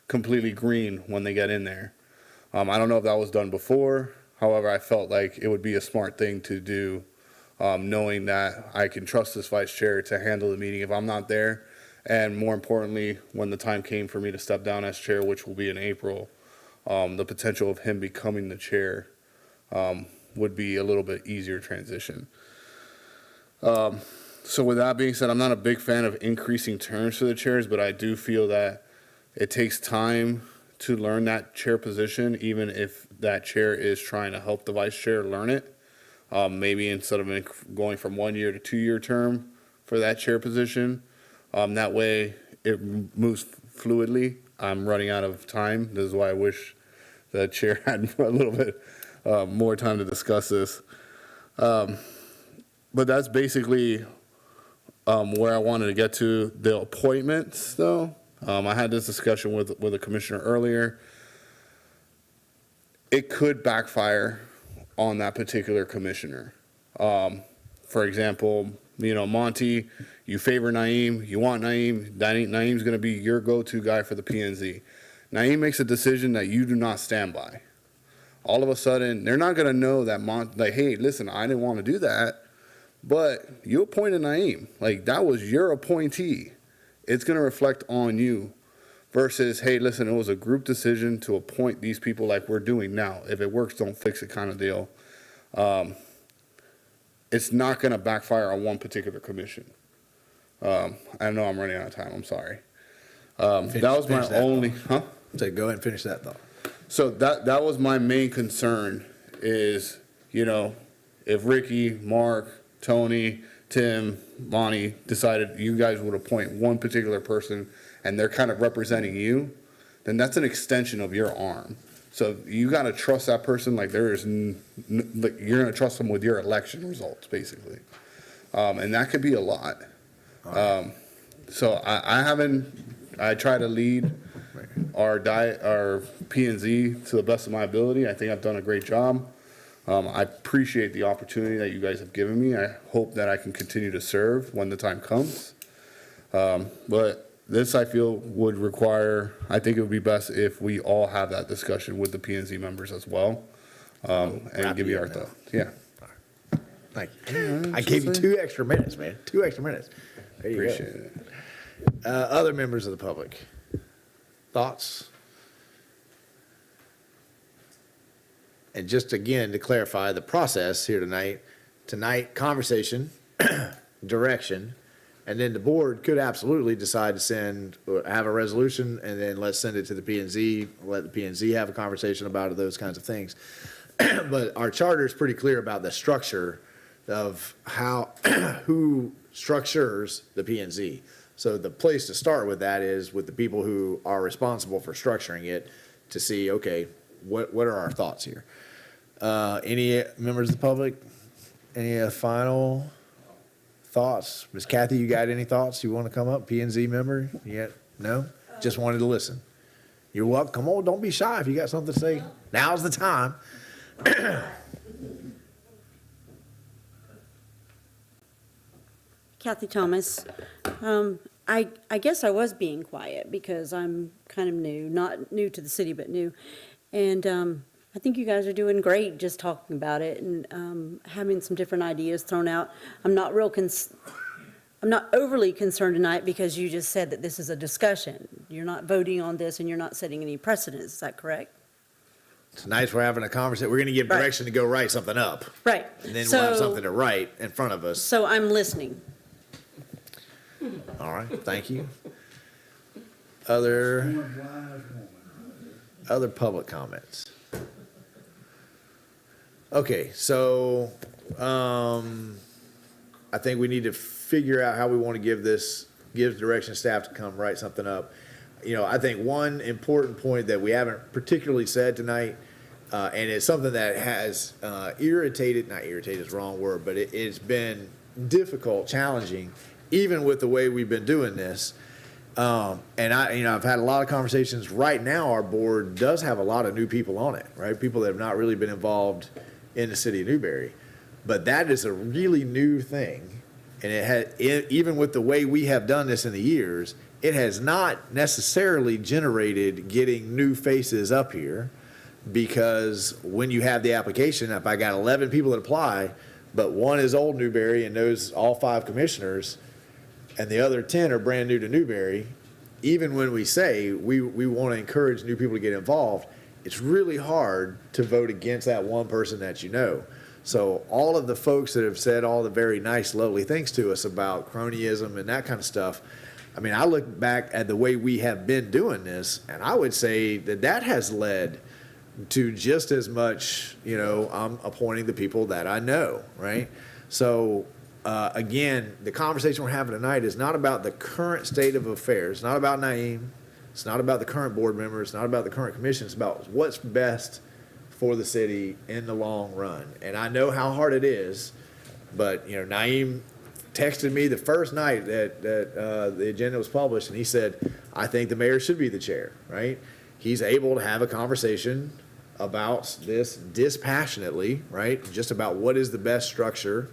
Speaker 2: completely green when they get in there. I don't know if that was done before. However, I felt like it would be a smart thing to do, knowing that I can trust this vice chair to handle the meeting if I'm not there. And more importantly, when the time came for me to step down as chair, which will be in April, the potential of him becoming the chair would be a little bit easier transition. So with that being said, I'm not a big fan of increasing terms for the chairs, but I do feel that it takes time to learn that chair position, even if that chair is trying to help the vice chair learn it. Maybe instead of going from 1 year to 2 year term for that chair position, that way it moves fluidly. I'm running out of time. This is why I wish the chair had a little bit more time to discuss this. But that's basically where I wanted to get to. The appointments, though, I had this discussion with a commissioner earlier. It could backfire on that particular commissioner. For example, Monty, you favor Naeem, you want Naeem. Naeem's going to be your go-to guy for the P&Z. Naeem makes a decision that you do not stand by. All of a sudden, they're not going to know that hey, listen, I didn't want to do that, but you appointed Naeem. Like, that was your appointee. It's going to reflect on you versus, hey, listen, it was a group decision to appoint these people like we're doing now. If it works, don't fix it kind of deal. It's not going to backfire on one particular commission. I know I'm running out of time, I'm sorry. That was my
Speaker 1: finish that
Speaker 2: only,
Speaker 1: thought. So go ahead and finish that thought.
Speaker 2: So that was my main concern is, if Ricky, Mark, Tony, Tim, Monty decided you guys would appoint one particular person and they're kind of representing you, then that's an extension of your arm. So you got to trust that person like you're going to trust them with your election results, basically. And that could be a lot. So I try to lead our P&Z to the best of my ability. I think I've done a great job. I appreciate the opportunity that you guys have given me. I hope that I can continue to serve when the time comes. But this, I feel, would require, I think it would be best if we all have that discussion with the P&Z members as well, and give you our thoughts. Yeah.
Speaker 1: Thank you. I gave you 2 extra minutes, man. 2 extra minutes. There you
Speaker 2: Appreciate
Speaker 1: go.
Speaker 2: it.
Speaker 1: Other members of the public, thoughts? And just again, to clarify the process here tonight, conversation, direction, and then the board could absolutely decide to have a resolution, and then let's send it to the P&Z, let the P&Z have a conversation about it, those kinds of things. But our charter is pretty clear about the structure of who structures the P&Z. So the place to start with that is with the people who are responsible for structuring it to see, okay, what are our thoughts here? Any members of the public? Any final thoughts? Ms. Kathy, you got any thoughts? You want to come up? P&Z member? Yet? No? Just wanted to listen. You're welcome. Come on, don't be shy if you got something to say. Now's the time.
Speaker 16: Kathy Thomas. I guess I was being quiet because I'm kind of new, not new to the city, but new. And I think you guys are doing great just talking about it and having some different ideas thrown out. I'm not overly concerned tonight because you just said that this is a discussion. You're not voting on this and you're not setting any precedents. Is that correct?
Speaker 1: It's nice we're having a conversation. We're going to give direction to go write something up.
Speaker 16: Right.
Speaker 1: And then we'll have something to write in front of us.
Speaker 16: So I'm listening.
Speaker 1: All right, thank you. Other public comments? Okay, so I think we need to figure out how we want to give direction to staff to come write something up. I think one important point that we haven't particularly said tonight, and it's something that has not irritated is the wrong word, but it's been difficult, challenging, even with the way we've been doing this. And I've had a lot of conversations. Right now, our board does have a lot of new people on it, right? People that have not really been involved in the city of Newberry. But that is a really new thing. And even with the way we have done this in the years, it has not necessarily generated getting new faces up here, because when you have the application, if I got 11 people that apply, but one is old Newberry and knows all 5 commissioners, and the other 10 are brand new to Newberry, even when we say we want to encourage new people to get involved, it's really hard to vote against that one person that you know. So all of the folks that have said all the very nice, lovely things to us about cronyism and that kind of stuff, I mean, I look back at the way we have been doing this, and I would say that has led to just as much, I'm appointing the people that I know, right? So again, the conversation we're having tonight is not about the current state of affairs. It's not about Naeem. It's not about the current board members. It's not about the current commission. It's about what's best for the city in the long run. And I know how hard it is, but, Naeem texted me the first night that the agenda was published, and he said, I think the mayor should be the chair, right? He's able to have a conversation about this dispassionately, right? Just about what is the best structure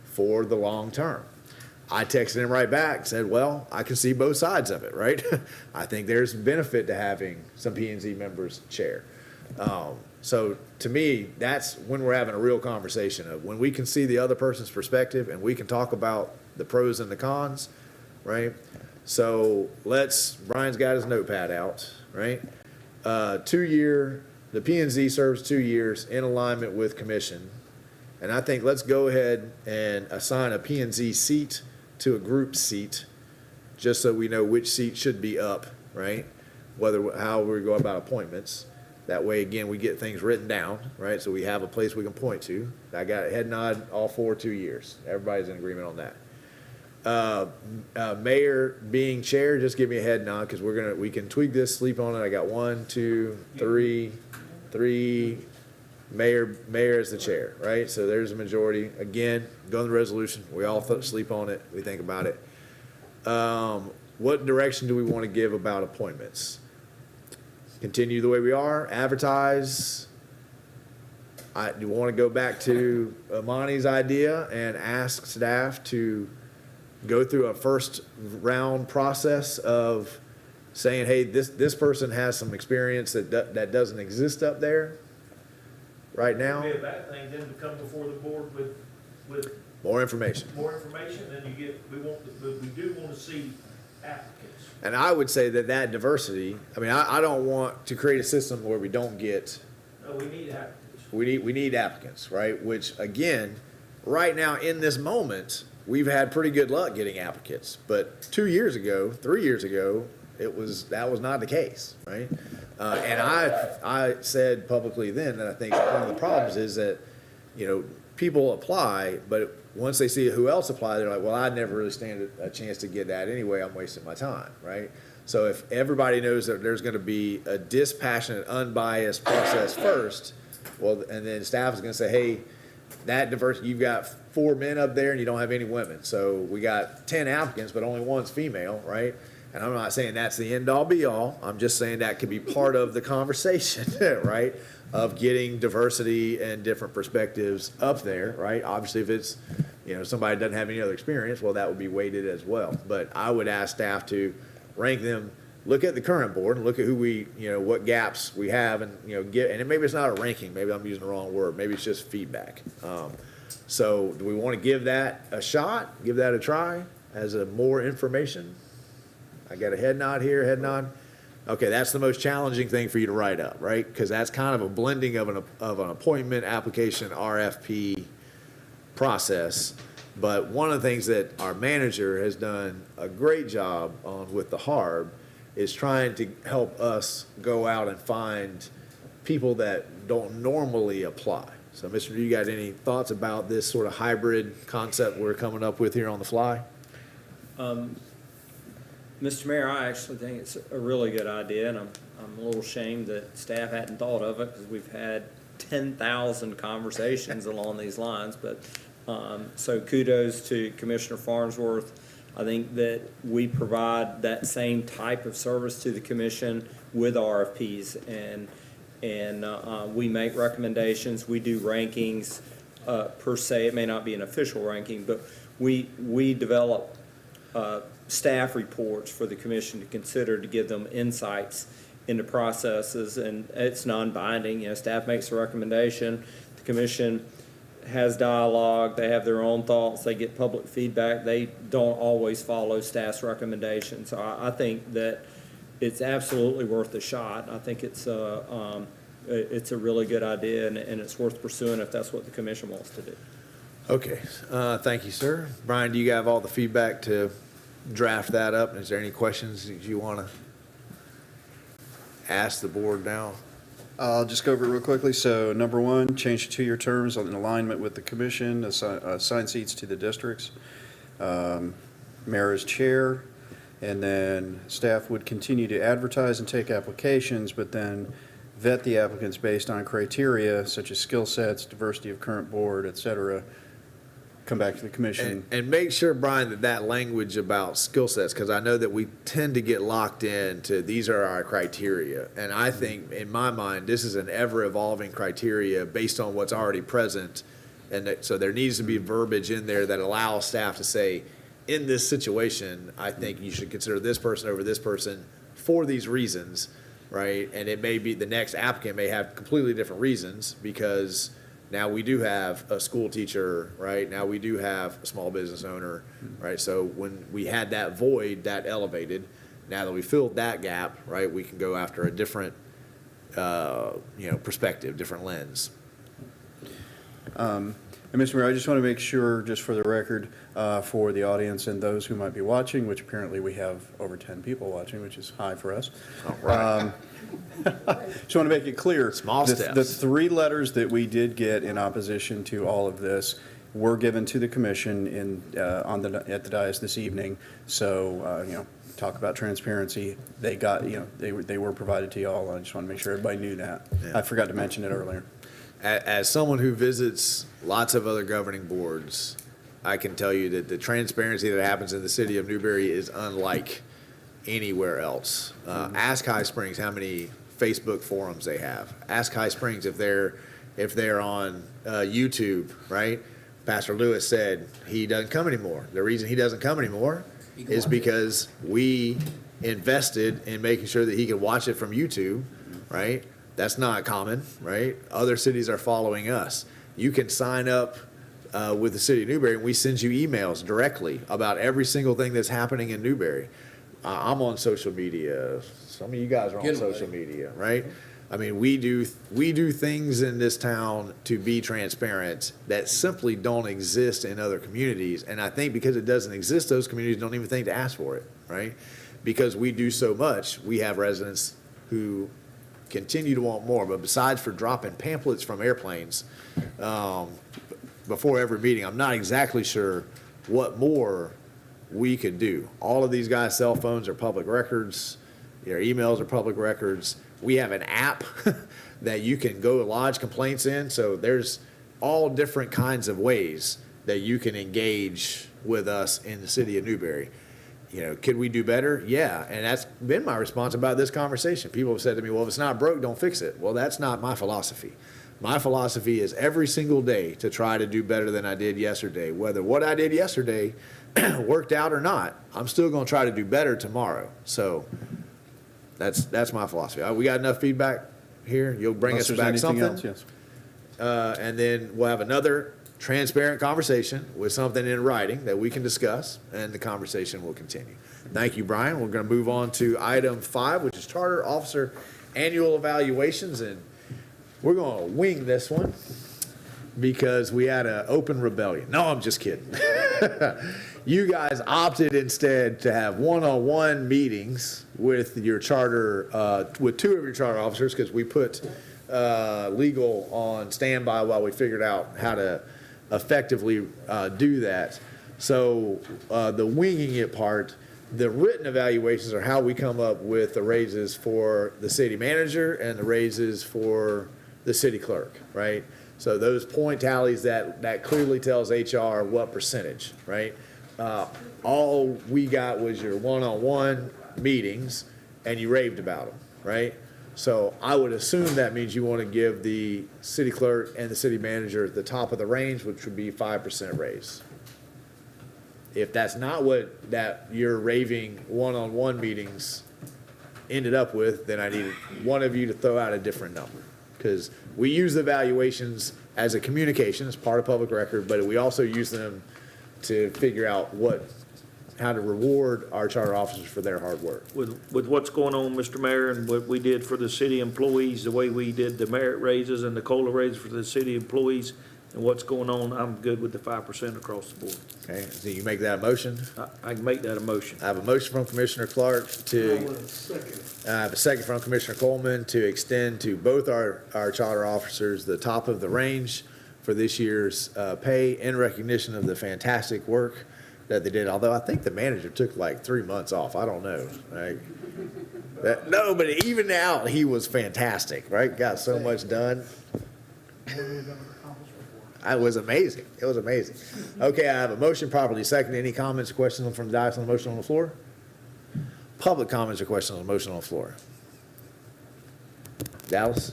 Speaker 1: for the long term. I texted him right back, said, well, I can see both sides of it, right? I think there's benefit to having some P&Z members chair. So to me, that's when we're having a real conversation of when we can see the other person's perspective and we can talk about the pros and the cons, right? So Brian's got his notepad out, right? The P&Z serves 2 years in alignment with commission. And I think let's go ahead and assign a P&Z seat to a group seat, just so we know which seat should be up, right? How we go about appointments. That way, again, we get things written down, right? So we have a place we can point to. I got a head nod all 2 years. Everybody's in agreement on that. Mayor being chair, just give me a head nod, because we can tweak this, sleep on it. I got 1, 2, 3. Mayor is the chair, right? So there's a majority. Again, go on the resolution. We all sleep on it. We think about it. What direction do we want to give about appointments? Continue the way we are, advertise. Do you want to go back to Amani's idea and ask staff to go through a first round process of saying, hey, this person has some experience that doesn't exist up there right now?
Speaker 4: It'd be a bad thing then to come before the board with
Speaker 1: More information.
Speaker 4: more information than you get. We do want to see applicants.
Speaker 1: And I would say that diversity, I mean, I don't want to create a system where we don't get,
Speaker 4: No, we need applicants.
Speaker 1: we need applicants, right? Which, again, right now in this moment, we've had pretty good luck getting applicants. But 2 years ago, 3 years ago, that was not the case, right? And I said publicly then that I think one of the problems is that, people apply, but once they see who else applied, they're like, well, I never really stand a chance to get that anyway. I'm wasting my time, right? So if everybody knows that there's going to be a dispassionate, unbiased process first, well, and then staff is going to say, hey, that diversity, you've got 4 men up there and you don't have any women. So we got 10 applicants, but only one's female, right? And I'm not saying that's the end all be all. I'm just saying that could be part of the conversation, right? Of getting diversity and different perspectives up there, right? Obviously, if it's, somebody doesn't have any other experience, well, that would be weighted as well. But I would ask staff to rank them, look at the current board and look at who what gaps we have and, and maybe it's not a ranking, maybe I'm using the wrong word, maybe it's just feedback. So do we want to give that a shot, give that a try as more information? I got a head nod here, head nod. Okay, that's the most challenging thing for you to write up, right? Because that's kind of a blending of an appointment application RFP process. But one of the things that our manager has done a great job on with the HARB is trying to help us go out and find people that don't normally apply. So, Mr. You got any thoughts about this sort of hybrid concept we're coming up with here on the fly?
Speaker 12: Mr. Mayor, I actually think it's a really good idea, and I'm a little ashamed that staff hadn't thought of it, because we've had 10,000 conversations along these lines. But so kudos to Commissioner Farnsworth. I think that we provide that same type of service to the commission with RFPs, and we make recommendations. We do rankings per se. It may not be an official ranking, but we develop staff reports for the commission to consider, to give them insights into processes, and it's non-binding. Staff makes a recommendation, the commission has dialogue, they have their own thoughts, they get public feedback. They don't always follow staff's recommendations. So I think that it's absolutely worth a shot. I think it's a really good idea, and it's worth pursuing if that's what the commission wants to do.
Speaker 1: Okay, thank you, sir. Brian, do you have all the feedback to draft that up? Is there any questions that you want to ask the board now?
Speaker 7: I'll just go over it real quickly. So number 1, change to 2-year terms in alignment with the commission, assign seats to the districts. Mayor as chair, and then staff would continue to advertise and take applications, but then vet the applicants based on criteria such as skill sets, diversity of current board, et cetera. Come back to the commission.
Speaker 1: And make sure, Brian, that language about skill sets, because I know that we tend to get locked into these are our criteria. And I think, in my mind, this is an ever-evolving criteria based on what's already present. And so there needs to be verbiage in there that allows staff to say, in this situation, I think you should consider this person over this person for these reasons, right? And it may be the next applicant may have completely different reasons, because now we do have a school teacher, right? Now we do have a small business owner, right? So when we had that void, that elevated. Now that we filled that gap, right, we can go after a different, perspective, different lens.
Speaker 7: And Mr. Mayor, I just want to make sure, just for the record, for the audience and those who might be watching, which apparently we have over 10 people watching, which is high for us.
Speaker 1: All right.
Speaker 7: Just want to make it clear.
Speaker 1: Small steps.
Speaker 7: The 3 letters that we did get in opposition to all of this were given to the commission at the dais this evening. So, talk about transparency. They got, they were provided to y'all. I just want to make sure everybody knew that.
Speaker 1: Yeah.
Speaker 7: I forgot to mention it earlier.
Speaker 1: As someone who visits lots of other governing boards, I can tell you that the transparency that happens in the city of Newberry is unlike anywhere else. Ask High Springs how many Facebook forums they have. Ask High Springs if they're on YouTube, right? Pastor Lewis said he doesn't come anymore. The reason he doesn't come anymore is because we invested in making sure that he could watch it from YouTube, right? That's not common, right? Other cities are following us. You can sign up with the city of Newberry, and we send you emails directly about every single thing that's happening in Newberry. I'm on social media. Some of you guys are on social media, right? I mean, we do things in this town to be transparent that simply don't exist in other communities. And I think because it doesn't exist, those communities don't even think to ask for it, right? Because we do so much, we have residents who continue to want more. But besides for dropping pamphlets from airplanes before every meeting, I'm not exactly sure what more we could do. All of these guys' cell phones are public records. Their emails are public records. We have an app that you can go lodge complaints in. So there's all different kinds of ways that you can engage with us in the city of Newberry. Could we do better? Yeah, and that's been my response about this conversation. People have said to me, well, if it's not broke, don't fix it. Well, that's not my philosophy. My philosophy is every single day to try to do better than I did yesterday. Whether what I did yesterday worked out or not, I'm still going to try to do better tomorrow. So that's my philosophy. We got enough feedback here. You'll bring us back something.
Speaker 7: Else, yes.
Speaker 1: And then we'll have another transparent conversation with something in writing that we can discuss, and the conversation will continue. Thank you, Brian. We're going to move on to item 5, which is Charter Officer Annual Evaluations, and we're going to wing this one because we had an open rebellion. No, I'm just kidding. You guys opted instead to have one-on-one meetings with your charter, with 2 of your charter officers, because we put legal on standby while we figured out how to effectively do that. So the winging it part, the written evaluations are how we come up with the raises for the city manager and the raises for the city clerk, right? So those point tallies that clearly tells HR what percentage, right? All we got was your one-on-one meetings, and you raved about them, right? So I would assume that means you want to give the city clerk and the city manager the top of the range, which would be 5% raise. If that's not what that your raving one-on-one meetings ended up with, then I need one of you to throw out a different number. Because we use the evaluations as a communication, as part of public record, but we also use them to figure out how to reward our charter officers for their hard work.
Speaker 4: With what's going on, Mr. Mayor, and what we did for the city employees, the way we did the merit raises and the COLA raises for the city employees, and what's going on, I'm good with the 5% across the board.
Speaker 1: Okay, so you make that a motion?
Speaker 4: I can make that a motion.
Speaker 1: I have a motion from Commissioner Clark I have a second from Commissioner Coleman to extend to both our charter officers the top of the range for this year's pay in recognition of the fantastic work that they did. Although I think the manager took like 3 months off. I don't know. Right? No, but even now he was fantastic, right? Got so much done. It was amazing. It was amazing. Okay, I have a motion properly seconded. Any comments or questions from the dais on the motion on the floor? Public comments or questions on the motion on the floor? Dallas,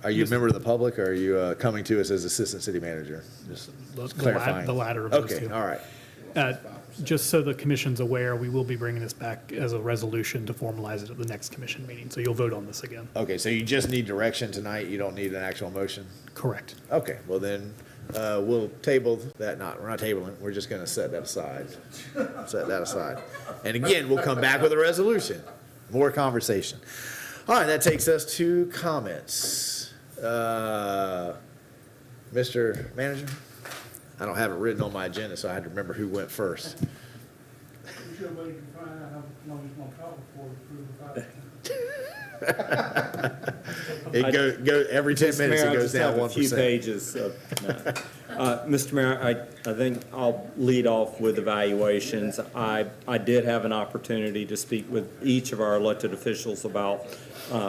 Speaker 1: are you a member of the public, or are you coming to us as assistant city manager? Just clarifying.
Speaker 17: The latter of those
Speaker 1: okay,
Speaker 17: two.
Speaker 1: all right.
Speaker 17: Just so the commission's aware, we will be bringing this back as a resolution to formalize it at the next commission meeting. So you'll vote on this again.
Speaker 1: Okay, so you just need direction tonight. You don't need an actual motion?
Speaker 17: Correct.
Speaker 1: Okay, well then, we'll table that. We're not tabling. We're just going to set that aside. Set that aside. And again, we'll come back with a resolution. More conversation. All right, that takes us to comments. Mr. Manager? I don't have it written on my agenda, so I had to remember who went first.
Speaker 8: Somebody can find out how long he's gonna talk before we approve the
Speaker 1: It go every 10
Speaker 18: Mr.
Speaker 1: minutes,
Speaker 18: Mayor,
Speaker 1: it
Speaker 18: I
Speaker 1: goes
Speaker 18: just
Speaker 1: down
Speaker 18: have a few
Speaker 1: 1%.
Speaker 18: pages of, Mr. Mayor, I think I'll lead off with evaluations. I did have an opportunity to speak with each of our elected officials about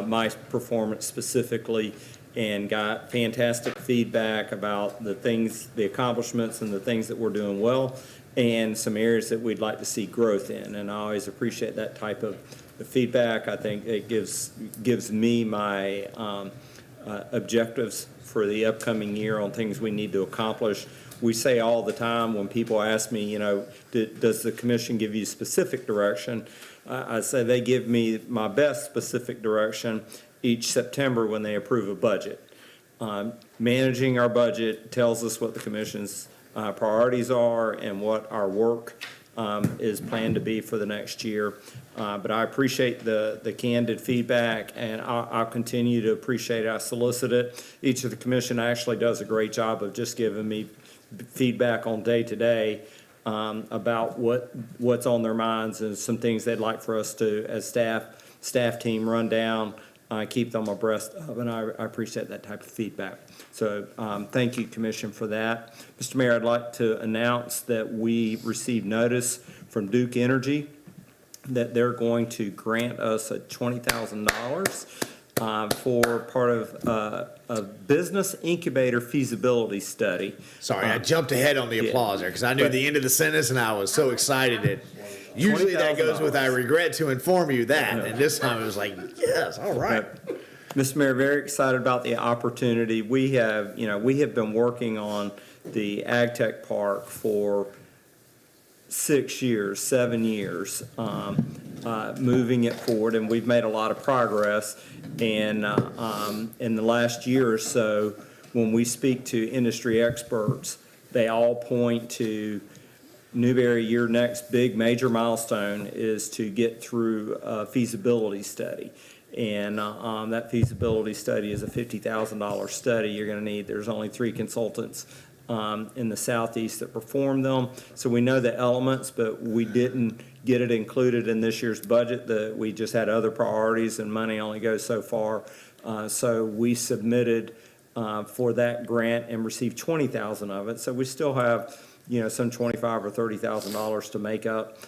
Speaker 18: my performance specifically, and got fantastic feedback about the things, the accomplishments and the things that we're doing well, and some areas that we'd like to see growth in. And I always appreciate that type of feedback. I think it gives me my objectives for the upcoming year on things we need to accomplish. We say all the time when people ask me, you know, does the commission give you specific direction? I say they give me my best specific direction each September when they approve a budget. Managing our budget tells us what the commission's priorities are and what our work is planned to be for the next year. But I appreciate the candid feedback, and I'll continue to appreciate it. I solicit it. Each of the commission actually does a great job of just giving me feedback on day-to-day about what's on their minds and some things they'd like for us to, as staff team, run down, keep them abreast of, and I appreciate that type of feedback. So thank you, Commission, for that. Mr. Mayor, I'd like to announce that we received notice from Duke Energy that they're going to grant us a $20,000 for part of a business incubator feasibility study.
Speaker 1: Sorry, I jumped ahead on the applause there because I knew the end of the sentence and I was so excited that usually that goes with, I regret to inform you that. And this time it was like, yes, all right.
Speaker 18: Mr. Mayor, very excited about the opportunity. We have been working on the Ag Tech Park for 7 years, moving it forward, and we've made a lot of progress. And in the last year or so, when we speak to industry experts, they all point to Newberry, your next big major milestone is to get through a feasibility study. And that feasibility study is a $50,000 study you're going to need. There's only 3 consultants in the southeast that perform them. So we know the elements, but we didn't get it included in this year's budget. We just had other priorities and money only goes so far. So we submitted for that grant and received $20,000 of it. So we still have, some $25,000 or $30,000 to make up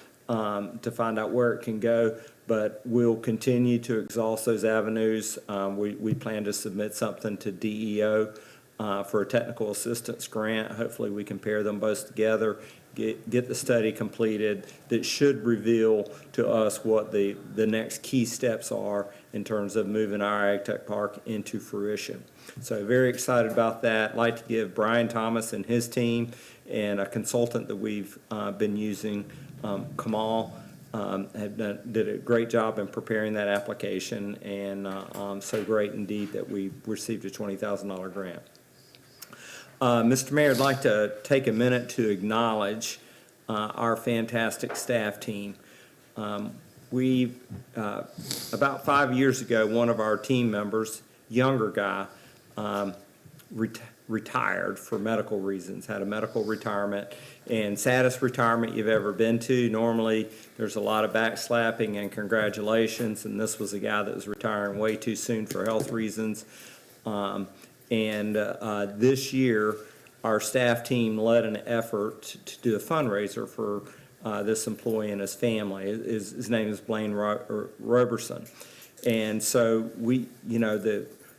Speaker 18: to find out where it can go. But we'll continue to exhaust those avenues. We plan to submit something to DEO for a technical assistance grant. Hopefully we can pair them both together, get the study completed that should reveal to us what the next key steps are in terms of moving our Ag Tech Park into fruition. So very excited about that. I'd like to give Brian Thomas and his team and a consultant that we've been using, Kamal, did a great job in preparing that application, and so great indeed that we received a $20,000 grant. Mr. Mayor, I'd like to take a minute to acknowledge our fantastic staff team. We, about 5 years ago, one of our team members, younger guy, retired for medical reasons, had a medical retirement, and saddest retirement you've ever been to. Normally, there's a lot of backslapping and congratulations, and this was a guy that was retiring way too soon for health reasons. This year, our staff team led an effort to do a fundraiser for this employee and his family. His name is Blaine Roberson. And so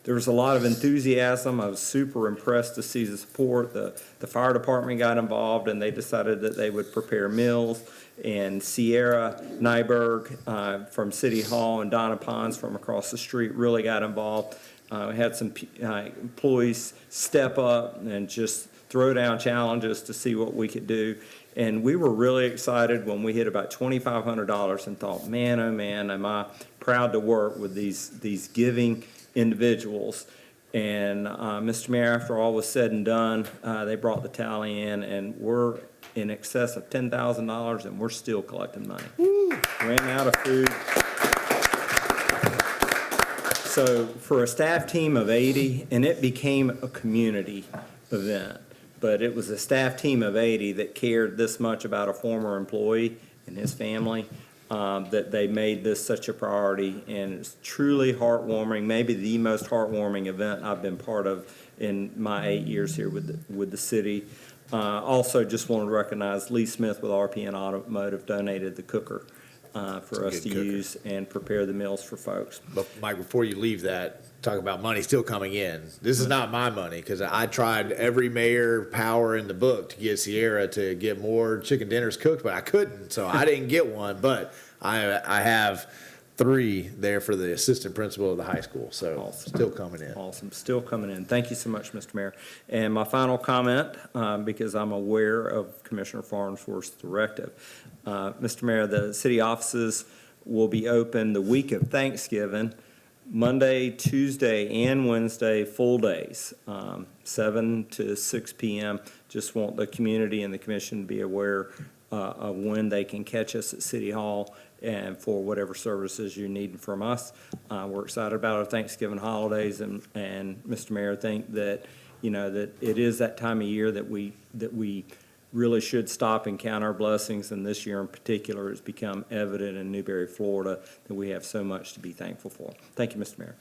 Speaker 18: there was a lot of enthusiasm. I was super impressed to see the support. The fire department got involved, and they decided that they would prepare meals. And Sierra Nyberg from City Hall and Donna Pons from across the street really got involved. We had some employees step up and just throw down challenges to see what we could do. And we were really excited when we hit about $2,500 and thought, man, oh man, am I proud to work with these giving individuals. And Mr. Mayor, after all was said and done, they brought the tally in, and we're in excess of $10,000, and we're still collecting money. Ran out of food. So for a staff team of 80, and it became a community event. but it was a staff team of 80 that cared this much about a former employee and his family, that they made this such a priority, and it's truly heartwarming, maybe the most heartwarming event I've been part of in my 8 years here with the city. Also, just wanted to recognize Lee Smith with RPN Automotive donated the cooker for us to use and prepare the meals for folks.
Speaker 1: But Mike, before you leave that, talk about money still coming in. This is not my money, because I tried every mayor power in the book to get Sierra to get more chicken dinners cooked, but I couldn't, so I didn't get one. But I have 3 there for the assistant principal of the high school, so
Speaker 18: Awesome.
Speaker 1: still coming in.
Speaker 18: Awesome, still coming in. Thank you so much, Mr. Mayor. And my final comment, because I'm aware of Commissioner Farnsworth's directive. Mr. Mayor, the city offices will be open the week of Thanksgiving, Monday, Tuesday, and Wednesday, full days, 7 to 6 p.m. Just want the community and the commission to be aware of when they can catch us at City Hall and for whatever services you need from us. We're excited about our Thanksgiving holidays, and Mr. Mayor, think that, that it is that time of year that we really should stop and count our blessings, and this year in particular, it's become evident in Newberry, Florida, that we have so much to be thankful for. Thank you, Mr. Mayor.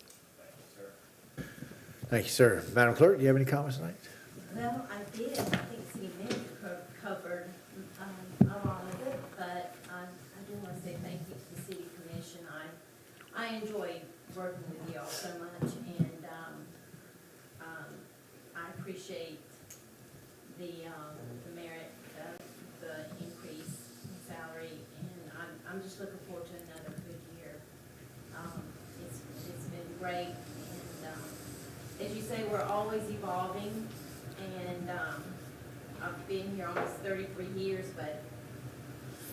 Speaker 1: Thank you, sir. Madam Clerk, do you have any comments tonight?
Speaker 15: Well, I did. I think City Manager covered a lot of it, but I do want to say thank you to the City Commission. I enjoyed working with you all so much, and I appreciate the merit of the increase in salary, and I'm just looking forward to another good year. It's been great, and as you say, we're always evolving, and I've been here almost 33 years, but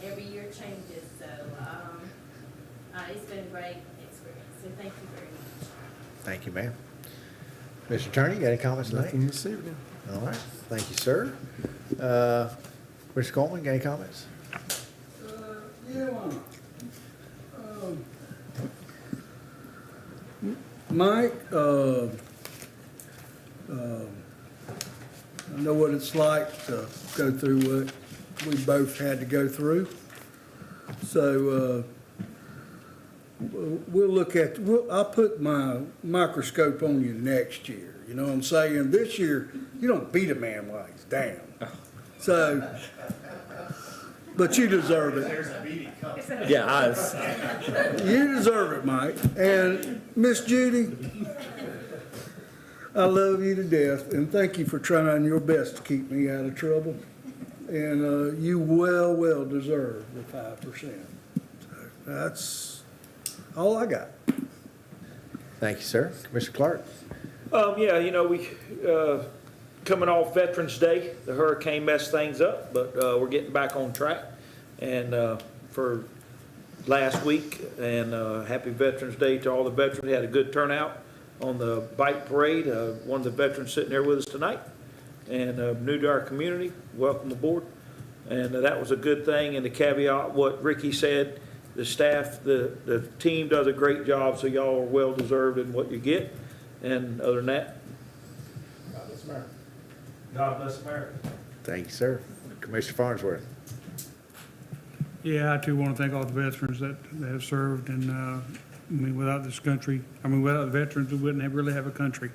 Speaker 15: every year changes, so it's been a great experience, so thank you very much.
Speaker 1: Thank you, ma'am. Mr. Attorney, you got any comments tonight?
Speaker 6: Nothing this evening.
Speaker 1: All right, thank you, sir. Mr. Coleman, got any comments?
Speaker 9: Mike, I know what it's like to go through what we both had to go through. So, we'll look at, I'll put my microscope on you next year. You know what I'm saying? This year, you don't beat a man while he's down. So, but you deserve it.
Speaker 18: Yeah,
Speaker 9: You deserve it, Mike. And Miss Judy, I love you to death, and thank you for trying your best to keep me out of trouble. And you well deserve the 5%. So that's all I got.
Speaker 1: Thank you, sir. Commissioner Clark?
Speaker 4: Yeah, we, coming off Veterans Day, the hurricane messed things up, but we're getting back on track. And for last week, and happy Veterans Day to all the veterans. We had a good turnout on the bike parade. One of the veterans sitting there with us tonight, and new to our community. Welcome aboard. And that was a good thing. And to caveat what Ricky said, the staff, the team does a great job, so y'all are well deserved in what you get. And other than that, God bless America. God bless America.
Speaker 1: Thank you, sir. Commissioner Farnsworth?
Speaker 8: Yeah, I too want to thank all the veterans that have served, and without this country, without the veterans, we wouldn't really have a country.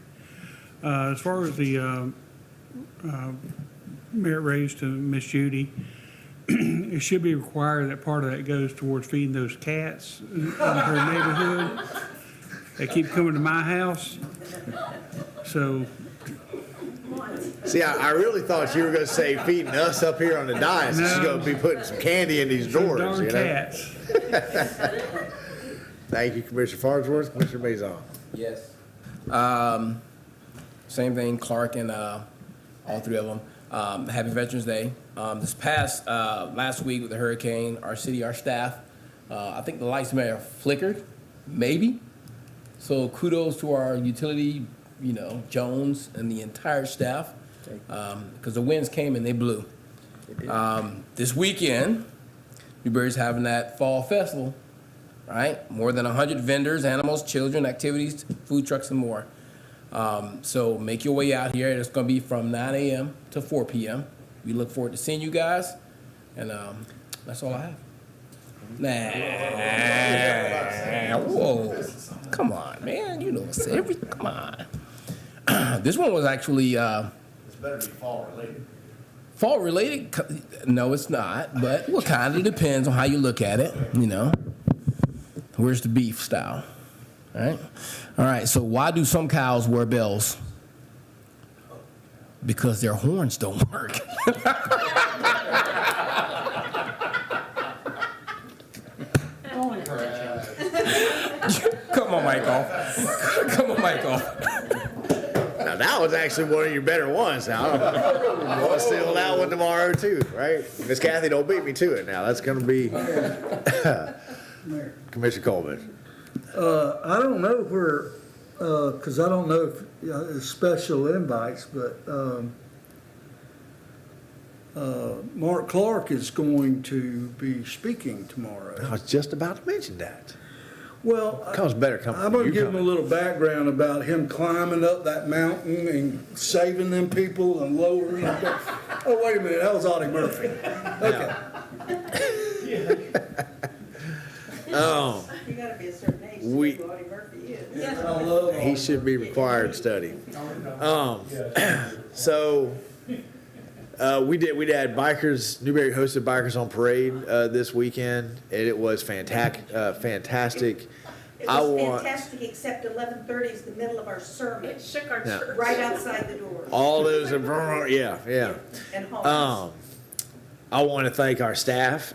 Speaker 8: As far as the merit raise to Miss Judy, it should be required that part of that goes towards feeding those cats in her neighborhood. They keep coming to my house, so.
Speaker 1: See, I really thought you were going to say feeding us up here on the dais.
Speaker 8: No.
Speaker 1: She's going to be putting some candy in these drawers.
Speaker 8: Darn cats.
Speaker 1: Thank you, Commissioner Farnsworth. Commissioner Maison?
Speaker 10: Yes. Same thing, Clark and all 3 of them. Happy Veterans Day. This past last week with the hurricane, our staff, I think the lights may have flickered, maybe. So kudos to our utility, Jones and the entire staff, because the winds came and they blew. This weekend, Newberry's having that fall festival, right? More than 100 vendors, animals, children, activities, food trucks, and more.
Speaker 19: So make your way out here. It's going to be from 9 a.m. to 4 p.m. We look forward to seeing you guys, and that's all I have. Nah, whoa, come on, man. You know what's everything. Come on. This one was actually.
Speaker 1: It's better be fall related.
Speaker 19: Fall related? No, it's not. But well, kind of depends on how you look at it. You know, where's the beef style? All right. So why do some cows wear bells? Because their horns don't work. Come on, Michael. Come on, Michael.
Speaker 1: Now that was actually one of your better ones. Now I'll steal that one tomorrow too, right? Miss Kathy, don't beat me to it. Now that's going to be Commissioner Coleman.
Speaker 9: I don't know where, because I don't know if it's special invites, but Mark Clark is going to be speaking tomorrow.
Speaker 1: I was just about to mention that.
Speaker 9: Well,
Speaker 1: Comes better coming.
Speaker 9: I'm going to give him a little background about him climbing up that mountain and saving them people and lowering them. Oh, wait a minute, that was Audie Murphy. Okay.
Speaker 13: You gotta be a certain age to know who Audie Murphy is.
Speaker 9: I love
Speaker 1: He should be required study. So we had bikers. Newberry hosted Bikers on Parade this weekend, and it was fantastic.
Speaker 13: It was fantastic, except 11:30 is the middle of our sermon.
Speaker 5: It shook our
Speaker 1: Yeah.
Speaker 5: church.
Speaker 13: Right outside the door.
Speaker 1: All those, yeah.
Speaker 13: And homes.
Speaker 1: I want to thank our staff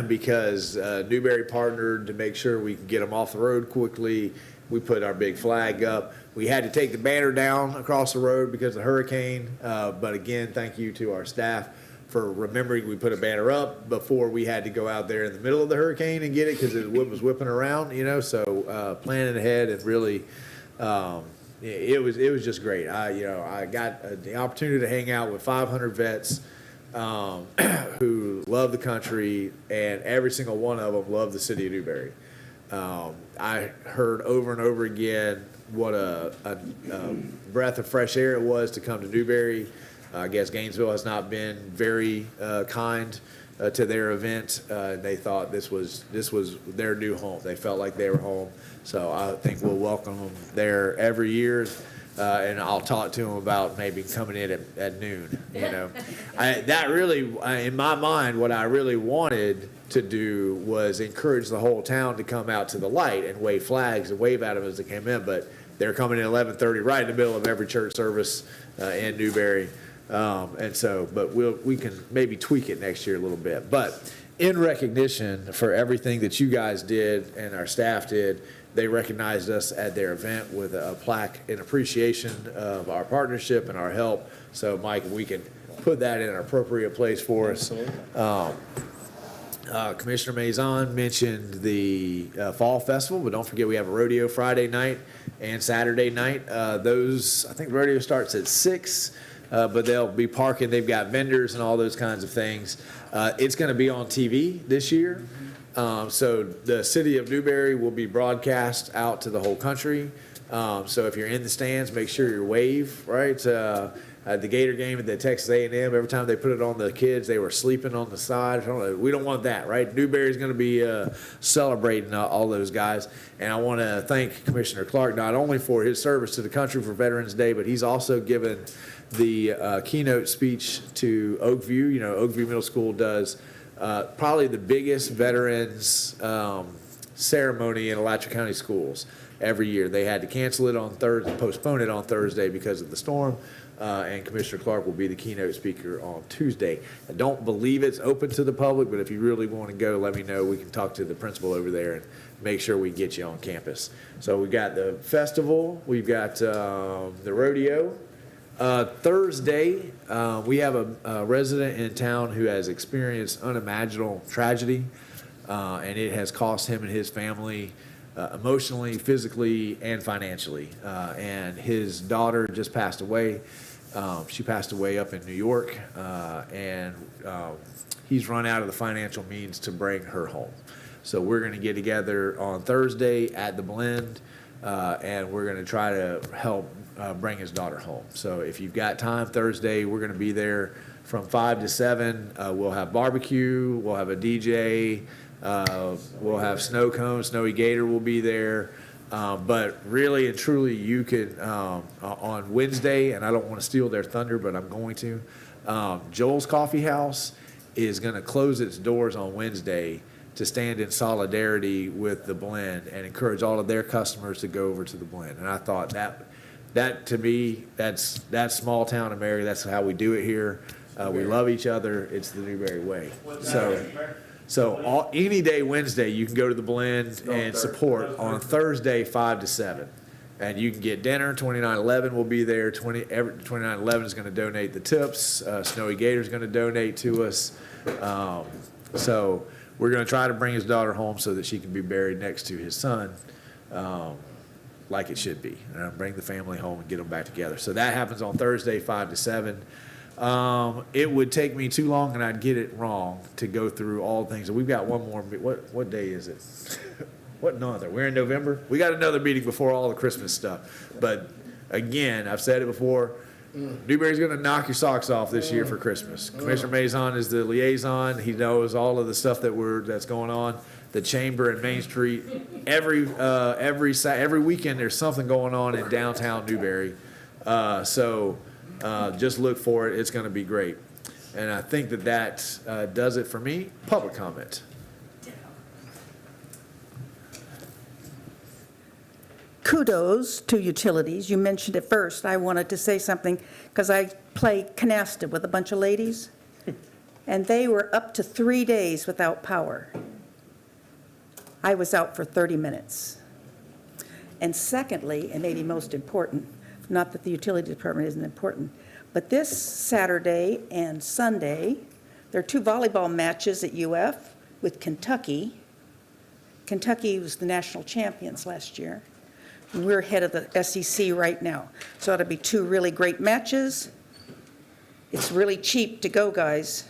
Speaker 1: because Newberry partnered to make sure we could get them off the road quickly. We put our big flag up. We had to take the banner down across the road because of the hurricane. But again, thank you to our staff for remembering we put a banner up before we had to go out there in the middle of the hurricane and get it because it was whipping around, So planning ahead and really, it was just great. I got the opportunity to hang out with 500 vets who love the country, and every single one of them love the city of Newberry. I heard over and over again what a breath of fresh air it was to come to Newberry. I guess Gainesville has not been very kind to their event. They thought this was their new home. They felt like they were home. So I think we'll welcome them there every year. And I'll talk to them about maybe coming in at noon. That really, in my mind, what I really wanted to do was encourage the whole town to come out to the light and wave flags and wave at them as they came in. But they're coming in 11:30, right in the middle of every church service in Newberry. But we can maybe tweak it next year a little bit. But in recognition for everything that you guys did and our staff did, they recognized us at their event with a plaque in appreciation of our partnership and our help. So, Mike, we can put that in an appropriate place for us. Commissioner Maison mentioned the Fall Festival, but don't forget we have a rodeo Friday night and Saturday night. I think the rodeo starts at 6, but they'll be parking. They've got vendors and all those kinds of things. It's going to be on TV this year. So the city of Newberry will be broadcast out to the whole country. So if you're in the stands, make sure you wave, right? At the Gator game at the Texas A&M, every time they put it on the kids, they were sleeping on the side. We don't want that, right? Newberry's going to be celebrating all those guys. And I want to thank Commissioner Clark not only for his service to the country for Veterans Day, but he's also given the keynote speech to Oakview. Oakview Middle School does probably the biggest veterans ceremony in Alachua County schools every year. They had to cancel it on Thursday, postpone it on Thursday because of the storm, and Commissioner Clark will be the keynote speaker on Tuesday. I don't believe it's open to the public, but if you really want to go, let me know. We can talk to the principal over there and make sure we get you on campus. So we've got the festival, we've got the rodeo. Thursday, we have a resident in town who has experienced unimaginable tragedy, and it has cost him and his family emotionally, physically, and financially. And his daughter just passed away. She passed away up in New York, and he's run out of the financial means to bring her home. So we're going to get together on Thursday at the Blend, and we're going to try to help bring his daughter home. So if you've got time Thursday, we're going to be there from 5 to 7. We'll have barbecue, we'll have a DJ, we'll have snow cones, Snowy Gator will be there. But really and truly, you could, on Wednesday, and I don't want to steal their thunder, but I'm going to, Joel's Coffee House is going to close its doors on Wednesday to stand in solidarity with the blend and encourage all of their customers to go over to the blend. And I thought that to me, that's small town America. That's how we do it here. We love each other. It's the Newberry way. So any day Wednesday, you can go to the blend and support. On Thursday, 5 to 7. And you can get dinner. 2911 will be there. 2911 is going to donate the tips. Snowy Gator is going to donate to us. So we're going to try to bring his daughter home so that she can be buried next to his son, like it should be. And bring the family home and get them back together. So that happens on Thursday, 5 to 7. It would take me too long, and I'd get it wrong, to go through all the things. We've got one more. What day is it? What month? We're in November. We got another meeting before all the Christmas stuff. But again, I've said it before. Newberry's going to knock your socks off this year for Christmas. Commissioner Maison is the liaison. He knows all of the stuff that's going on. The Chamber and Main Street. Every weekend there's something going on in downtown Newberry. So just look for it. It's going to be great. And I think that does it for me. Public comment.
Speaker 13: Kudos to utilities. You mentioned it first. I wanted to say something because I play canasta with a bunch of ladies, and they were up to 3 days without power. I was out for 30 minutes. And secondly, and maybe most important, not that the utility department isn't important, but this Saturday and Sunday, there are 2 volleyball matches at UF with Kentucky. Kentucky was the national champions last year. We're ahead of the SEC right now. So it'll be 2 really great matches. It's really cheap to go, guys.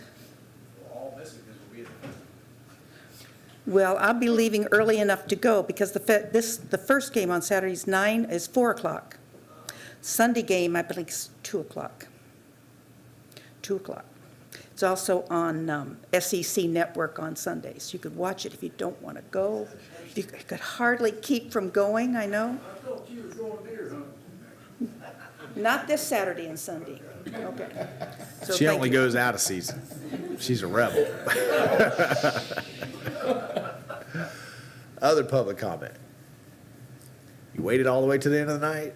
Speaker 13: Well, I'll be leaving early enough to go because the first game on Saturday is 4 o'clock. Sunday game, I believe, is 2 o'clock. 2 o'clock. It's also on SEC Network on Sundays. You could watch it if you don't want to go. You could hardly keep from going, I know.
Speaker 1: I thought you were going deer hunting.
Speaker 13: Not this Saturday and Sunday. Okay. So
Speaker 1: She
Speaker 13: thank
Speaker 1: only
Speaker 13: you.
Speaker 1: goes out of season. She's a rebel. Other public comment. You waited all the way to the end of the night?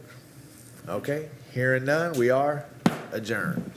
Speaker 1: Okay. Hearing none, we are adjourned.